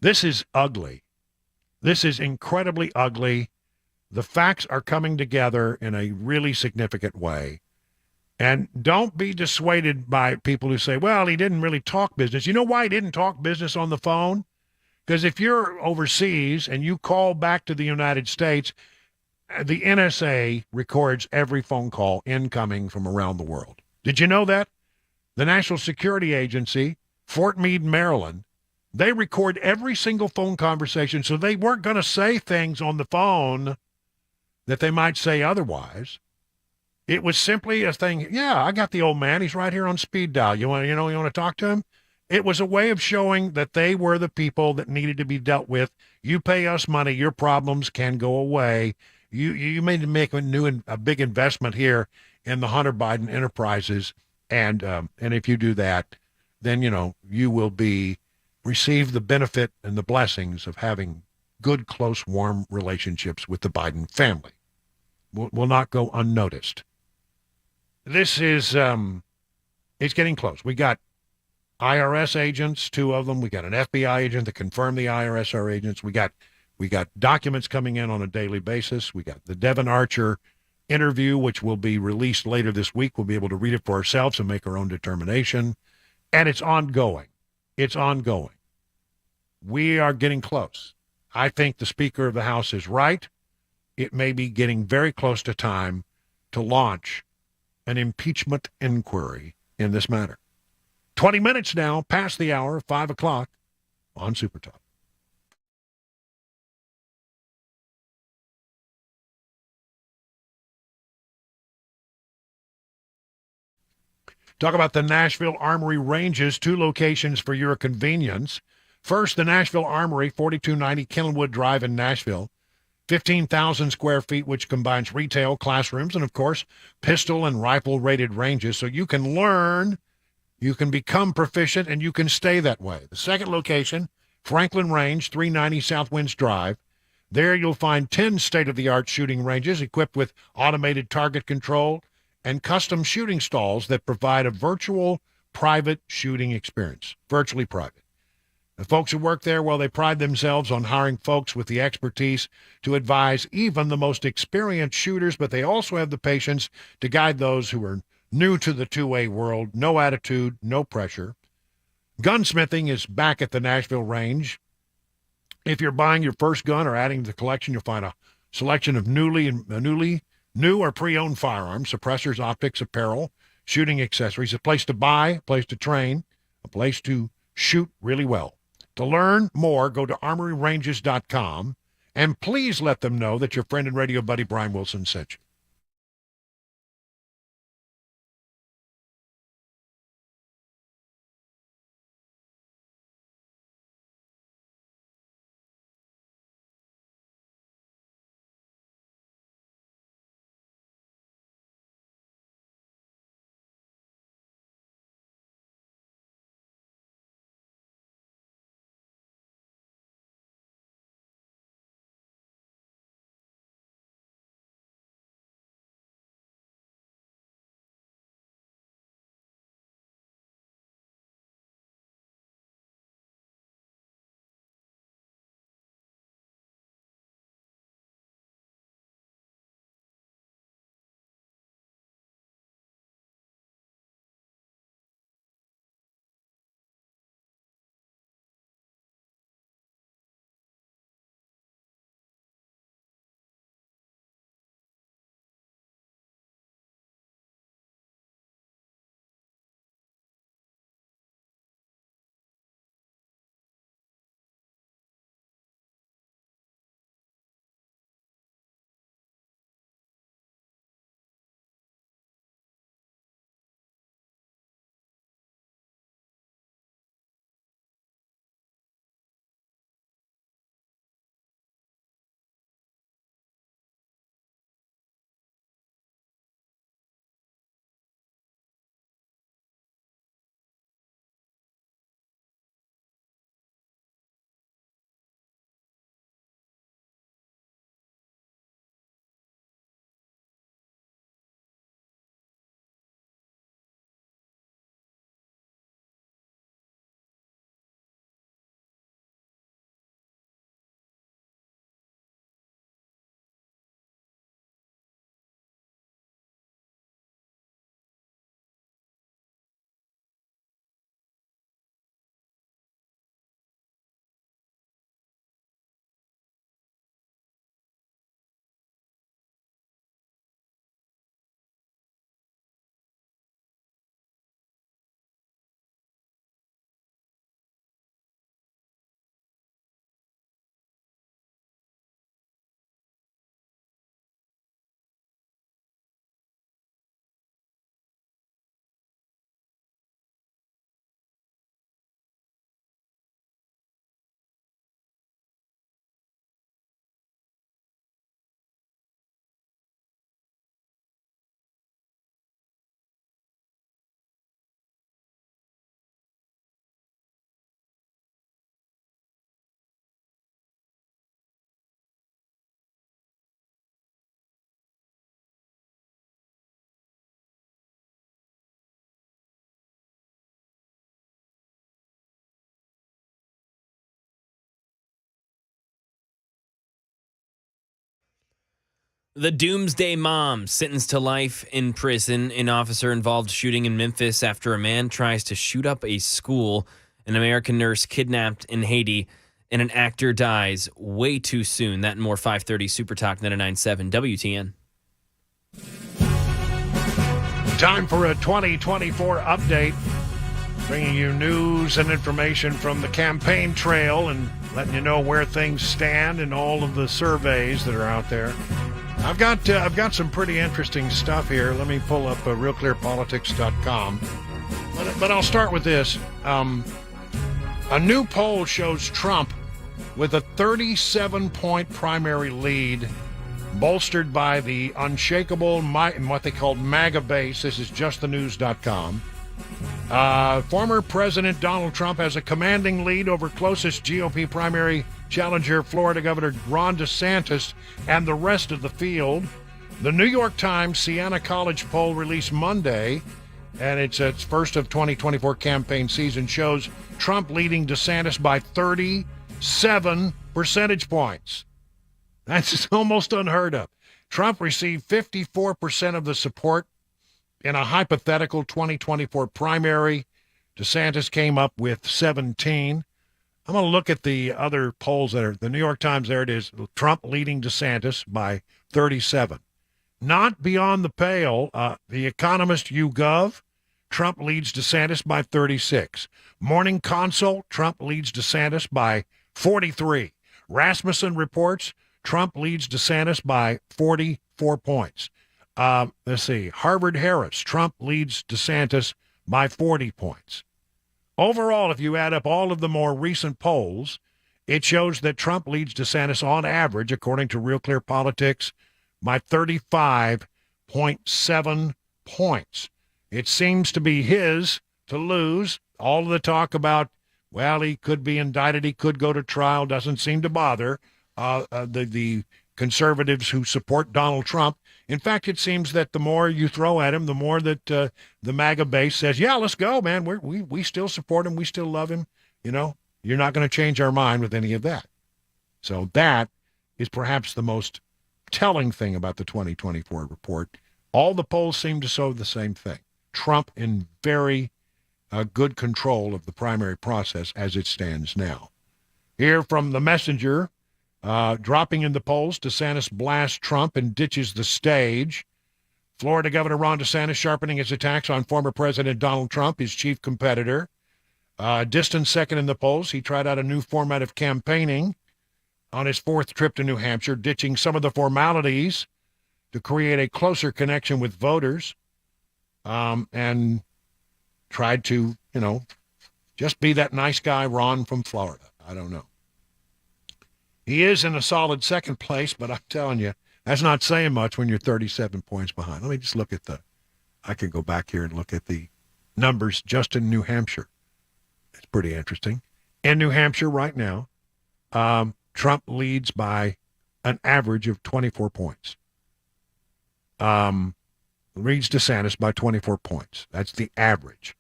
A: This is ugly. This is incredibly ugly. The facts are coming together in a really significant way. And don't be dissuaded by people who say, well, he didn't really talk business. You know why he didn't talk business on the phone? Because if you're overseas and you call back to the United States, the NSA records every phone call incoming from around the world. Did you know that? The National Security Agency, Fort Meade, Maryland, they record every single phone conversation, so they weren't going to say things on the phone that they might say otherwise. It was simply a thing, yeah, I got the old man. He's right here on speed dial. You want to talk to him? It was a way of showing that they were the people that needed to be dealt with. You pay us money, your problems can go away. You made to make a big investment here in the Hunter Biden enterprises, and if you do that, then you will receive the benefit and the blessings of having good, close, warm relationships with the Biden family. Will not go unnoticed. This is it's getting close. We got IRS agents, 2 of them. We got an FBI agent that confirmed the IRS are agents. We got documents coming in on a daily basis. We got the Devon Archer interview, which will be released later this week. We'll be able to read it for ourselves and make our own determination. And it's ongoing. It's ongoing. We are getting close. I think the Speaker of the House is right. It may be getting very close to time to launch an impeachment inquiry in this matter. 20 minutes now, past the hour, 5 o'clock on Super Talk. Talk about the Nashville Armory Ranges, 2 locations for your convenience. First, the Nashville Armory, 4290 Kenwood Drive in Nashville. 15,000 square feet, which combines retail, classrooms, and, of course, pistol and rifle-rated ranges. So you can learn, you can become proficient, and you can stay that way. The second location, Franklin Range, 390 South Winds Drive. There you'll find 10 state-of-the-art shooting ranges equipped with automated target control and custom shooting stalls that provide a virtual private shooting experience, virtually private. The folks who work there, well, they pride themselves on hiring folks with the expertise to advise even the most experienced shooters, but they also have the patience to guide those who are new to the 2A world. No attitude, no pressure. Gunsmithing is back at the Nashville Range. If you're buying your first gun or adding to the collection, you'll find a selection of new or pre-owned firearms, suppressors, optics, apparel, shooting accessories, a place to buy, a place to train, a place to shoot really well. To learn more, go to armoryranges.com, and please let them know that your friend and radio buddy Brian Wilson sent you.
F: The Doomsday Mom sentenced to life in prison. An officer-involved shooting in Memphis after a man tries to shoot up a school. An American nurse kidnapped in Haiti. And an actor dies way too soon. That and more 5:30 Super Talk 99.7 WTN.
A: Time for a 2024 update. Bringing you news and information from the campaign trail and letting you know where things stand and all of the surveys that are out there. I've got some pretty interesting stuff here. Let me pull up realclearpolitics.com. But I'll start with this. A new poll shows Trump with a 37-point primary lead, bolstered by the unshakable, what they call MAGA base. This is justthenews.com. Former President Donald Trump has a commanding lead over closest GOP primary challenger, Florida Governor Ron DeSantis, and the rest of the field. The New York Times Siena College poll released Monday, and it's its first of 2024 campaign season, shows Trump leading DeSantis by 37 percentage points. That's almost unheard of. Trump received 54% of the support in a hypothetical 2024 primary. DeSantis came up with 17. I'm going to look at the other polls that are the New York Times. There it is. Trump leading DeSantis by 37. Not beyond the pale. The Economist YouGov, Trump leads DeSantis by 36. Morning Consult, Trump leads DeSantis by 43. Rasmussen reports Trump leads DeSantis by 44 points. Let's see. Harvard Harris, Trump leads DeSantis by 40 points. Overall, if you add up all of the more recent polls, it shows that Trump leads DeSantis on average, according to Real Clear Politics, by 35.7 points. It seems to be his to lose. All of the talk about, well, he could be indicted, he could go to trial, doesn't seem to bother the conservatives who support Donald Trump. In fact, it seems that the more you throw at him, the more that the MAGA base says, yeah, let's go, man. We still support him. We still love him. You know, you're not going to change our mind with any of that. So that is perhaps the most telling thing about the 2024 report. All the polls seem to show the same thing. Trump in very good control of the primary process as it stands now. Here from the Messenger, dropping in the polls, DeSantis blasts Trump and ditches the stage. Florida Governor Ron DeSantis sharpening his attacks on former President Donald Trump, his chief competitor. Distant second in the polls, he tried out a new format of campaigning on his fourth trip to New Hampshire, ditching some of the formalities to create a closer connection with voters, and tried to, just be that nice guy Ron from Florida. I don't know. He is in a solid second place, but I'm telling you, that's not saying much when you're 37 points behind. Let me just look at I can go back here and look at the numbers just in New Hampshire. It's pretty interesting. In New Hampshire right now, Trump leads by an average of 24 points. Leads DeSantis by 24 points. That's the average.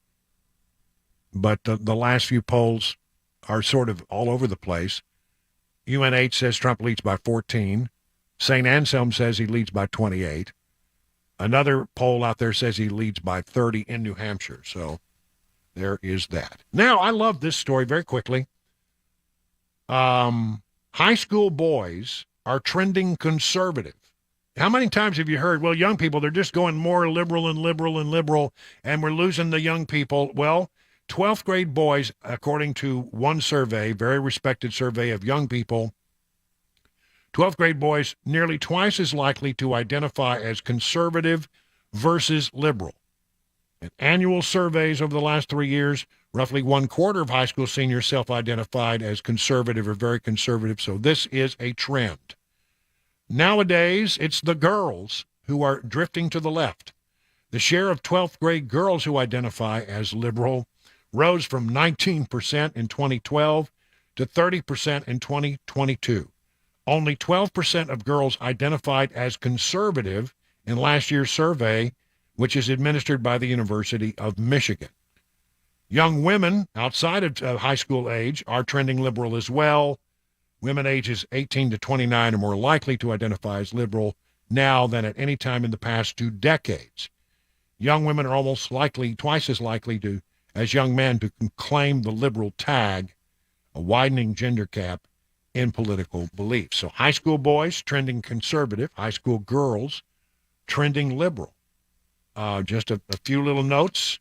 A: But the last few polls are sort of all over the place. UNH says Trump leads by 14. St. Anselm says he leads by 28. Another poll out there says he leads by 30 in New Hampshire. So there is that. Now, I love this story very quickly. High school boys are trending conservative. How many times have you heard, well, young people, they're just going more liberal and liberal and liberal, and we're losing the young people? Well, 12th grade boys, according to one survey, very respected survey of young people, 12th grade boys nearly twice as likely to identify as conservative versus liberal. In annual surveys over the last 3 years, roughly 1/4 of high school seniors self-identified as conservative or very conservative. So this is a trend. Nowadays, it's the girls who are drifting to the left. The share of 12th grade girls who identify as liberal rose from 19% in 2012 to 30% in 2022. Only 12% of girls identified as conservative in last year's survey, which is administered by the University of Michigan. Young women outside of high school age are trending liberal as well. Women ages 18 to 29 are more likely to identify as liberal. now than at any time in the past 2 decades. Young women are almost twice as likely as young men to claim the liberal tag, a widening gender gap in political beliefs. So high school boys trending conservative, high school girls trending liberal. Just a few little notes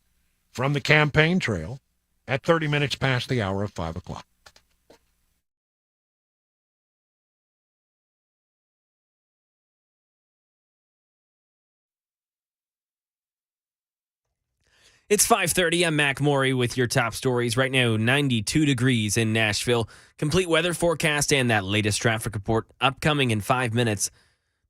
A: from the campaign trail at 30 minutes past the hour of 5 o'clock.
F: It's 5:30. I'm Mac Maury with your top stories. Right now, 92 degrees in Nashville. Complete weather forecast and that latest traffic report upcoming in 5 minutes.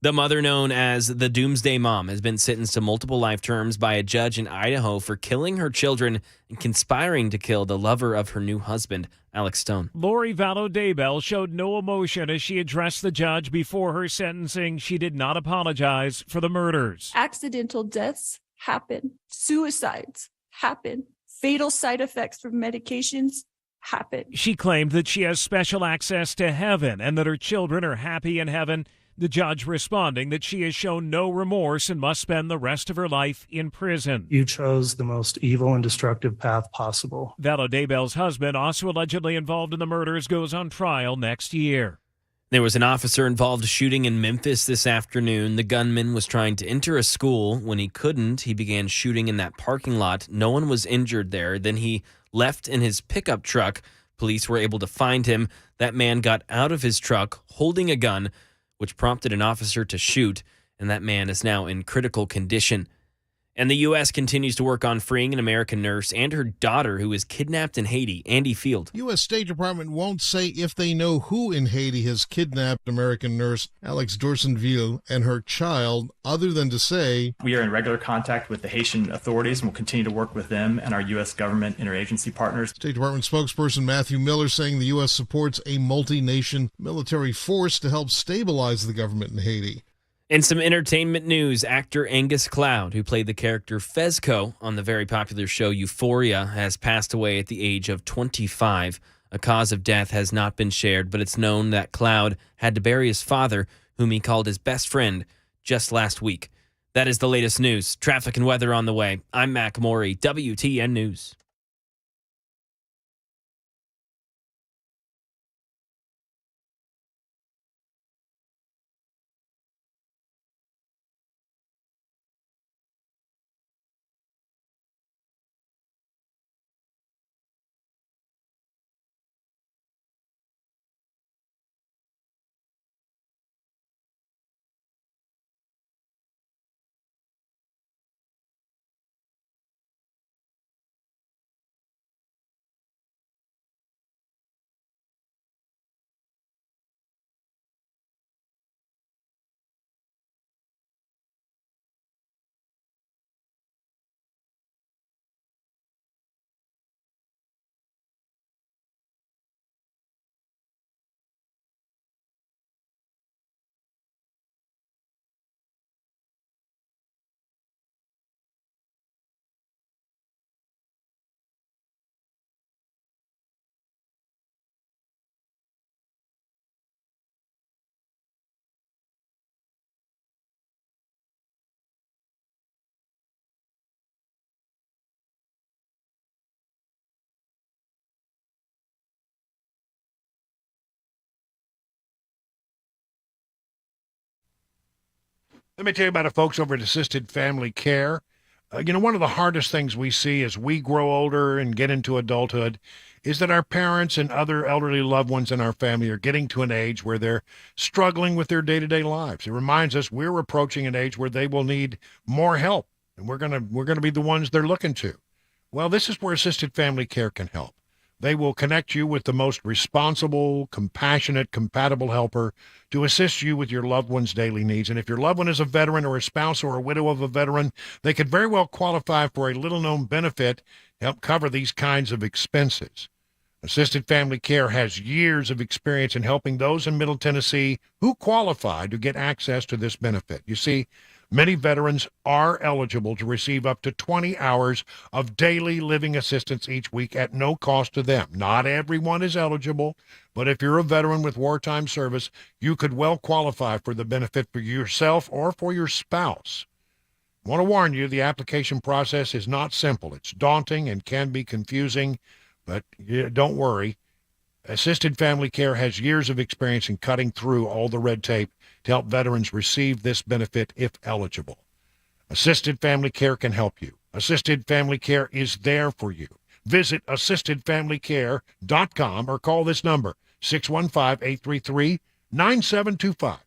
F: The mother known as the Doomsday Mom has been sentenced to multiple life terms by a judge in Idaho for killing her children and conspiring to kill the lover of her new husband, Alex Stone.
G: Lori Vallow Daybell showed no emotion as she addressed the judge before her sentencing. She did not apologize for the murders.
H: Accidental deaths happen. Suicides happen. Fatal side effects from medications happen.
G: She claimed that she has special access to heaven and that her children are happy in heaven. The judge responding that she has shown no remorse and must spend the rest of her life in prison.
I: You chose the most evil and destructive path possible.
G: Vallow Daybell's husband, also allegedly involved in the murders, goes on trial next year.
F: There was an officer-involved shooting in Memphis this afternoon. The gunman was trying to enter a school. When he couldn't, he began shooting in that parking lot. No one was injured there. Then he left in his pickup truck. Police were able to find him. That man got out of his truck holding a gun, which prompted an officer to shoot, and that man is now in critical condition. And the U.S. continues to work on freeing an American nurse and her daughter who was kidnapped in Haiti. Andy Field.
Q: U.S. State Department won't say if they know who in Haiti has kidnapped American nurse Alex Dorsenville and her child, other than to say,
E: we are in regular contact with the Haitian authorities and will continue to work with them and our U.S. government interagency partners.
Q: State Department spokesperson Matthew Miller saying the U.S. supports a multi-nation military force to help stabilize the government in Haiti.
F: In some entertainment news, actor Angus Cloud, who played the character Fezco on the very popular show Euphoria, has passed away at the age of 25. A cause of death has not been shared, but it's known that Cloud had to bury his father, whom he called his best friend, just last week. That is the latest news. Traffic and weather on the way. I'm Mac Maury, WTN News.
A: Let me tell you about it, folks, over at Assisted Family Care. One of the hardest things we see as we grow older and get into adulthood is that our parents and other elderly loved ones in our family are getting to an age where they're struggling with their day-to-day lives. It reminds us we're approaching an age where they will need more help, and we're gonna be the ones they're looking to. Well, this is where Assisted Family Care can help. They will connect you with the most responsible, compassionate, compatible helper to assist you with your loved one's daily needs. And if your loved one is a veteran or a spouse or a widow of a veteran, they could very well qualify for a little-known benefit to help cover these kinds of expenses. Assisted Family Care has years of experience in helping those in Middle Tennessee who qualify to get access to this benefit. You see, Many veterans are eligible to receive up to 20 hours of daily living assistance each week at no cost to them. Not everyone is eligible, but if you're a veteran with wartime service, you could well qualify for the benefit for yourself or for your spouse. I want to warn you, the application process is not simple. It's daunting and can be confusing, but don't worry. Assisted Family Care has years of experience in cutting through all the red tape to help veterans receive this benefit if eligible. Assisted Family Care can help you. Assisted Family Care is there for you. Visit assistedfamilycare.com or call this number, 615-833-9725.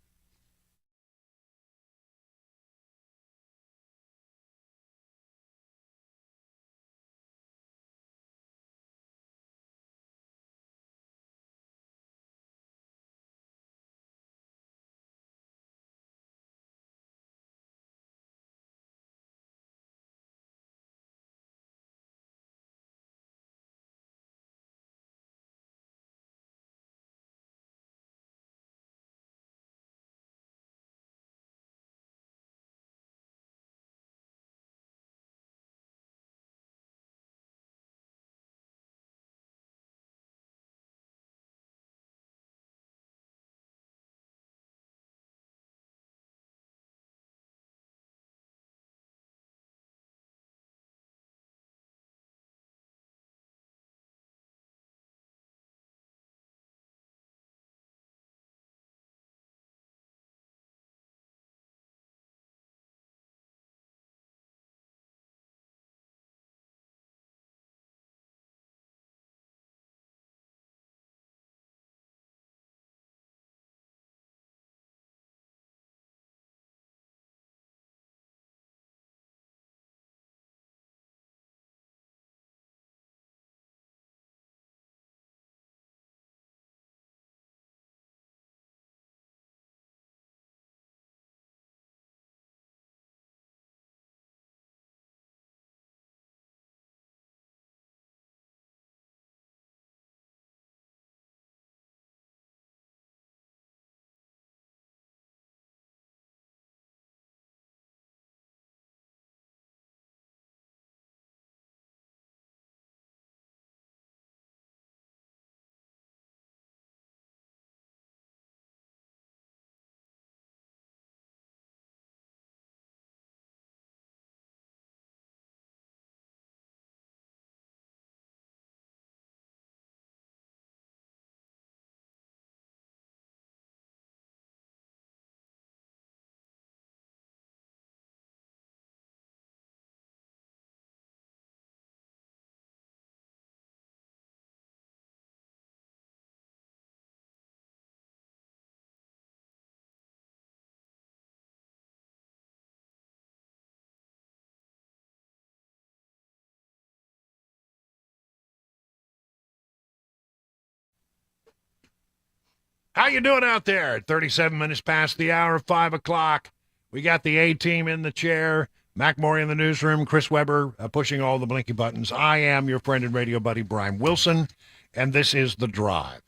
A: How you doing out there? 37 minutes past the hour of 5 o'clock. We got the A-team in the chair, Mac Morey in the newsroom, Chris Webber pushing all the blinky buttons. I am your friend and radio buddy, Brian Wilson, and this is The Drive.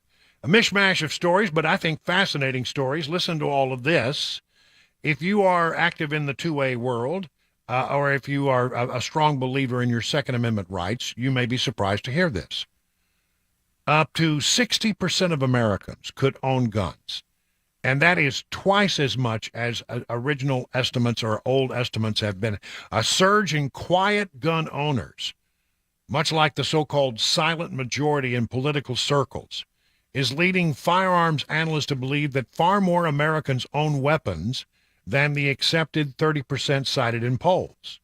A: A mishmash of stories, but I think fascinating stories. Listen to all of this. If you are active in the 2A world, or if you are a strong believer in your Second Amendment rights, you may be surprised to hear this. Up to 60% of Americans could own guns, and that is twice as much as original estimates or old estimates have been. A surge in quiet gun owners, much like the so-called silent majority in political circles, is leading firearms analysts to believe that far more Americans own weapons than the accepted 30% cited in polls.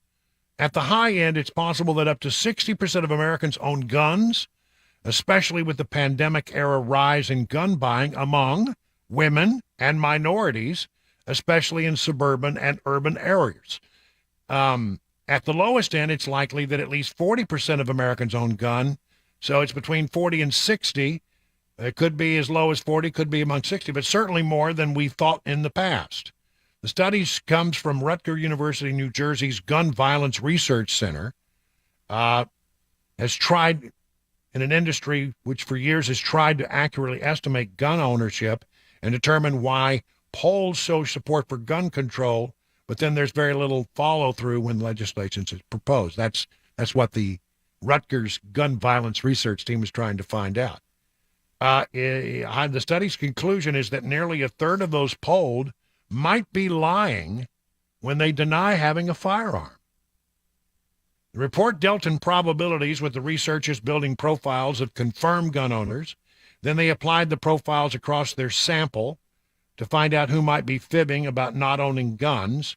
A: At the high end, it's possible that up to 60% of Americans own guns, especially with the pandemic-era rise in gun buying among women and minorities, especially in suburban and urban areas. At the lowest end, it's likely that at least 40% of Americans own gun, so it's between 40 and 60. It could be as low as 40, could be among 60, but certainly more than we thought in the past. The study comes from Rutgers University, New Jersey's Gun Violence Research Center, has tried in an industry which for years has tried to accurately estimate gun ownership and determine why polls show support for gun control but then there's very little follow-through when legislation is proposed. That's what the Rutgers Gun Violence Research Team is trying to find out. The study's conclusion is that nearly a third of those polled might be lying when they deny having a firearm. The report dealt in probabilities with the researchers building profiles of confirmed gun owners. Then they applied the profiles across their sample to find out who might be fibbing about not owning guns.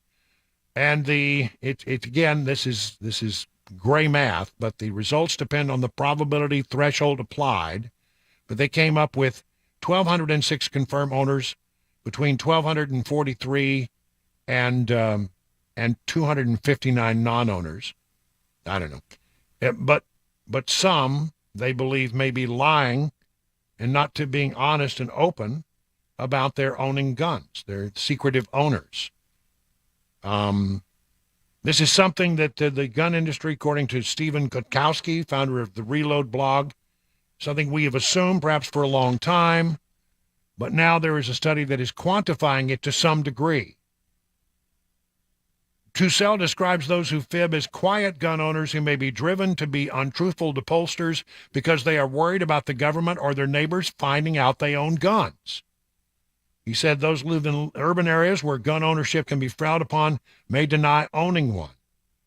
A: And again, this is gray math, but the results depend on the probability threshold applied. But they came up with 1,206 confirmed owners between 1,243 and 259 non-owners. I don't know. But some, they believe, may be lying and not to being honest and open about their owning guns. They're secretive owners. This is something that the gun industry, according to Stephen Kotkowski, founder of the Reload blog, something we have assumed perhaps for a long time, but now there is a study that is quantifying it to some degree. Tussell describes those who fib as quiet gun owners who may be driven to be untruthful to pollsters because they are worried about the government or their neighbors finding out they own guns. He said those who live in urban areas where gun ownership can be frowned upon may deny owning one.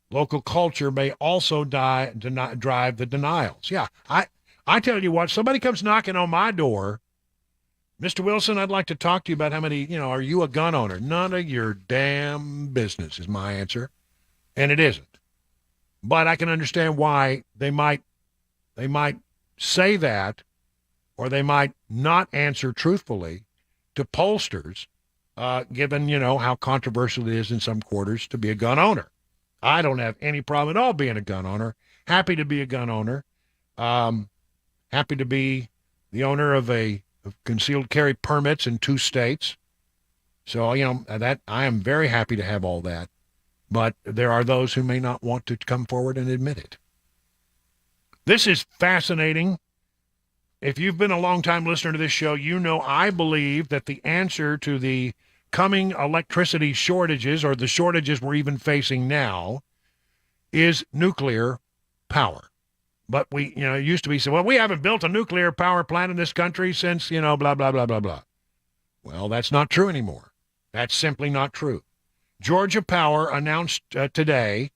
A: Local culture may also drive the denials. Yeah, I tell you what, somebody comes knocking on my door, Mr. Wilson, I'd like to talk to you about how many, are you a gun owner? None of your damn business is my answer, and it isn't. But I can understand why they might say that, or they might not answer truthfully to pollsters, given, how controversial it is in some quarters to be a gun owner. I don't have any problem at all being a gun owner. Happy to be a gun owner. Happy to be the owner of concealed carry permits in 2 states. So, that I am very happy to have all that. But there are those who may not want to come forward and admit it. This is fascinating. If you've been a long-time listener to this show, I believe that the answer to the coming electricity shortages, or the shortages we're even facing now, is nuclear power. But it used to be said, well, we haven't built a nuclear power plant in this country since, blah, blah, blah, blah, blah. Well, that's not true anymore. That's simply not true. Georgia Power announced today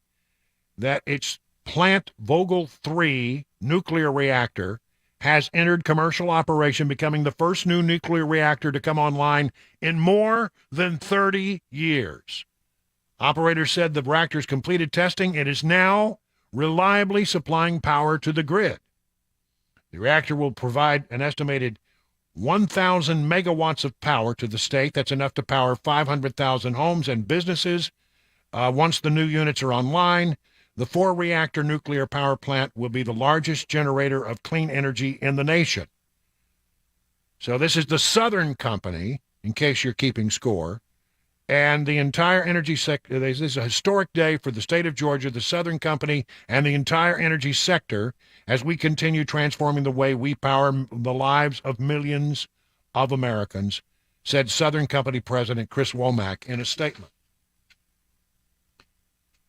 A: that its Plant Vogtle 3 nuclear reactor has entered commercial operation, becoming the first new nuclear reactor to come online in more than 30 years. Operators said the reactor's completed testing. It is now reliably supplying power to the grid. The reactor will provide an estimated 1,000 megawatts of power to the state. That's enough to power 500,000 homes and businesses. Once the new units are online, the 4-reactor nuclear power plant will be the largest generator of clean energy in the nation. So this is the Southern Company, in case you're keeping score. And the entire energy sector, this is a historic day for the state of Georgia, the Southern Company, and the entire energy sector as we continue transforming the way we power the lives of millions of Americans, said Southern Company President Chris Womack in a statement.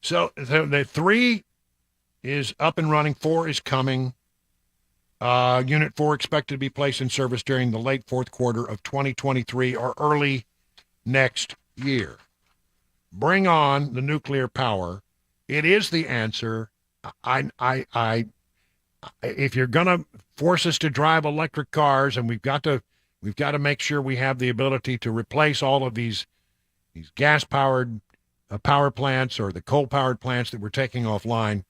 A: So the 3 is up and running, 4 is coming. Unit 4 expected to be placed in service during the late fourth quarter of 2023 or early next year. Bring on the nuclear power. It is the answer. If you're going to force us to drive electric cars, and we've got to make sure we have the ability to replace all of these gas-powered power plants or the coal-powered plants that we're taking offline,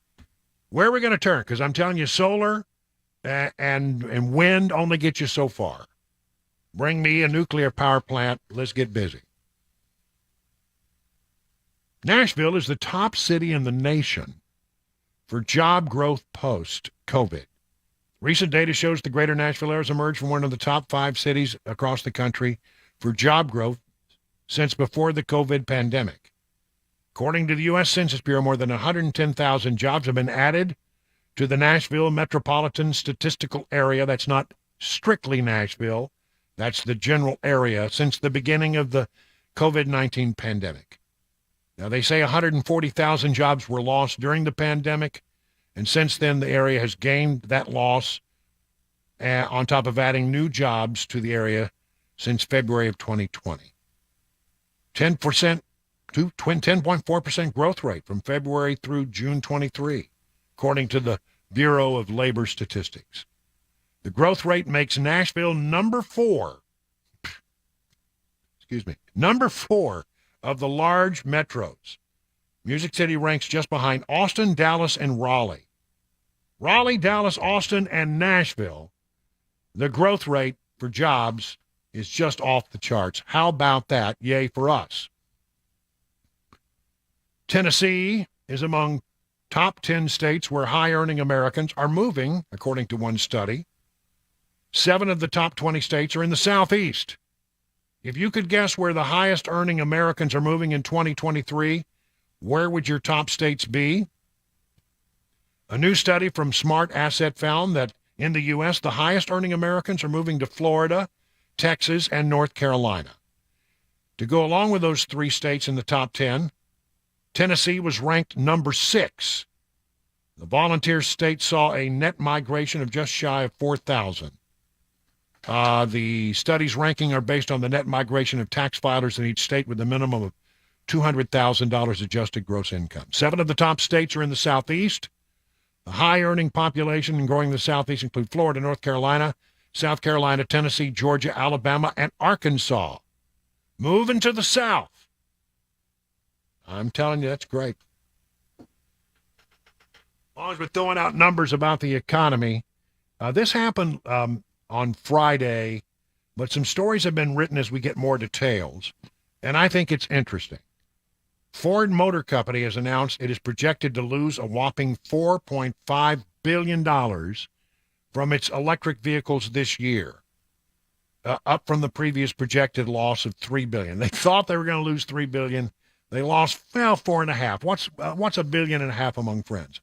A: where are we going to turn? Because I'm telling you, solar and wind only get you so far. Bring me a nuclear power plant. Let's get busy. Nashville is the top city in the nation for job growth post-COVID. Recent data shows the greater Nashville area has emerged from one of the top 5 cities across the country for job growth since before the COVID pandemic. According to the U.S. Census Bureau, more than 110,000 jobs have been added to the Nashville metropolitan statistical area. That's not strictly Nashville. That's the general area since the beginning of the COVID-19 pandemic. Now, they say 140,000 jobs were lost during the pandemic, and since then the area has gained that loss on top of adding new jobs to the area since February of 2020. 10.4% growth rate from February through June 23, according to the Bureau of Labor Statistics. The growth rate makes Nashville number 4 of the large metros. Music City ranks just behind Austin, Dallas, and Raleigh. Raleigh, Dallas, Austin, and Nashville. The growth rate for jobs is just off the charts. How about that? Yay for us. Tennessee is among top 10 states where high-earning Americans are moving, according to one study. 7 of the top 20 states are in the Southeast. If you could guess where the highest-earning Americans are moving in 2023, where would your top states be? A new study from Smart Asset found that in the U.S., the highest-earning Americans are moving to Florida, Texas, and North Carolina. To go along with those 3 states in the top 10, Tennessee was ranked number 6. The volunteer state saw a net migration of just shy of 4,000. The study's ranking are based on the net migration of tax filers in each state with a minimum of $200,000 adjusted gross income. 7 of the top states are in the Southeast. The high-earning population and growing in the Southeast include Florida, North Carolina, South Carolina, Tennessee, Georgia, Alabama, and Arkansas. Moving to the South. I'm telling you, that's great. As long as we're throwing out numbers about the economy. This happened on Friday, but some stories have been written as we get more details, and I think it's interesting. Ford Motor Company has announced it is projected to lose a whopping $4.5 billion from its electric vehicles this year, up from the previous projected loss of $3 billion. They thought they were going to lose $3 billion. They lost, well, $4.5 billion. What's $1.5 billion among friends?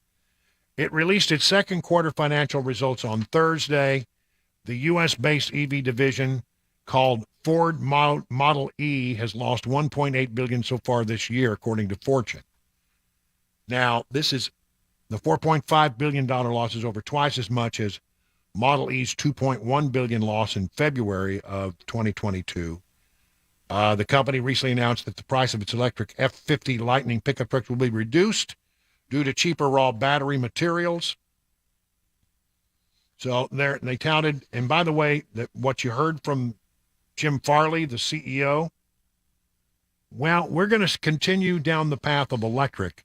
A: It released its second quarter financial results on Thursday. The U.S.-based EV division, called Ford Model E, has lost $1.8 billion so far this year, according to Fortune. Now, this is the $4.5 billion loss is over twice as much as Model E's $2.1 billion loss in February of 2022. The company recently announced that the price of its electric F-50 Lightning pickup trucks will be reduced due to cheaper raw battery materials. So they touted, and by the way, that what you heard from Jim Farley, the CEO, well, we're going to continue down the path of electric,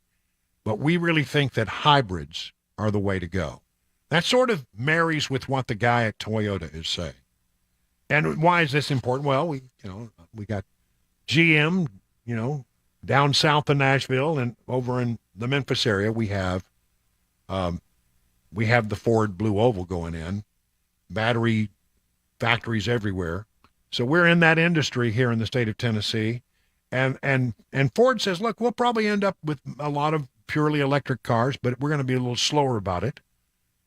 A: but we really think that hybrids are the way to go. That sort of marries with what the guy at Toyota is saying. And why is this important? Well, we got GM, down south of Nashville, and over in the Memphis area, we have the Ford Blue Oval going in, battery factories everywhere. So we're in that industry here in the state of Tennessee, and Ford says, look, we'll probably end up with a lot of purely electric cars, but we're going to be a little slower about it.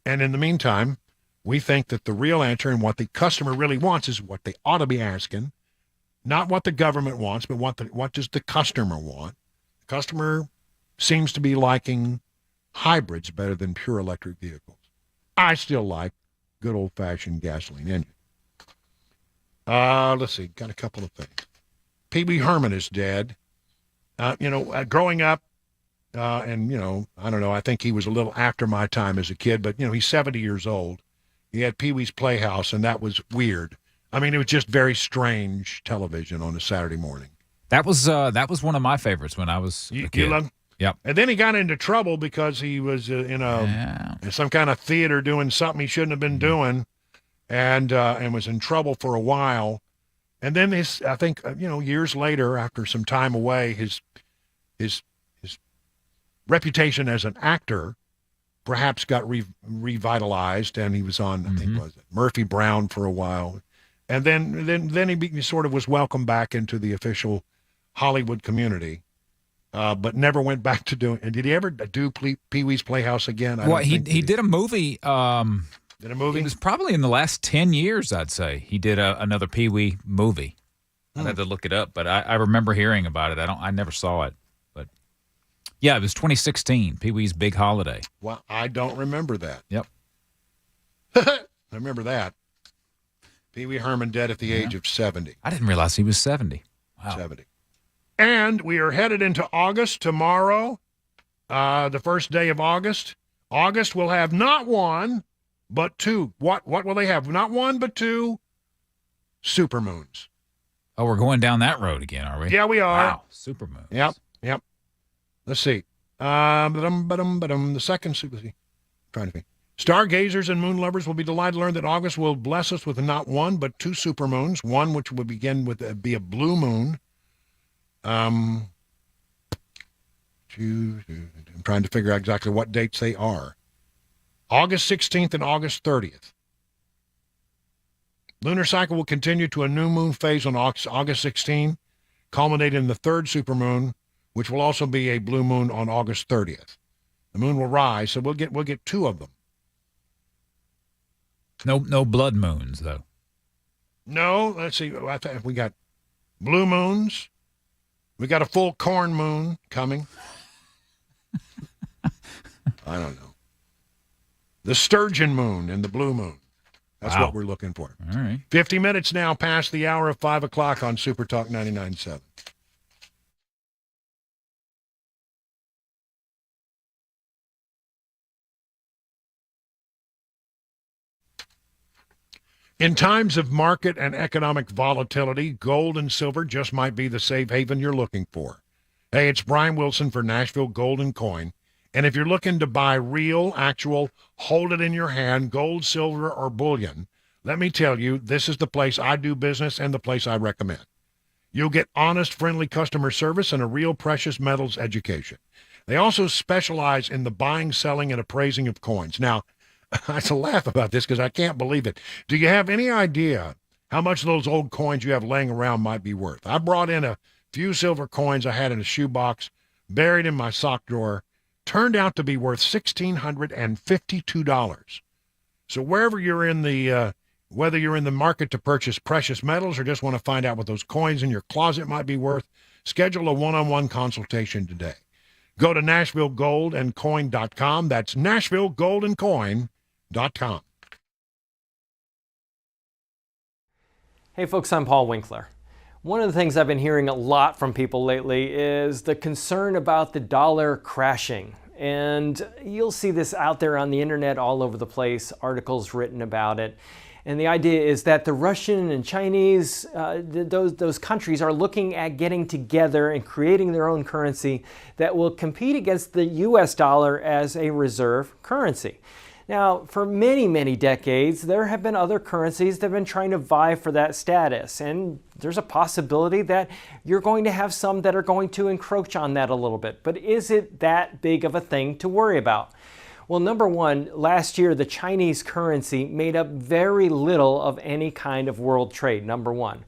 A: And in the meantime, we think that the real answer and what the customer really wants is what they ought to be asking, not what the government wants, but what does the customer want? The customer seems to be liking hybrids better than pure electric vehicles. I still like good old-fashioned gasoline engine. Let's see, got a couple of things. Pee Wee Herman is dead. Growing up, I don't know, I think he was a little after my time as a kid, but, he's 70 years old. He had Pee Wee's Playhouse, and that was weird. I mean, it was just very strange television on a Saturday morning.
K: That was one of my favorites when I was a kid. Yep.
A: And then he got into trouble because he was in some kind of theater doing something he shouldn't have been doing, and was in trouble for a while. And then I think years later, after some time away, his reputation as an actor perhaps got revitalized, and he was on, I think, was it Murphy Brown for a while. And then he sort of was welcomed back into the official Hollywood community, but never went back to doing. And did he ever do Pee Wee's Playhouse again?
K: He did a movie.
A: Did a movie?
K: It was probably in the last 10 years, I'd say. He did another Pee Wee movie. I'd have to look it up, but I remember hearing about it. I never saw it, but Yeah, it was 2016, Pee-wee's Big Holiday.
A: Well, I don't remember that.
K: Yep.
A: I remember that. Pee Wee Herman dead at the age of 70.
K: I didn't realize he was 70. Wow.
A: 70. And we are headed into August tomorrow, the first day of August. August will have not one, but two. What will they have? Not one, but two supermoons.
K: Oh, we're going down that road again, are we?
A: Yeah, we are.
K: Wow, supermoons.
A: Yep. Let's see. The second super. Trying to think. Stargazers and moon lovers will be delighted to learn that August will bless us with not one, but two supermoons. One which will begin with be a blue moon. I'm trying to figure out exactly what dates they are. August 16th and August 30th. Lunar cycle will continue to a new moon phase on August 16, culminating in the third supermoon, which will also be a blue moon on August 30th. The moon will rise, so we'll get two of them.
K: No blood moons, though.
A: No, let's see. We got blue moons. We got a full corn moon coming. I don't know. The sturgeon moon and the blue moon. That's what we're looking for.
K: All right.
A: 50 minutes now past the hour of 5 o'clock on Super Talk 99.7. In times of market and economic volatility, gold and silver just might be the safe haven you're looking for. Hey, it's Brian Wilson for Nashville Gold and Coin. And if you're looking to buy real, actual, hold it in your hand, gold, silver, or bullion, let me tell you, this is the place I do business and the place I recommend. You'll get honest, friendly customer service and a real precious metals education. They also specialize in the buying, selling, and appraising of coins. Now, I have to laugh about this because I can't believe it. Do you have any idea how much those old coins you have laying around might be worth? I brought in a few silver coins I had in a shoebox, buried in my sock drawer, turned out to be worth $1,652. So wherever you're in the, whether you're in the market to purchase precious metals or just want to find out what those coins in your closet might be worth, schedule a one-on-one consultation today. Go to NashvilleGoldandCoin.com. That's NashvilleGoldandCoin.com.
L: Hey folks, I'm Paul Winkler. One of the things I've been hearing a lot from people lately is the concern about the dollar crashing. And you'll see this out there on the internet all over the place, articles written about it. And the idea is that the Russian and Chinese, those countries are looking at getting together and creating their own currency that will compete against the US dollar as a reserve currency. Now, for many, many decades, there have been other currencies that have been trying to vie for that status. And there's a possibility that you're going to have some that are going to encroach on that a little bit. But is it that big of a thing to worry about? Well, number one, last year, the Chinese currency made up very little of any kind of world trade, number one.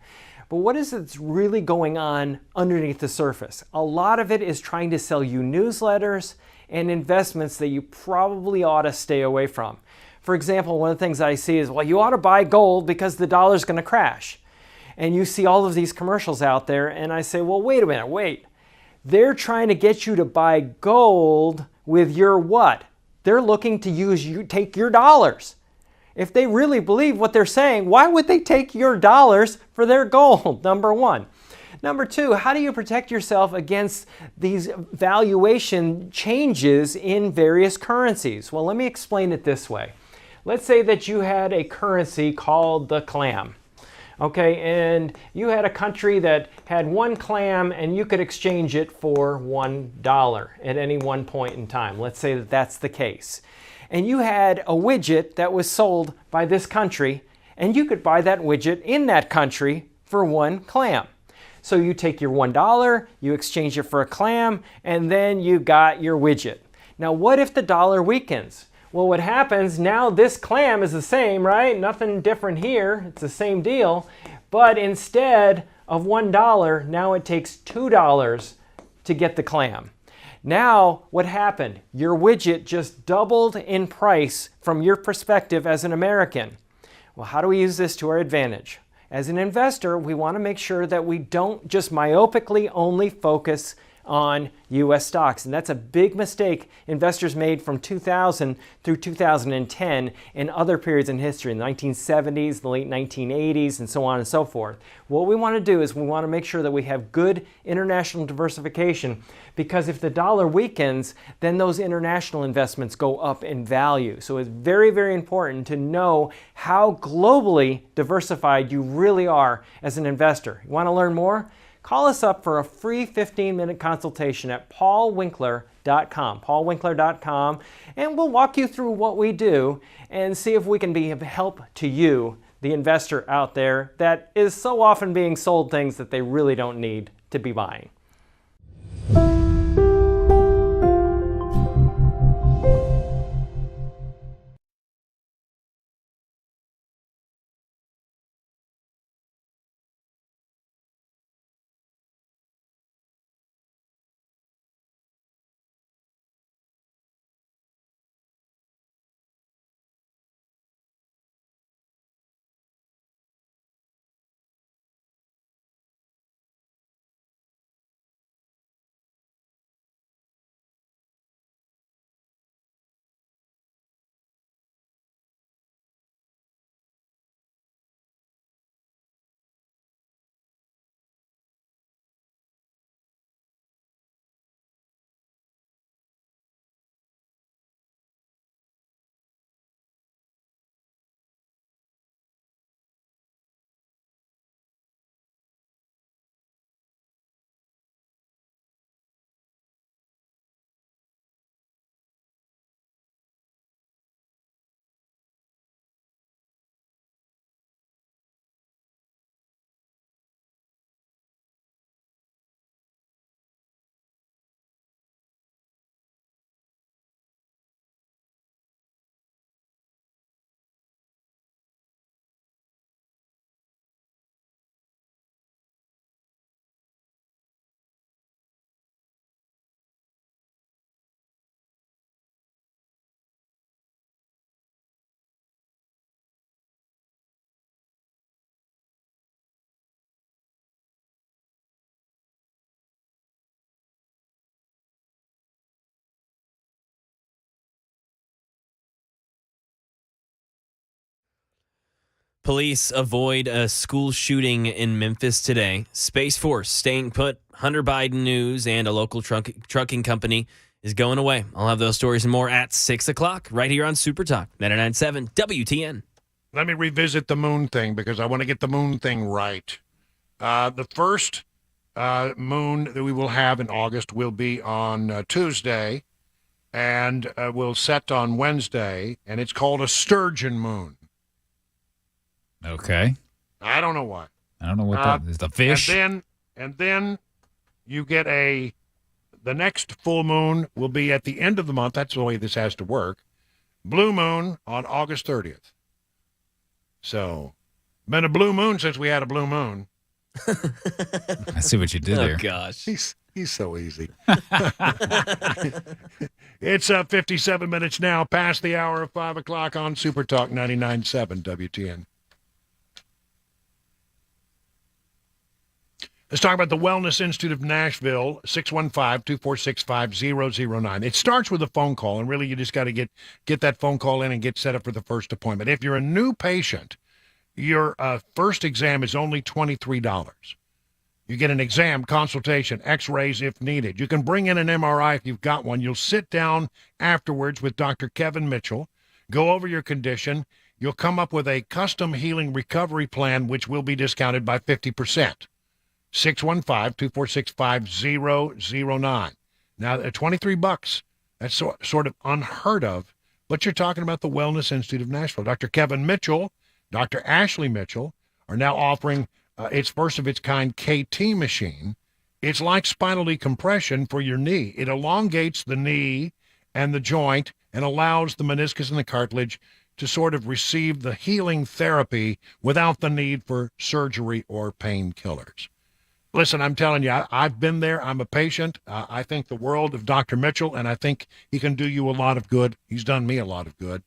L: But what is it that's really going on underneath the surface? A lot of it is trying to sell you newsletters and investments that you probably ought to stay away from. For example, one of the things I see is, well, you ought to buy gold because the dollar's going to crash. And you see all of these commercials out there, and I say, well, wait a minute, wait. They're trying to get you to buy gold with your what? They're looking to take your dollars. If they really believe what they're saying, why would they take your dollars for their gold? Number one. Number two, how do you protect yourself against these valuation changes in various currencies? Well, let me explain it this way. Let's say that you had a currency called the clam. Okay, and you had a country that had one clam and you could exchange it for $1 at any one point in time. Let's say that that's the case. And you had a widget that was sold by this country and you could buy that widget in that country for one clam. So you take your $1, you exchange it for a clam, and then you got your widget. Now what if the dollar weakens? Well, what happens, now this clam is the same, right? Nothing different here. It's the same deal. But instead of $1, now it takes $2 to get the clam. Now, what happened? Your widget just doubled in price from your perspective as an American. Well, how do we use this to our advantage? As an investor, we want to make sure that we don't just myopically only focus on U.S. stocks. And that's a big mistake investors made from 2000 through 2010 and other periods in history, in the 1970s, the late 1980s, and so on and so forth. What we want to do is we want to make sure that we have good international diversification, because if the dollar weakens, then those international investments go up in value. So it's very, very important to know how globally diversified you really are as an investor. You want to learn more? Call us up for a free 15-minute consultation at paulwinkler.com, paulwinkler.com, and we'll walk you through what we do and see if we can be of help to you, the investor out there that is so often being sold things that they really don't need to be buying.
F: Police avoid a school shooting in Memphis today. Space Force staying put. Hunter Biden news, and a local trucking company is going away. I'll have those stories and more at 6 o'clock right here on Super Talk 99.7 WTN.
A: Let me revisit the moon thing because I want to get the moon thing right. The first moon that we will have in August will be on Tuesday and will set on Wednesday, and it's called a sturgeon moon.
K: Okay.
A: I don't know why.
K: I don't know what that is. The fish?
A: And then you get the next full moon will be at the end of the month. That's the way this has to work. Blue moon on August 30th. So, been a blue moon since we had a blue moon.
K: I see what you did there.
F: Oh, gosh.
A: He's so easy. It's 57 minutes now past the hour of 5 o'clock on Super Talk 99.7 WTN. Let's talk about the Wellness Institute of Nashville, 615-246-5009. It starts with a phone call, and really you just got to get that phone call in and get set up for the first appointment. If you're a new patient, your first exam is only $23. You get an exam, consultation, x-rays if needed. You can bring in an MRI if you've got one. You'll sit down afterwards with Dr. Kevin Mitchell, go over your condition. You'll come up with a custom healing recovery plan, which will be discounted by 50%. 615-246-5009. Now, at $23, that's sort of unheard of, but you're talking about the Wellness Institute of Nashville. Dr. Kevin Mitchell, Dr. Ashley Mitchell are now offering its first of its kind KT machine. It's like spinal decompression for your knee. It elongates the knee and the joint and allows the meniscus and the cartilage to sort of receive the healing therapy without the need for surgery or painkillers. Listen, I'm telling you, I've been there. I'm a patient. I think the world of Dr. Mitchell, and I think he can do you a lot of good. He's done me a lot of good.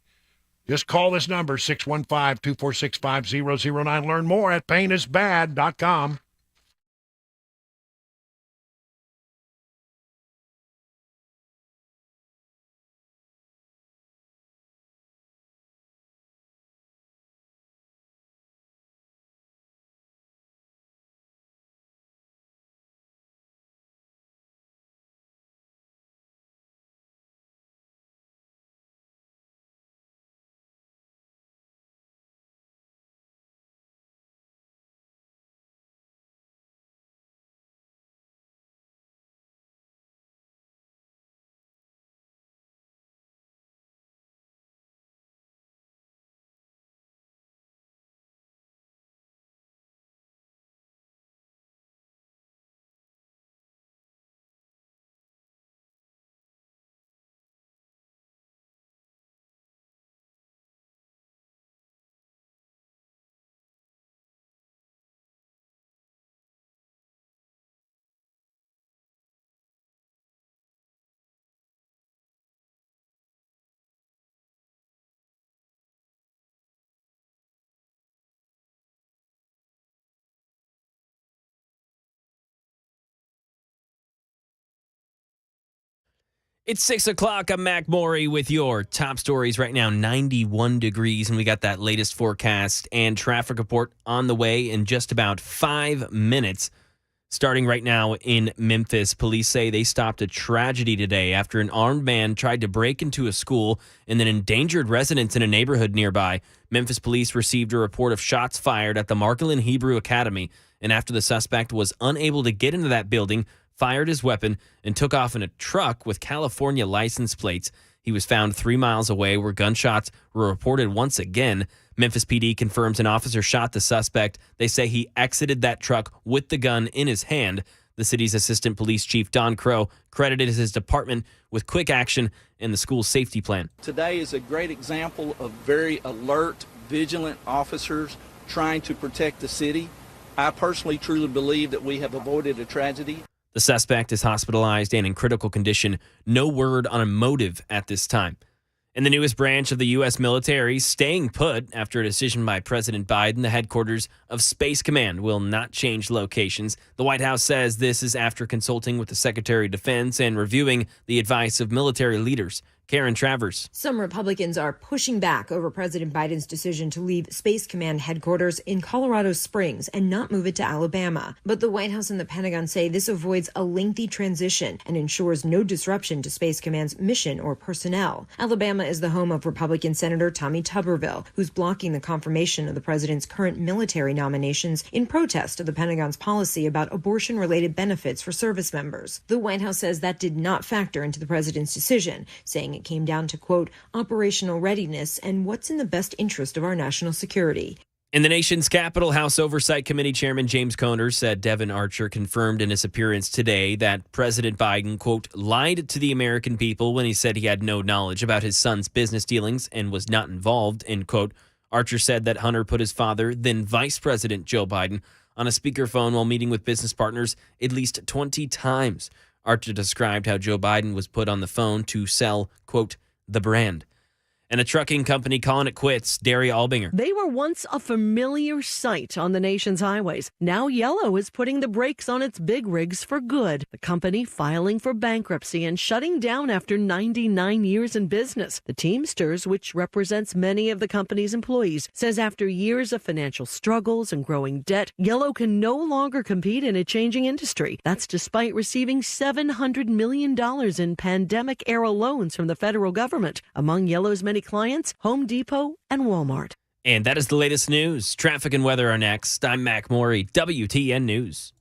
A: Just call this number, 615-246-5009. Learn more at painisbad.com.
F: It's 6 o'clock. I'm Mac Maury with your top stories right now. 91 degrees, and we got that latest forecast and traffic report on the way in just about 5 minutes. Starting right now in Memphis, police say they stopped a tragedy today after an armed man tried to break into a school and then endangered residents in a neighborhood nearby. Memphis police received a report of shots fired at the Markland Hebrew Academy, and after the suspect was unable to get into that building, fired his weapon and took off in a truck with California license plates. He was found 3 miles away where gunshots were reported once again. Memphis PD confirms an officer shot the suspect. They say he exited that truck with the gun in his hand. The city's assistant police chief, Don Crow, credited his department with quick action and the school safety plan.
J: Today is a great example of very alert, vigilant officers trying to protect the city. I personally truly believe that we have avoided a tragedy.
F: The suspect is hospitalized and in critical condition. No word on a motive at this time. And the newest branch of the U.S. military staying put after a decision by President Biden, the headquarters of Space Command will not change locations. The White House says this is after consulting with the Secretary of Defense and reviewing the advice of military leaders. Karen Travers.
V: Some Republicans are pushing back over President Biden's decision to leave Space Command headquarters in Colorado Springs and not move it to Alabama. But the White House and the Pentagon say this avoids a lengthy transition and ensures no disruption to Space Command's mission or personnel. Alabama is the home of Republican Senator Tommy Tuberville, who's blocking the confirmation of the president's current military nominations in protest of the Pentagon's policy about abortion-related benefits for service members. The White House says that did not factor into the president's decision, saying it came down to, quote, operational readiness and what's in the best interest of our national security.
F: In the nation's capital, House Oversight Committee Chairman James Coner said Devon Archer confirmed in his appearance today that President Biden, quote, lied to the American people when he said he had no knowledge about his son's business dealings and was not involved, end quote. Archer said that Hunter put his father, then Vice President Joe Biden, on a speakerphone while meeting with business partners at least 20 times. Archer described how Joe Biden was put on the phone to sell, quote, the brand. And a trucking company calling it quits, Derry Albinger.
P: They were once a familiar sight on the nation's highways. Now Yellow is putting the brakes on its big rigs for good. The company filing for bankruptcy and shutting down after 99 years in business. The Teamsters, which represents many of the company's employees, says after years of financial struggles and growing debt, Yellow can no longer compete in a changing industry. That's despite receiving $700 million in pandemic-era loans from the federal government. Among Yellow's many clients, Home Depot and Walmart.
F: And that is the latest news. Traffic and weather are next. I'm Mac Maury, WTN News.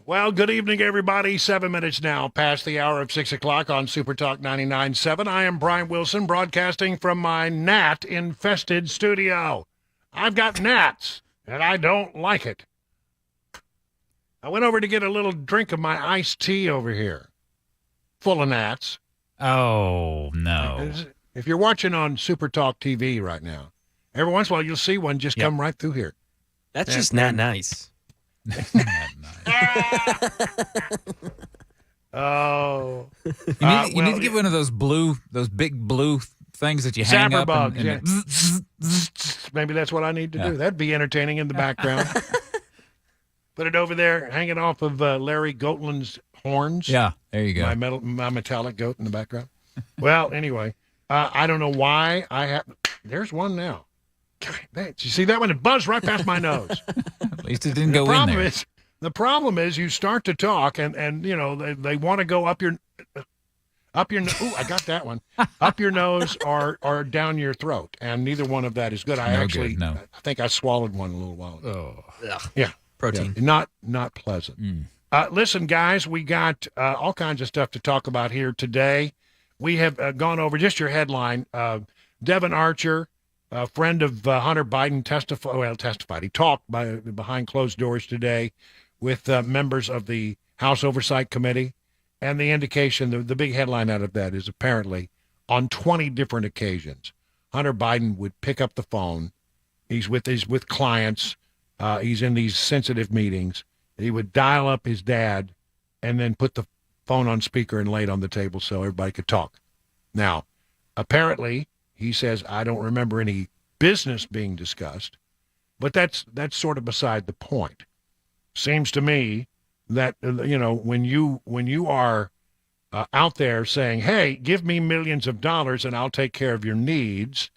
A: Well, good evening, everybody. 7 minutes now past the hour of 6 o'clock on Super Talk 99.7. I am Brian Wilson, broadcasting from my gnat-infested studio. I've got gnats, and I don't like it. I went over to get a little drink of my iced tea over here, full of gnats.
K: Oh, no.
A: If you're watching on Super Talk TV right now, every once in a while you'll see one just come right through here.
F: That's just not nice.
A: Oh,
K: you need to get one of those big blue things that you hang
A: zapper
K: up.
A: Bugs,
K: and
A: maybe that's what I need to do. That'd be entertaining in the background. Put it over there, hanging off of Larry Goatland's horns.
K: Yeah, there you go.
A: My metallic goat in the background. Well, anyway, I don't know why I have. There's one now. God, you see that one? It buzzed right past my nose.
K: At least it didn't go in there.
A: The problem is you start to talk and you know they want to go up your ooh, I got that one. Up your nose or down your throat, and neither one of that is good. I think I swallowed one a little while ago.
F: Oh.
A: Yeah.
F: Protein.
A: Yeah. Not pleasant. Listen, guys, we got all kinds of stuff to talk about here today. We have gone over just your headline. Devin Archer, a friend of Hunter Biden, testified. He talked behind closed doors today with members of the House Oversight Committee. And the indication, the big headline out of that is apparently on 20 different occasions, Hunter Biden would pick up the phone. He's with clients. He's in these sensitive meetings. He would dial up his dad and then put the phone on speaker and lay it on the table so everybody could talk. Now, apparently, he says, I don't remember any business being discussed, but that's sort of beside the point. Seems to me that, when you are out there saying, hey, give me millions of dollars and I'll take care of your needs,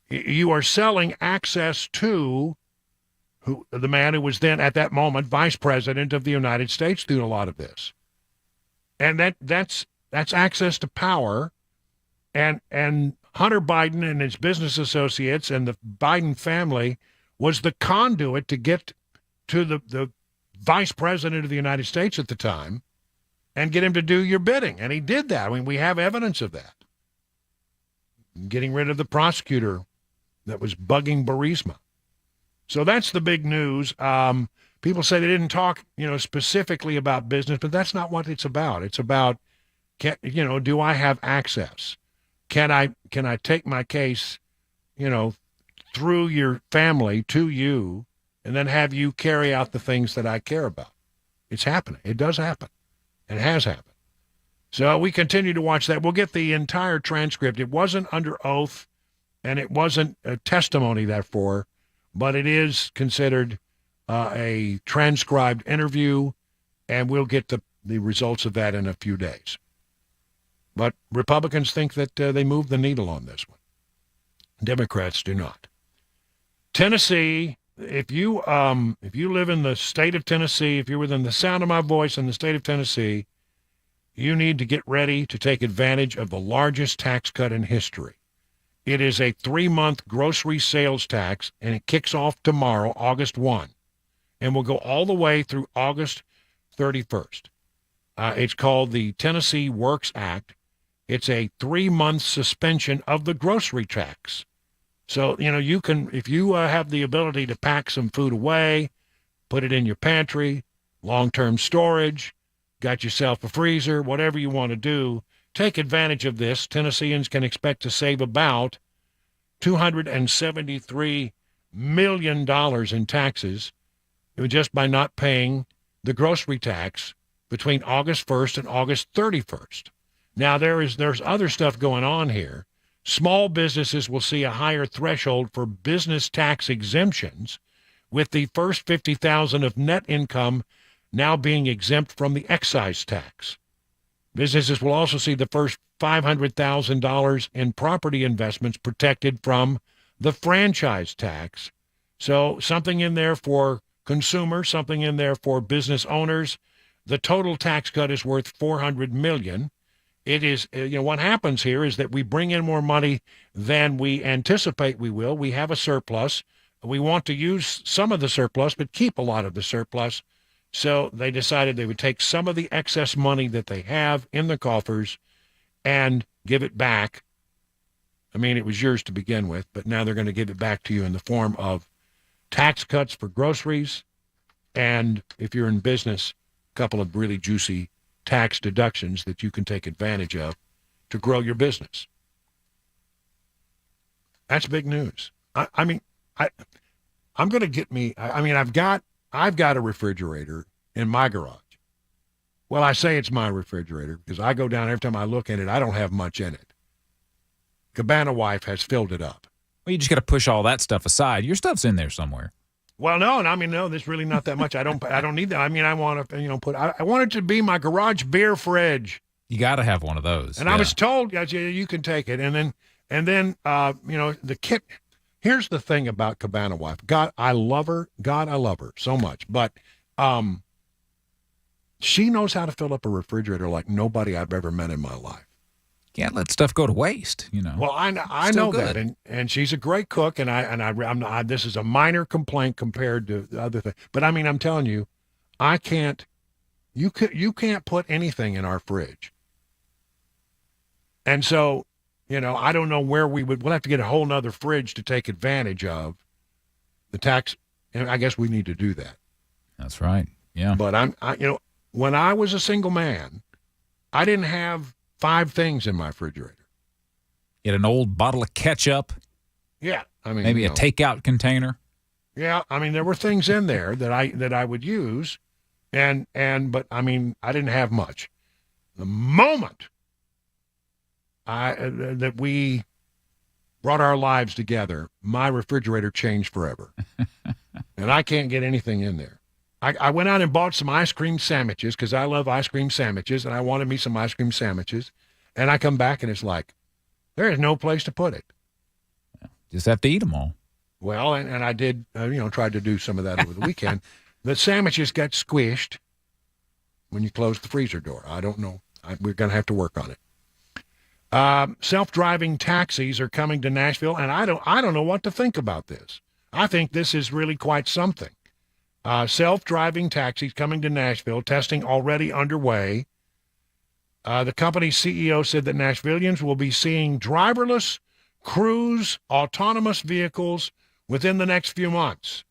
A: you are selling access to the man who was then, at that moment, vice president of the United States through a lot of this. And that's access to power. And Hunter Biden and his business associates and the Biden family was the conduit to get to the vice president of the United States at the time and get him to do your bidding. And he did that. I mean, we have evidence of that. Getting rid of the prosecutor that was bugging Burisma. So that's the big news. People say they didn't talk, specifically about business, but that's not what it's about. It's about, do I have access? Can I take my case, through your family to you, and then have you carry out the things that I care about? It's happening. It does happen. It has happened. So we continue to watch that. We'll get the entire transcript. It wasn't under oath, and it wasn't a testimony, therefore, but it is considered a transcribed interview, and we'll get the results of that in a few days. But Republicans think that they moved the needle on this one. Democrats do not. Tennessee, if you live in the state of Tennessee, if you're within the sound of my voice in the state of Tennessee, you need to get ready to take advantage of the largest tax cut in history. It is a 3-month grocery sales tax, and it kicks off tomorrow, August 1, and will go all the way through August 31st. It's called the Tennessee Works Act. It's a 3-month suspension of the grocery tax. So, you can, if you have the ability to pack some food away, put it in your pantry, long-term storage, got yourself a freezer, whatever you want to do, take advantage of this. Tennesseans can expect to save about $273 million in taxes just by not paying the grocery tax between August 1st and August 31st. Now, there's other stuff going on here. Small businesses will see a higher threshold for business tax exemptions, with the first $50,000 of net income now being exempt from the excise tax. Businesses will also see the first $500,000 in property investments protected from the franchise tax. So something in there for consumers, something in there for business owners. The total tax cut is worth $400 million. It is, what happens here is that we bring in more money than we anticipate we will. We have a surplus. We want to use some of the surplus, but keep a lot of the surplus So they decided they would take some of the excess money that they have in the coffers and give it back. I mean, it was yours to begin with, but now they're going to give it back to you in the form of tax cuts for groceries, and if you're in business, a couple of really juicy tax deductions that you can take advantage of to grow your business. That's big news. I'm going to get me. I've got a refrigerator in my garage. Well, I say it's my refrigerator because I go down every time I look at it. I don't have much in it. Cabana Wife has filled it up.
K: Well, you just got to push all that stuff aside. Your stuff's in there somewhere.
A: Well, no, there's really not that much. I don't need that. I want to, I want it to be my garage beer fridge.
K: You got to have one of those.
A: And I was told, you can take it. And then, the kit. Here's the thing about Cabana Wife. God, I love her. God, I love her so much. But, she knows how to fill up a refrigerator like nobody I've ever met in my life.
K: Can't let stuff go to waste,
A: Well, I know that, and she's a great cook, and this is a minor complaint compared to the other thing. But I'm telling you, I can't. You can't put anything in our fridge, and so I don't know where we'll have to get a whole nother fridge to take advantage of the tax. And I guess we need to do that.
K: That's right. Yeah.
A: But when I was a single man, I didn't have 5 things in my refrigerator.
K: Get an old bottle of ketchup.
A: Yeah,
K: maybe a takeout container.
A: Yeah, there were things in there that I would use, but I didn't have much. The moment that we brought our lives together, my refrigerator changed forever, and I can't get anything in there. I went out and bought some ice cream sandwiches because I love ice cream sandwiches, and I wanted me some ice cream sandwiches. And I come back, and it's like, there is no place to put it.
K: Just have to eat them all.
A: Well, and I did, tried to do some of that over the weekend. The sandwiches got squished when you closed the freezer door. I don't know. We're going to have to work on it. Self-driving taxis are coming to Nashville, and I don't know what to think about this. I think this is really quite something. Self-driving taxis coming to Nashville, testing already underway. The company's CEO said that Nashvillians will be seeing driverless, cruise, autonomous vehicles within the next few months.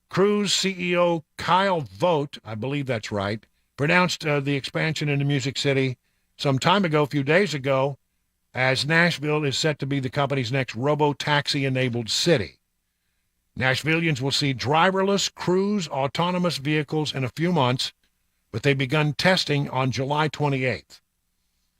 A: Cruise CEO Kyle Vogt, I believe that's right, pronounced the expansion into Music City some time ago, a few days ago, as Nashville is set to be the company's next robo-taxi-enabled city. Nashvillians will see driverless, cruise, autonomous vehicles in a few months, but they begun testing on July 28th.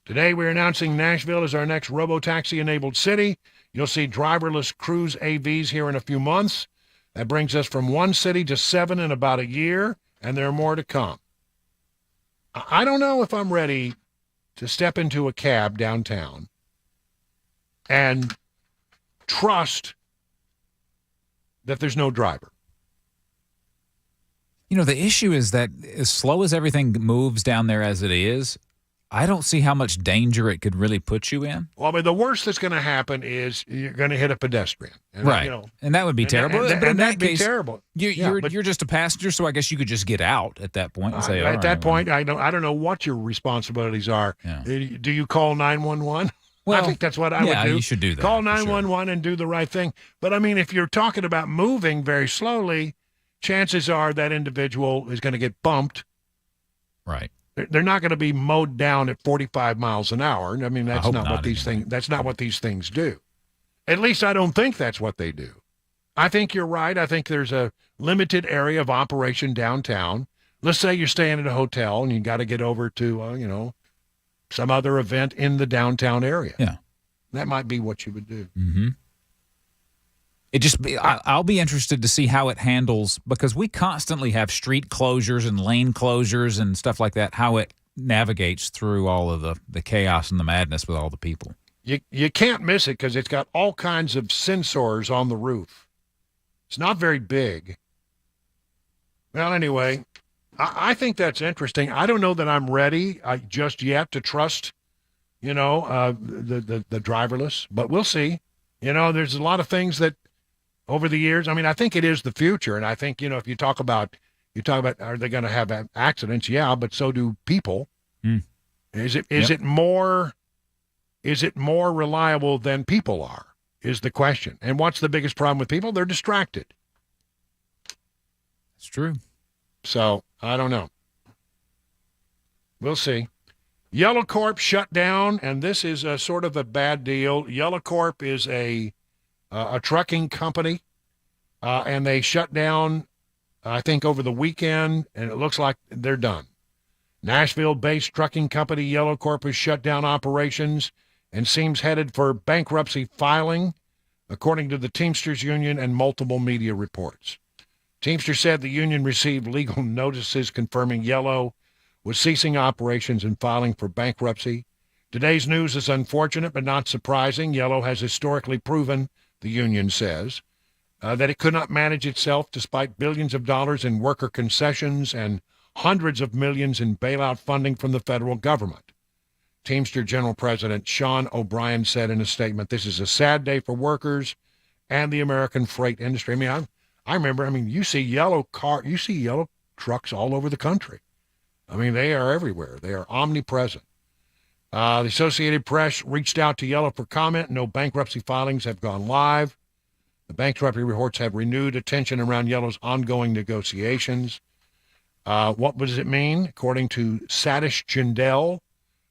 A: Today, we're announcing Nashville is our next robo-taxi-enabled city. You'll see driverless cruise AVs here in a few months. That brings us from 1 city to 7 in about a year, and there are more to come. I don't know if I'm ready to step into a cab downtown and trust that there's no driver.
K: The issue is that as slow as everything moves down there as it is, I don't see how much danger it could really put you in.
A: Well, the worst that's going to happen is you're going to hit a pedestrian. And,
K: right. And that would be terrible.
A: But in that case, terrible.
K: You're just a passenger, so I guess you could just get out at that point and say,
A: at that point, I don't know what your responsibilities are.
K: Yeah.
A: Do you call 911?
K: Well,
A: I think that's what I would do.
K: You should do that.
A: Call 911 and do the right thing. But if you're talking about moving very slowly, chances are that individual is going to get bumped.
K: Right.
A: They're not going to be mowed down at 45 miles an hour. That's not what these things. That's not what these things do. At least I don't think that's what they do. I think you're right. I think there's a limited area of operation downtown. Let's say you're staying at a hotel and you got to get over to some other event in the downtown area.
K: Yeah.
A: That might be what you would do.
K: Mm-hmm. I'll be interested to see how it handles, because we constantly have street closures and lane closures and stuff like that, how it navigates through all of the chaos and the madness with all the people.
A: You can't miss it because it's got all kinds of sensors on the roof. It's not very big. Well, anyway, I think that's interesting. I don't know that I'm ready just yet to trust, the driverless, but we'll see. There's a lot of things that over the years, I think it is the future. And I think, if you talk about You talk about, are they going to have accidents? Yeah, but so do people. Is it more reliable than people are, is the question. And what's the biggest problem with people? They're distracted.
K: It's true.
A: So, I don't know. We'll see. Yellow Corp shut down, and this is a sort of a bad deal. Yellow Corp is a trucking company, and they shut down, I think, over the weekend, and it looks like they're done. Nashville-based trucking company Yellow Corp has shut down operations and seems headed for bankruptcy filing, according to the Teamsters Union and multiple media reports. Teamsters said the union received legal notices confirming Yellow was ceasing operations and filing for bankruptcy. Today's news is unfortunate but not surprising. Yellow has historically proven, the union says, that it could not manage itself despite billions of dollars in worker concessions and hundreds of millions in bailout funding from the federal government. Teamster General President Sean O'Brien said in a statement, "This is a sad day for workers and the American freight industry." I remember, you see yellow trucks all over the country. They are everywhere. They are omnipresent. The Associated Press reached out to Yellow for comment. No bankruptcy filings have gone live. The bankruptcy reports have renewed attention around Yellow's ongoing negotiations. What does it mean? According to Satish Jindal,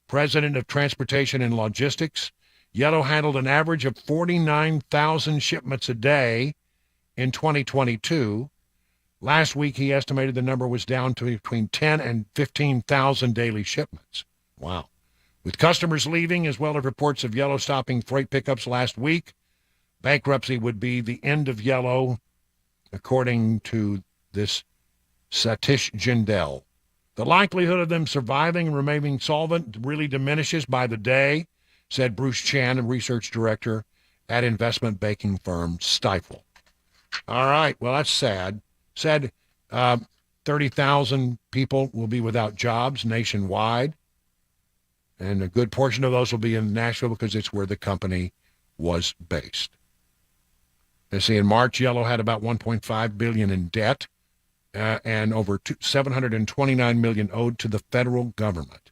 A: president of Transportation and Logistics, Yellow handled an average of 49,000 shipments a day in 2022. Last week, he estimated the number was down to between 10 and 15,000 daily shipments. Wow. With customers leaving, as well as reports of Yellow stopping freight pickups last week, bankruptcy would be the end of Yellow, according to this Satish Jindal. The likelihood of them surviving and remaining solvent really diminishes by the day, said Bruce Chan, a research director at investment banking firm Stifel. All right, well, that's sad. Said 30,000 people will be without jobs nationwide, and a good portion of those will be in Nashville because it's where the company was based. Let's see, in March, Yellow had about $1.5 billion in debt and over $729 million owed to the federal government.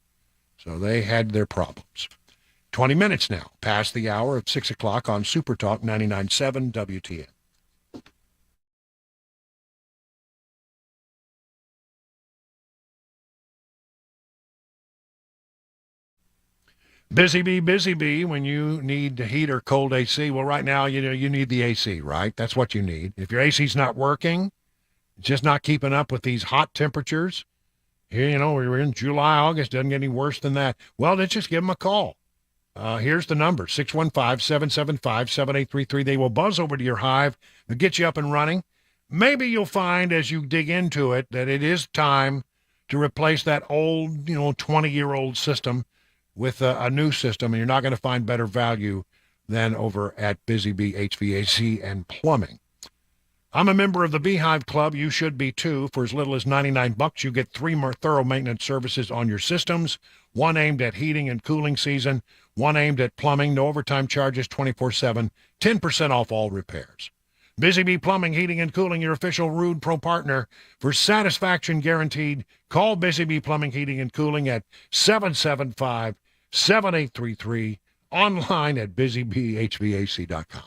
A: So they had their problems. 20 minutes now, past the hour of 6 o'clock on Super Talk 99.7 WTN. Busy bee, when you need heat or cold AC. Well, right now, you need the AC, right? That's what you need. If your AC's not working, it's just not keeping up with these hot temperatures. Here, we're in July, August, doesn't get any worse than that. Well, let's just give them a call. Here's the number, 615-775-7833. They will buzz over to your hive and get you up and running. Maybe you'll find as you dig into it that it is time to replace that old, 20-year-old system with a new system, and you're not going to find better value than over at Busy Bee HVAC and Plumbing. I'm a member of the Beehive Club. You should be too. For as little as $99, you get 3 more thorough maintenance services on your systems, one aimed at heating and cooling season, one aimed at plumbing, no overtime charges 24/7, 10% off all repairs. Busy Bee Plumbing, Heating, and Cooling, your official Rude Pro partner. For satisfaction guaranteed, call Busy Bee Plumbing, Heating, and Cooling at 775-7833, online at busybehvac.com.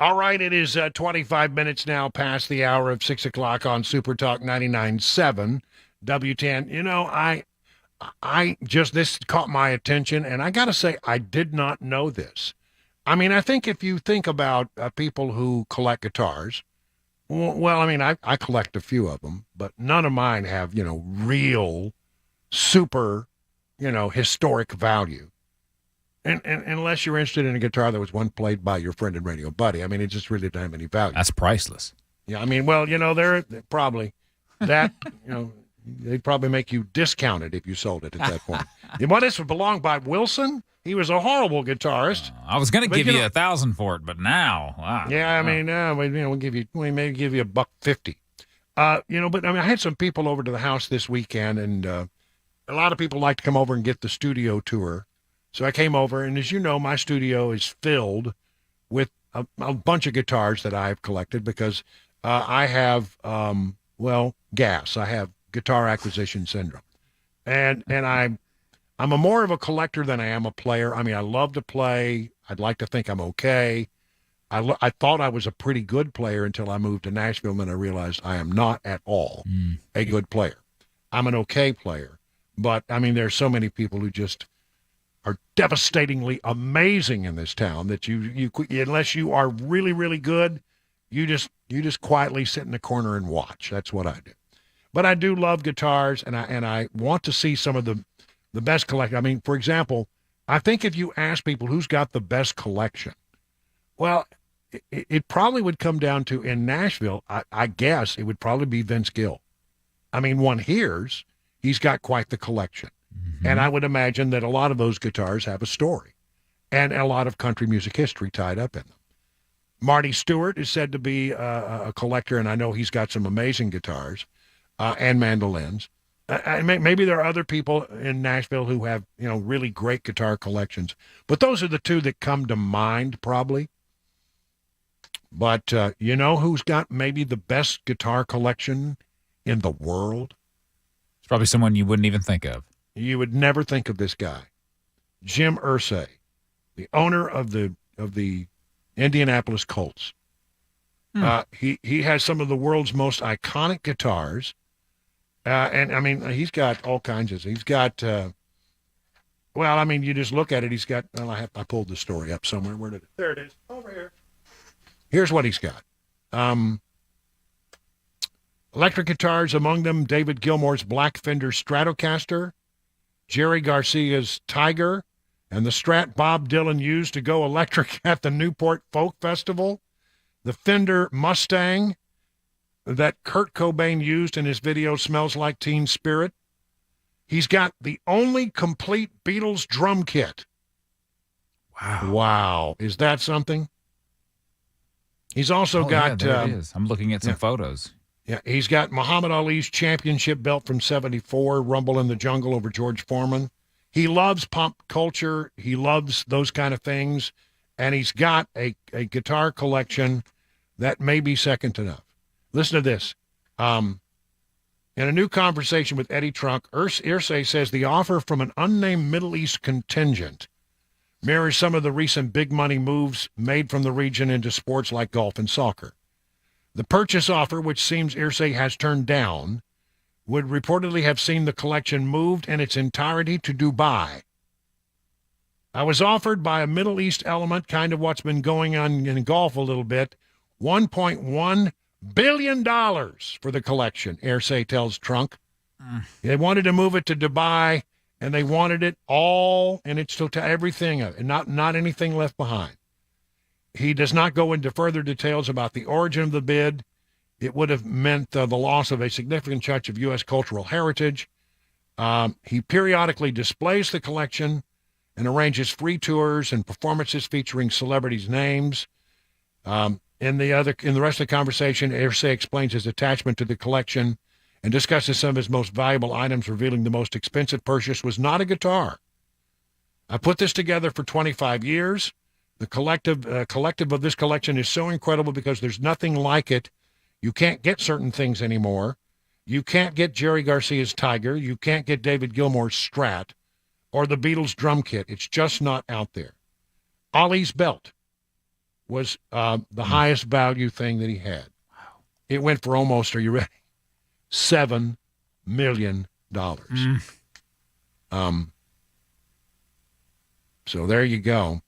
A: All right, it is 25 minutes now past the hour of 6 o'clock on Super Talk 99.7 W10. You know, this caught my attention, and I got to say, I did not know this. I mean, I think if you think about people who collect guitars, well, I mean, I collect a few of them, but none of mine have, real super, historic value. And unless you're interested in a guitar that was once played by your friend and radio buddy, I mean, it just really doesn't have any value.
K: That's priceless.
A: Yeah, I mean, well, they're probably that, they'd probably make you discount it if you sold it at that point. Well, this belonged by Wilson. He was a horrible guitarist.
K: I was going to give you $1,000 for it, but now, wow.
A: Yeah, I mean, we may give you $150. But I mean, I had some people over to the house this weekend, and a lot of people like to come over and get the studio tour. So I came over, and as you know, my studio is filled with a bunch of guitars that I've collected because I have, gas. I have guitar acquisition syndrome. And I'm more of a collector than I am a player. I mean, I love to play. I'd like to think I'm okay. I thought I was a pretty good player until I moved to Nashville, and I realized I am not at all a good player. I'm an okay player. But, I mean, there's so many people who just are devastatingly amazing in this town that you unless you are really, really good, you just quietly sit in the corner and watch. That's what I do. But I do love guitars, and I want to see some of the best collection. I mean, for example, I think if you ask people who's got the best collection, well, it probably would come down to, in Nashville, I guess it would probably be Vince Gill. I mean, one hears he's got quite the collection. And I would imagine that a lot of those guitars have a story and a lot of country music history tied up in them. Marty Stewart is said to be a collector, and I know he's got some amazing guitars and mandolins. Maybe there are other people in Nashville who have, really great guitar collections. But those are the two that come to mind, probably. But you know who's got maybe the best guitar collection in the world?
K: It's probably someone you wouldn't even think of.
A: You would never think of this guy. Jim Irsay, the owner of the Indianapolis Colts. He has some of the world's most iconic guitars. And, I mean, he's got all kinds of... He's got... you just look at it. He's got... Well, I pulled the story up somewhere. Where did it... There it is. Over here. Here's what he's got. Electric guitars, among them David Gilmour's Black Fender Stratocaster, Jerry Garcia's Tiger, and the Strat Bob Dylan used to go electric at the Newport Folk Festival, the Fender Mustang that Kurt Cobain used in his video Smells Like Teen Spirit. He's got the only complete Beatles drum kit. Wow. Is that something? He's also got...
K: Yeah, there it is. I'm looking at some photos.
A: Yeah, he's got Muhammad Ali's championship belt from '74, Rumble in the Jungle over George Foreman. He loves pop culture. He loves those kind of things. And he's got a guitar collection that may be second to none. Listen to this. In a new conversation with Eddie Trunk, Irsay says the offer from an unnamed Middle East contingent mirrors some of the recent big money moves made from the region into sports like golf and soccer. The purchase offer, which seems Irsay has turned down, would reportedly have seen the collection moved in its entirety to Dubai. I was offered by a Middle East element, kind of what's been going on in golf a little bit, $1.1 billion for the collection, Irsay tells Trunk. They wanted to move it to Dubai, and they wanted it all in its totality, everything, and not anything left behind. He does not go into further details about the origin of the bid. It would have meant the loss of a significant chunk of U.S. cultural heritage. He periodically displays the collection and arranges free tours and performances featuring celebrities' names. In the rest of the conversation, Irsay explains his attachment to the collection and discusses some of his most valuable items, revealing the most expensive purchase was not a guitar. I put this together for 25 years. The collective of this collection is so incredible because there's nothing like it. You can't get certain things anymore. You can't get Jerry Garcia's Tiger. You can't get David Gilmour's Strat or the Beatles drum kit. It's just not out there. Ali's belt. was the highest value thing that he had. Wow. It went for almost, are you ready? $7 million. So there you go.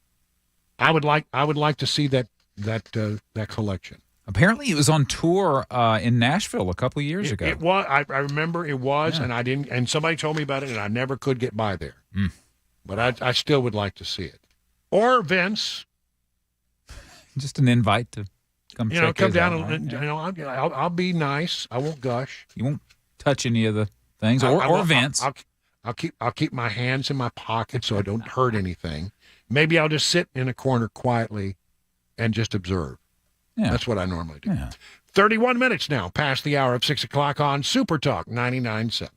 A: I would like to see that collection.
K: Apparently, it was on tour in Nashville a couple of years ago.
A: It was. I remember it was, and I didn't. And somebody told me about it, and I never could get by there. But I still would like to see it. Or Vince,
K: just an invite to come.
A: Come down
K: out,
A: and I'll be nice. I won't gush.
K: You won't touch any of the things, or Vince.
A: I'll keep my hands in my pocket so I don't hurt anything. Maybe I'll just sit in a corner quietly and just observe.
K: Yeah.
A: That's what I normally do.
K: Yeah.
A: 31 minutes now past the hour of 6 o'clock on Super Talk 99.7.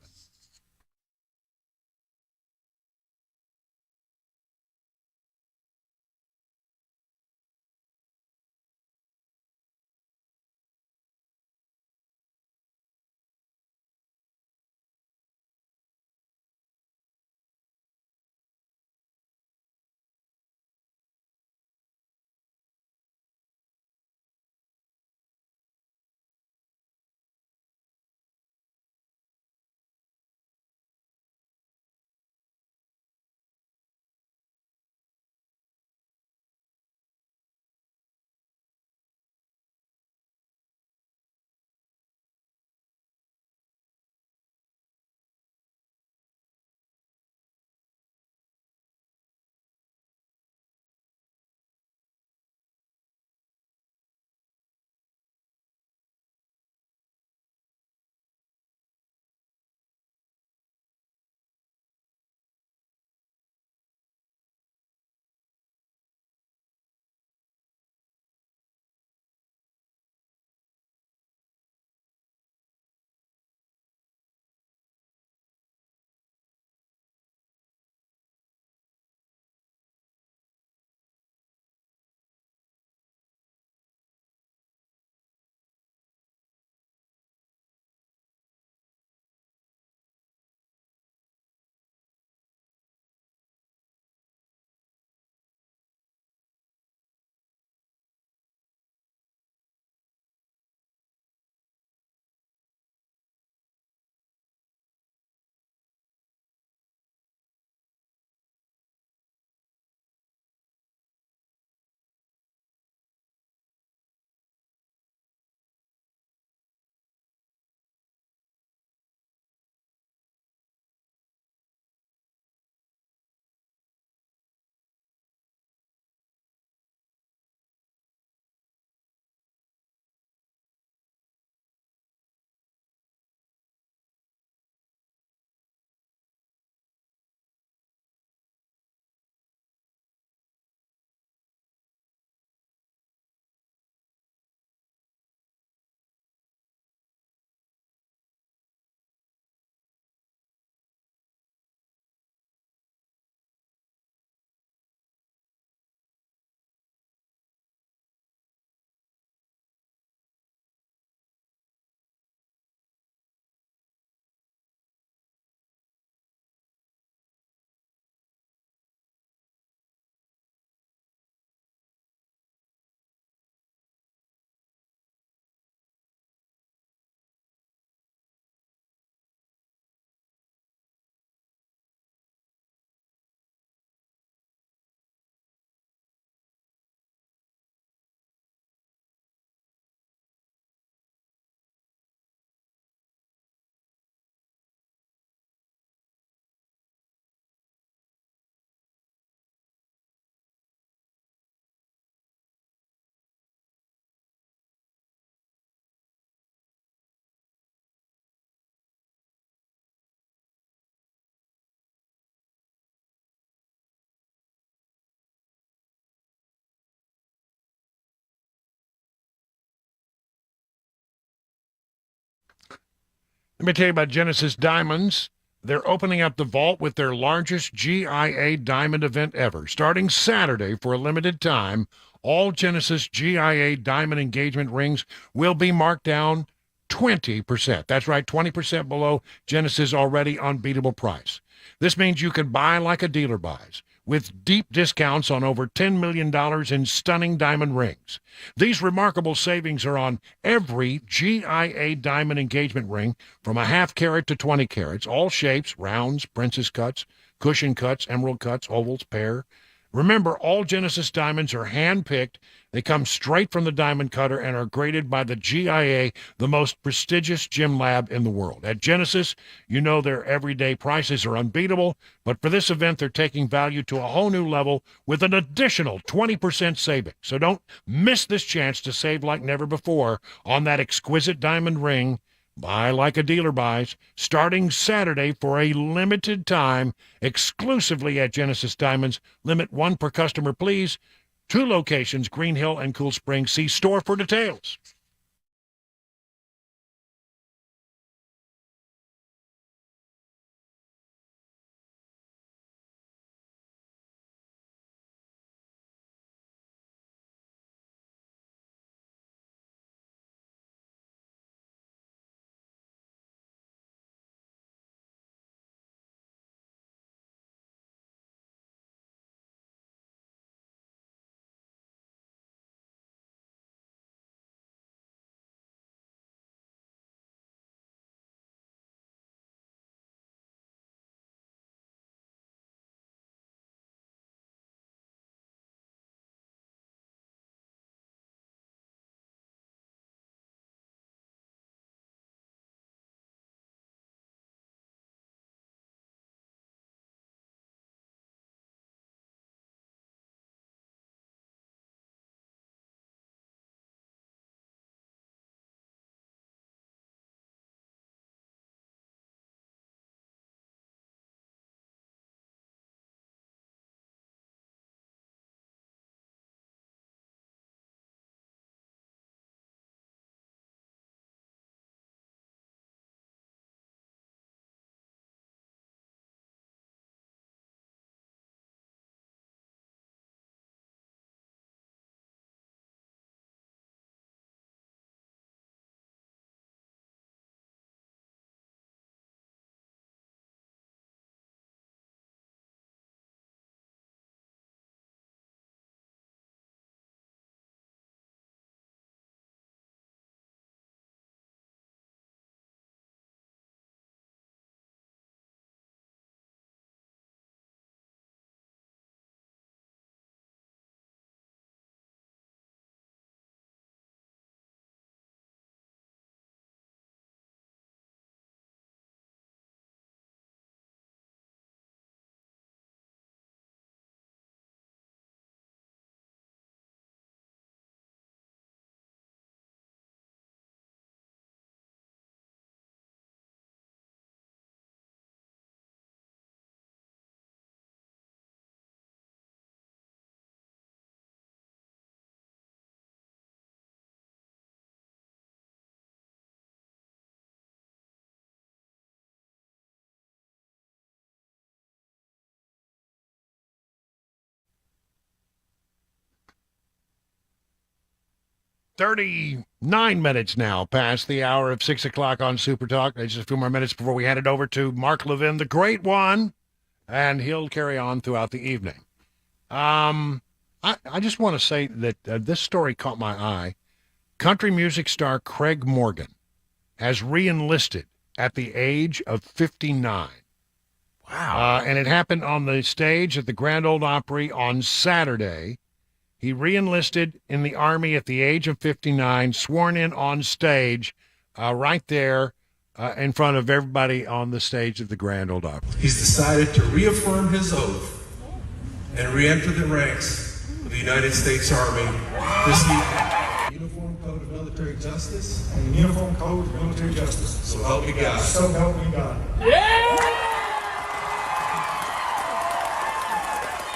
A: Let me tell you about Genesis Diamonds. They're opening up the vault with their largest GIA diamond event ever. Starting Saturday for a limited time, all Genesis GIA diamond engagement rings will be marked down 20%. That's right, 20% below Genesis' already unbeatable price. This means you can buy like a dealer buys, with deep discounts on over $10 million in stunning diamond rings. These remarkable savings are on every GIA diamond engagement ring from a half carat to 20 carats, all shapes, rounds, princess cuts, cushion cuts, emerald cuts, ovals, pear. Remember, all Genesis diamonds are hand-picked. They come straight from the diamond cutter and are graded by the GIA, the most prestigious gem lab in the world. At Genesis, you know their everyday prices are unbeatable, but for this event, they're taking value to a whole new level with an additional 20% saving. So don't miss this chance to save like never before on that exquisite diamond ring. Buy like a dealer buys, starting Saturday for a limited time, exclusively at Genesis Diamonds. Limit 1 per customer, please. 2 locations, Green Hill and Cool Springs. See store for details. $39 now past the hour of 6 o'clock on Super Talk. Just a few more minutes before we hand it over to Mark Levin, the great one, and he'll carry on throughout the evening. I just want to say that this story caught my eye. Country music star Craig Morgan has re-enlisted at the age of 59. Wow. And it happened on the stage at the Grand Ole Opry on Saturday. He re-enlisted in the Army at the age of 59, sworn in on stage right there in front of everybody on the stage of the Grand Ole Opry.
M: He's decided to reaffirm his oath and re-enter the ranks of the United States Army this evening. Uniform Code of Military Justice. And Uniform Code of Military Justice. So help me God. So help me God. Yeah!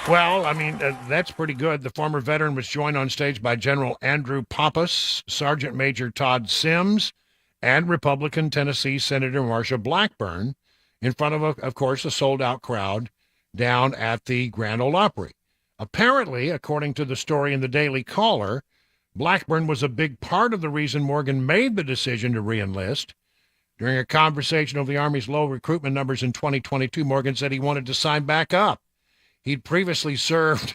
A: Well, I mean, that's pretty good. The former veteran was joined on stage by General Andrew Pappas, Sergeant Major Todd Sims, and Republican Tennessee Senator Marsha Blackburn in front of course, a sold-out crowd down at the Grand Ole Opry. Apparently, according to the story in the Daily Caller, Blackburn was a big part of the reason Morgan made the decision to re-enlist. During a conversation over the Army's low recruitment numbers in 2022, Morgan said he wanted to sign back up. He'd previously served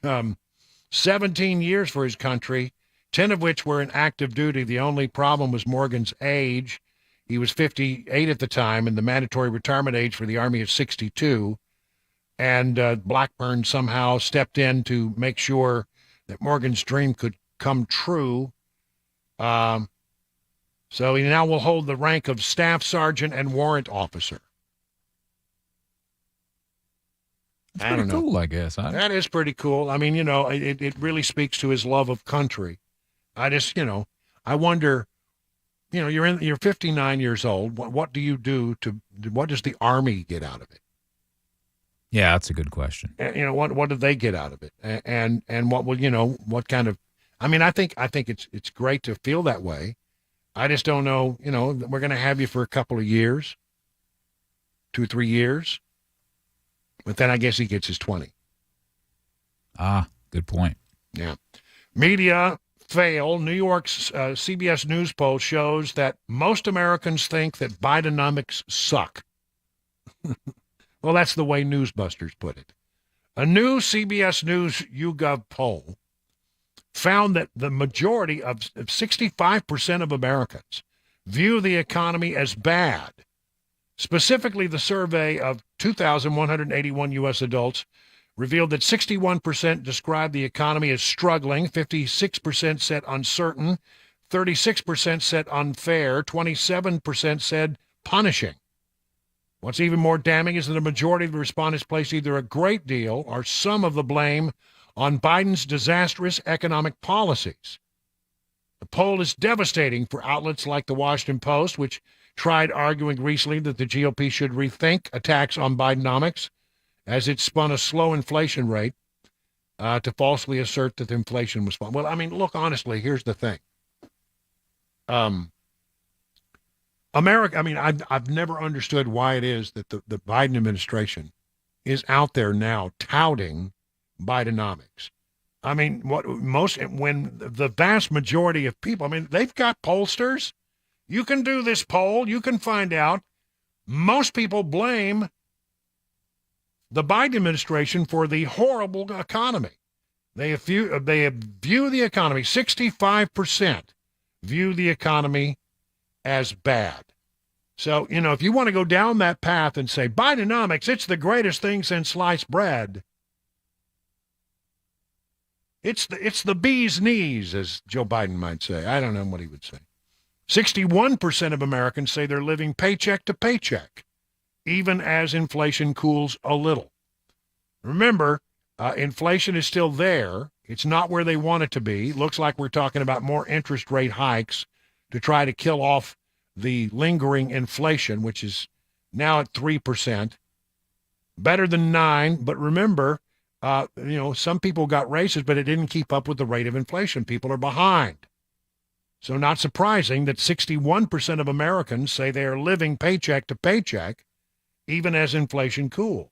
A: 17 years for his country, 10 of which were in active duty. The only problem was Morgan's age. He was 58 at the time, and the mandatory retirement age for the Army is 62. And Blackburn somehow stepped in to make sure that Morgan's dream could come true. So he now will hold the rank of staff sergeant and warrant officer.
K: That's
A: I don't
K: pretty
A: know.
K: cool, I guess.
A: That is pretty cool. I mean, it really speaks to his love of country. I just, I wonder, you're 59 years old. What do you do what does the Army get out of it?
K: Yeah, that's a good question.
A: And, what do they get out of it? And what will, what kind of, I mean, I think it's great to feel that way. I just don't know, we're going to have you for a couple of years, 2, 3 years. But then I guess he gets his 20.
K: Ah, good point.
A: Yeah. Media fail. New York's CBS News poll shows that most Americans think that Bidenomics suck. Well, that's the way Newsbusters put it. A new CBS News YouGov poll found that the majority of 65% of Americans view the economy as bad. Specifically, the survey of 2,181 U.S. adults revealed that 61% described the economy as struggling, 56% said uncertain, 36% said unfair, 27% said punishing. What's even more damning is that a majority of the respondents placed either a great deal or some of the blame on Biden's disastrous economic policies. The poll is devastating for outlets like the Washington Post, which tried arguing recently that the GOP should rethink attacks on Bidenomics as it spun a slow inflation rate to falsely assert that inflation was fine. Well, I mean, look, honestly, here's the thing. America, I mean, I've never understood why it is that the Biden administration is out there now touting Bidenomics. I mean, when the vast majority of people, I mean, they've got pollsters. You can do this poll. You can find out. Most people blame the Biden administration for the horrible economy. They view the economy, 65% view the economy as bad. So, if you want to go down that path and say, Bidenomics, it's the greatest thing since sliced bread. It's the bee's knees, as Joe Biden might say. I don't know what he would say. 61% of Americans say they're living paycheck to paycheck, even as inflation cools a little. Remember, inflation is still there. It's not where they want it to be. Looks like we're talking about more interest rate hikes to try to kill off the lingering inflation, which is now at 3%. Better than 9%, but remember, some people got raises, but it didn't keep up with the rate of inflation. People are behind. So not surprising that 61% of Americans say they are living paycheck to paycheck, even as inflation cools.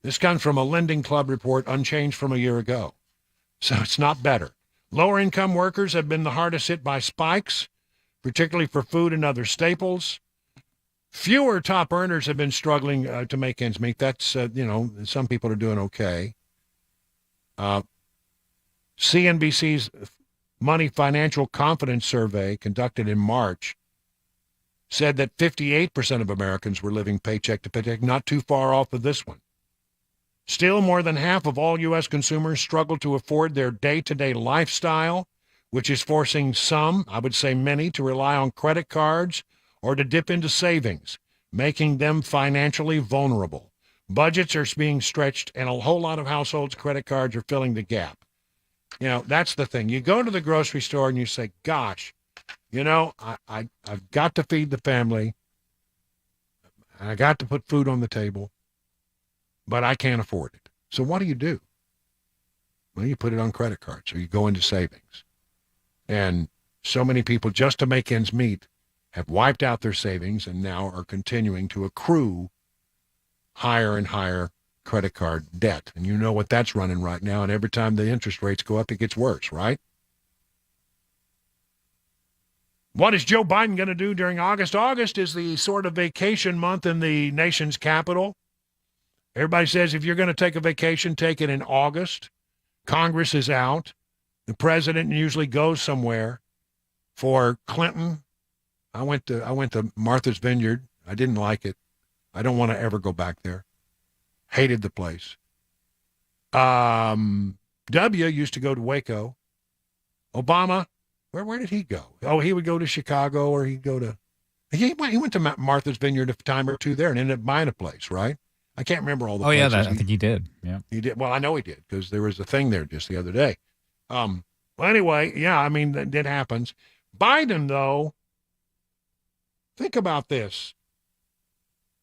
A: This comes from a Lending Club report unchanged from a year ago. So it's not better. Lower-income workers have been the hardest hit by spikes, particularly for food and other staples. Fewer top earners have been struggling to make ends meet. That's, some people are doing okay. CNBC's Money Financial Confidence Survey conducted in March said that 58% of Americans were living paycheck to paycheck, not too far off of this one. Still, more than half of all U.S. consumers struggle to afford their day-to-day lifestyle, which is forcing some, I would say many, to rely on credit cards or to dip into savings, making them financially vulnerable. Budgets are being stretched, and a whole lot of households' credit cards are filling the gap. That's the thing. You go to the grocery store and you say, gosh, I've got to feed the family. I got to put food on the table, but I can't afford it. So what do? Well, you put it on credit cards, or you go into savings. And so many people, just to make ends meet, have wiped out their savings and now are continuing to accrue higher and higher credit card debt. And you know what that's running right now. And every time the interest rates go up, it gets worse, right? What is Joe Biden going to do during August? August is the sort of vacation month in the nation's capital. Everybody says if you're going to take a vacation, take it in August. Congress is out. The president usually goes somewhere. For Clinton, I went to Martha's Vineyard. I didn't like it. I don't want to ever go back there. Hated the place. W used to go to Waco. Obama, where did he go? Oh, he would go to Chicago, or he'd go to. He went to Martha's Vineyard a time or two there and ended up buying a place, right? I can't remember all the places.
K: Yeah, I think he did. Yeah,
A: he did. Well, I know he did because there was a thing there just the other day. Well, anyway, yeah, I mean, that happens. Biden, though, think about this.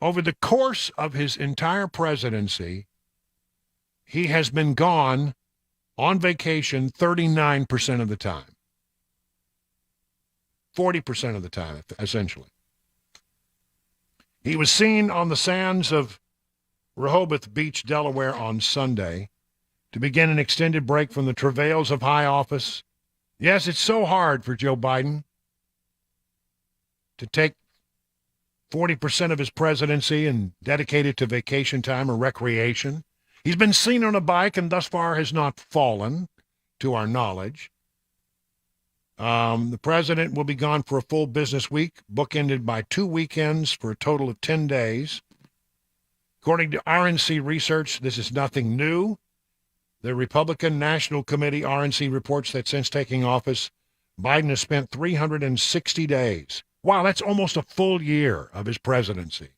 A: Over the course of his entire presidency, he has been gone on vacation 39% of the time. 40% of the time, essentially. He was seen on the sands of Rehoboth Beach, Delaware on Sunday to begin an extended break from the travails of high office. Yes, it's so hard for Joe Biden to take 40% of his presidency and dedicate it to vacation time or recreation. He's been seen on a bike and thus far has not fallen, to our knowledge. The president will be gone for a full business week, bookended by 2 weekends for a total of 10 days. According to RNC research, this is nothing new. The Republican National Committee, RNC, reports that since taking office, Biden has spent 360 days. Wow, that's almost a full year of his presidency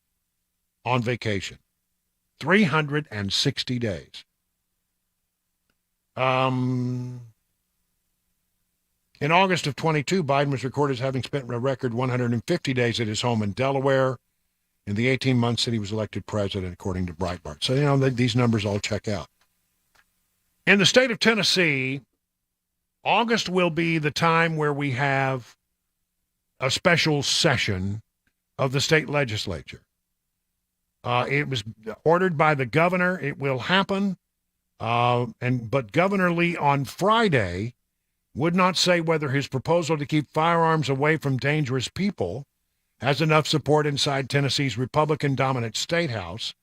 A: on vacation. 360 days. In August of 22, Biden was recorded as having spent a record 150 days at his home in Delaware in the 18 months that he was elected president, according to Breitbart. So, these numbers all check out. In the state of Tennessee, August will be the time where we have a special session of the state legislature. It was ordered by the governor. It will happen. But Governor Lee on Friday would not say whether his proposal to keep firearms away from dangerous people has enough support inside Tennessee's Republican-dominant state house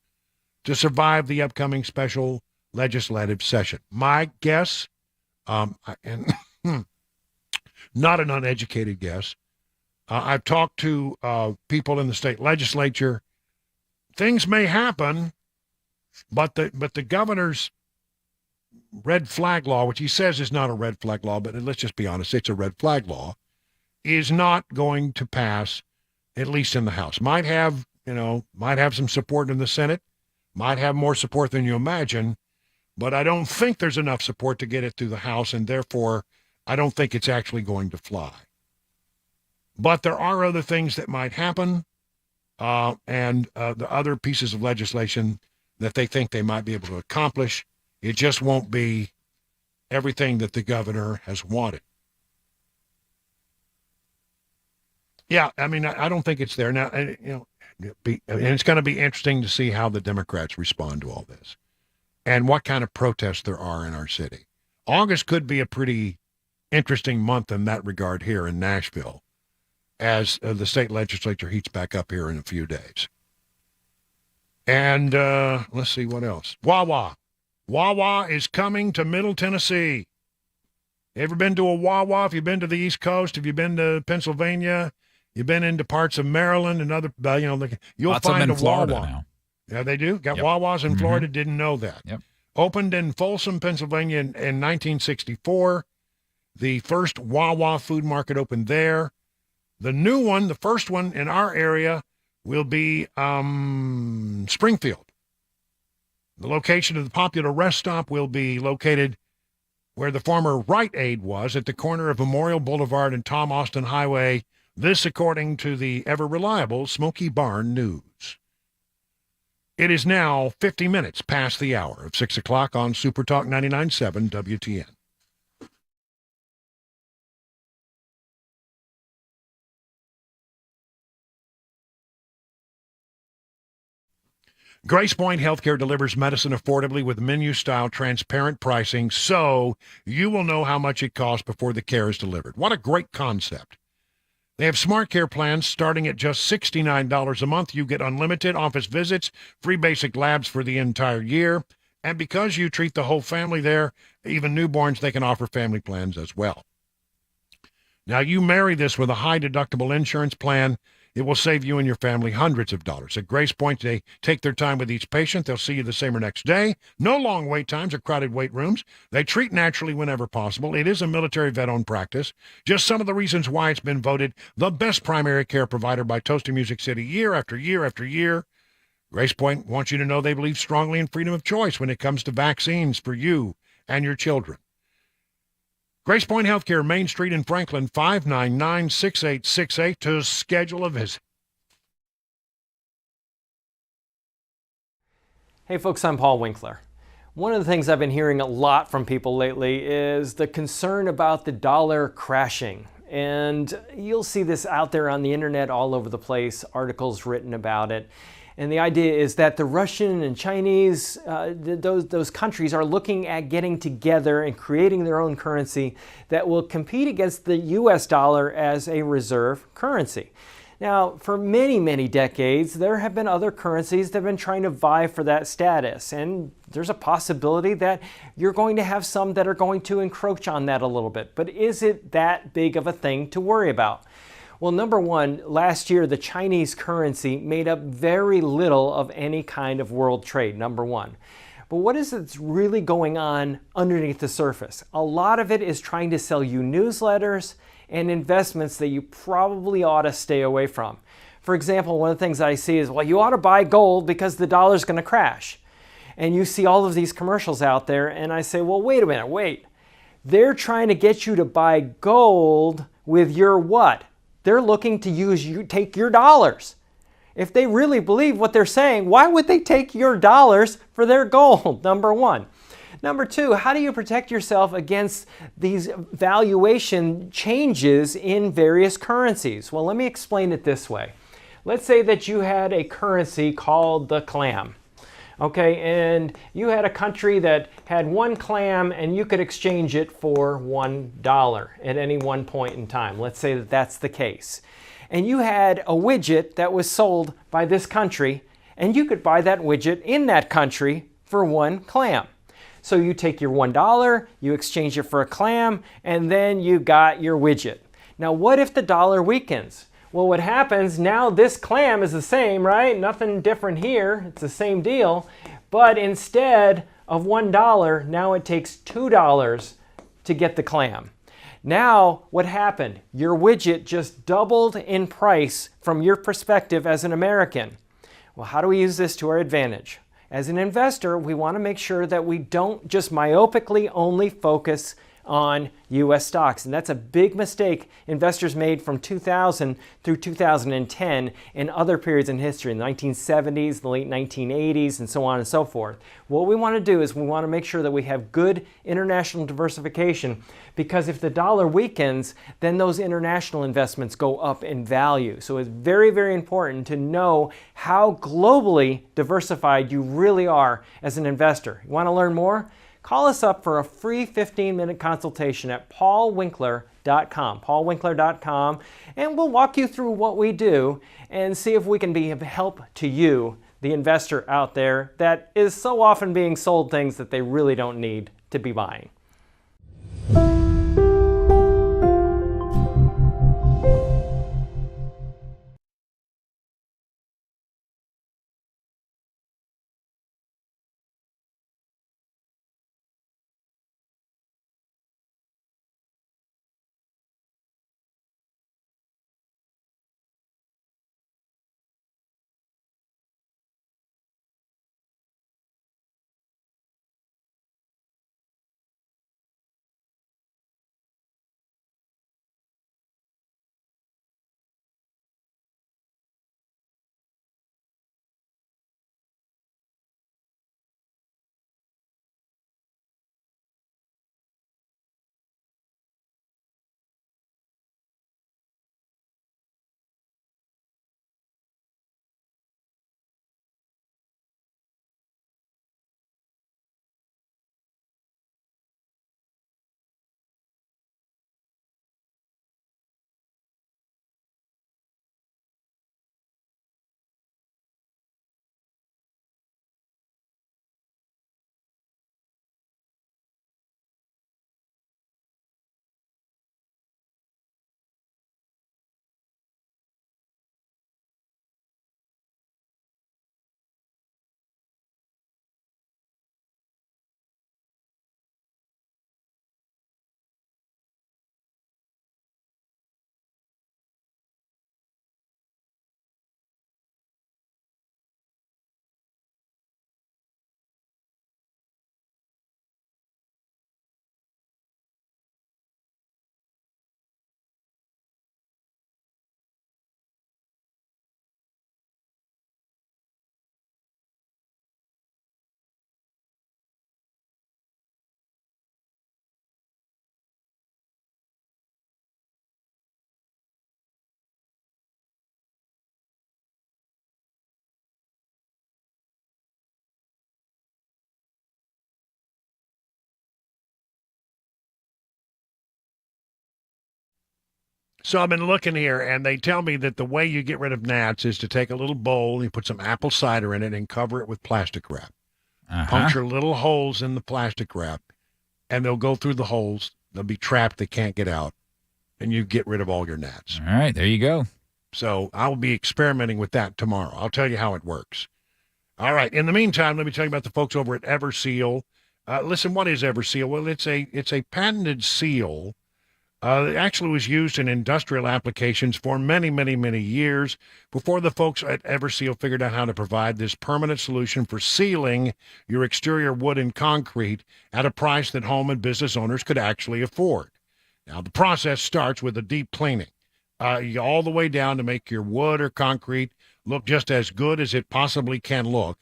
A: to survive the upcoming special legislative session. My guess, and not an uneducated guess, I've talked to people in the state legislature. Things may happen, but the governor's red flag law, which he says is not a red flag law, but let's just be honest, it's a red flag law, is not going to pass, at least in the House. Might have some support in the Senate, might have more support than you imagine, but I don't think there's enough support to get it through the House, and therefore I don't think it's actually going to fly. But there are other things that might happen, and the other pieces of legislation that they think they might be able to accomplish. It just won't be everything that the governor has wanted. Yeah, I mean, I don't think it's there now. And it's going to be interesting to see how the Democrats respond to all this and what kind of protests there are in our city. August could be a pretty interesting month in that regard here in Nashville as the state legislature heats back up here in a few days. And let's see what else. Wawa. Wawa is coming to Middle Tennessee. Ever been to a Wawa? If you've been to the East Coast, if you've been to Pennsylvania, you've been into parts of Maryland and other, you'll
K: Lots
A: find
K: of them
A: a
K: in Florida
A: Wawa.
K: now.
A: Yeah, they do. Got
K: Yep.
A: Wawas in Florida. Didn't know that.
K: Yep.
A: Opened in Folsom, Pennsylvania in 1964. The first Wawa food market opened there. The new one, the first one in our area, will be Springfield. The location of the popular rest stop will be located where the former Rite Aid was, at the corner of Memorial Boulevard and Tom Austin Highway. This, according to the ever-reliable Smoky Barn News. It is now 50 minutes past the hour of 6 o'clock on Super Talk 99.7 WTN. Grace Point Healthcare delivers medicine affordably with menu-style transparent pricing, so you will know how much it costs before the care is delivered. What a great concept. They have smart care plans starting at just $69 a month. You get unlimited office visits, free basic labs for the entire year. And because you treat the whole family there, even newborns, they can offer family plans as well. Now, you marry this with a high deductible insurance plan, it will save you and your family hundreds of dollars. At Grace Point, they take their time with each patient. They'll see you the same or next day. No long wait times or crowded wait rooms. They treat naturally whenever possible. It is a military vet-owned practice. Just some of the reasons why it's been voted the best primary care provider by Toast to Music City year after year after year. Grace Point wants you to know they believe strongly in freedom of choice when it comes to vaccines for you and your children. Grace Point Healthcare, Main Street in Franklin, 599-6868 to schedule a visit.
L: Hey folks, I'm Paul Winkler. One of the things I've been hearing a lot from people lately is the concern about the dollar crashing. And you'll see this out there on the internet all over the place, articles written about it. And the idea is that the Russian and Chinese, those countries are looking at getting together and creating their own currency that will compete against the US dollar as a reserve currency. Now, for many, many decades, there have been other currencies that have been trying to vie for that status. And there's a possibility that you're going to have some that are going to encroach on that a little bit. But is it that big of a thing to worry about? Well, number one, last year the Chinese currency made up very little of any kind of world trade, number one. But what is it that's really going on underneath the surface? A lot of it is trying to sell you newsletters and investments that you probably ought to stay away from. For example, one of the things I see is, well, you ought to buy gold because the dollar's going to crash. And you see all of these commercials out there, and I say, well, wait a minute, wait. They're trying to get you to buy gold with your what? They're looking to take your dollars. If they really believe what they're saying, why would they take your dollars for their gold? Number one. Number two, how do you protect yourself against these valuation changes in various currencies? Well, let me explain it this way. Let's say that you had a currency called the clam. Okay, and you had a country that had one clam and you could exchange it for $1 at any one point in time. Let's say that that's the case. And you had a widget that was sold by this country and you could buy that widget in that country for one clam. So you take your $1, you exchange it for a clam, and then you got your widget. Now what if the dollar weakens? Well, what happens, now this clam is the same, right? Nothing different here. It's the same deal. But instead of $1, now it takes $2 to get the clam. Now, what happened? Your widget just doubled in price from your perspective as an American. Well, how do we use this to our advantage? As an investor, we want to make sure that we don't just myopically only focus on U.S. stocks. And that's a big mistake investors made from 2000 through 2010 and other periods in history, in the 1970s, the late 1980s, and so on and so forth. What we want to do is we want to make sure that we have good international diversification, because if the dollar weakens, then those international investments go up in value. So it's very, very important to know how globally diversified you really are as an investor. You want to learn more? Call us up for a free 15-minute consultation at paulwinkler.com, paulwinkler.com, and we'll walk you through what we do and see if we can be of help to you, the investor out there that is so often being sold things that they really don't need to be buying.
A: So I've been looking here, and they tell me that the way you get rid of gnats is to take a little bowl and you put some apple cider in it and cover it with plastic wrap. Puncture little holes in the plastic wrap, and they'll go through the holes. They'll be trapped. They can't get out, and you get rid of all your gnats.
K: All right, there you go.
A: So I will be experimenting with that tomorrow. I'll tell you how it works. All right. In the meantime, let me tell you about the folks over at Everseal. Listen, what is Everseal? Well, it's a patented seal. It actually was used in industrial applications for many, many, many years before the folks at Everseal figured out how to provide this permanent solution for sealing your exterior wood and concrete at a price that home and business owners could actually afford. Now, the process starts with a deep cleaning, all the way down to make your wood or concrete look just as good as it possibly can look.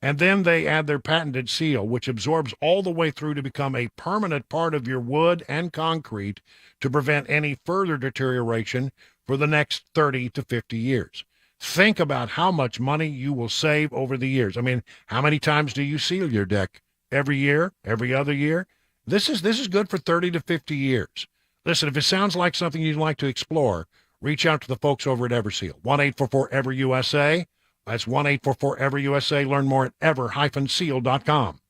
A: And then they add their patented seal, which absorbs all the way through to become a permanent part of your wood and concrete to prevent any further deterioration for the next 30 to 50 years. Think about how much money you will save over the years. I mean, how many times do you seal your deck? Every year? Every other year? This is good for 30 to 50 years. Listen, if it sounds like something you'd like to explore, reach out to the folks over at Everseal. 1-844-EVER-USA. That's 1-844-EVER-USA. Learn more at ever-seal.com.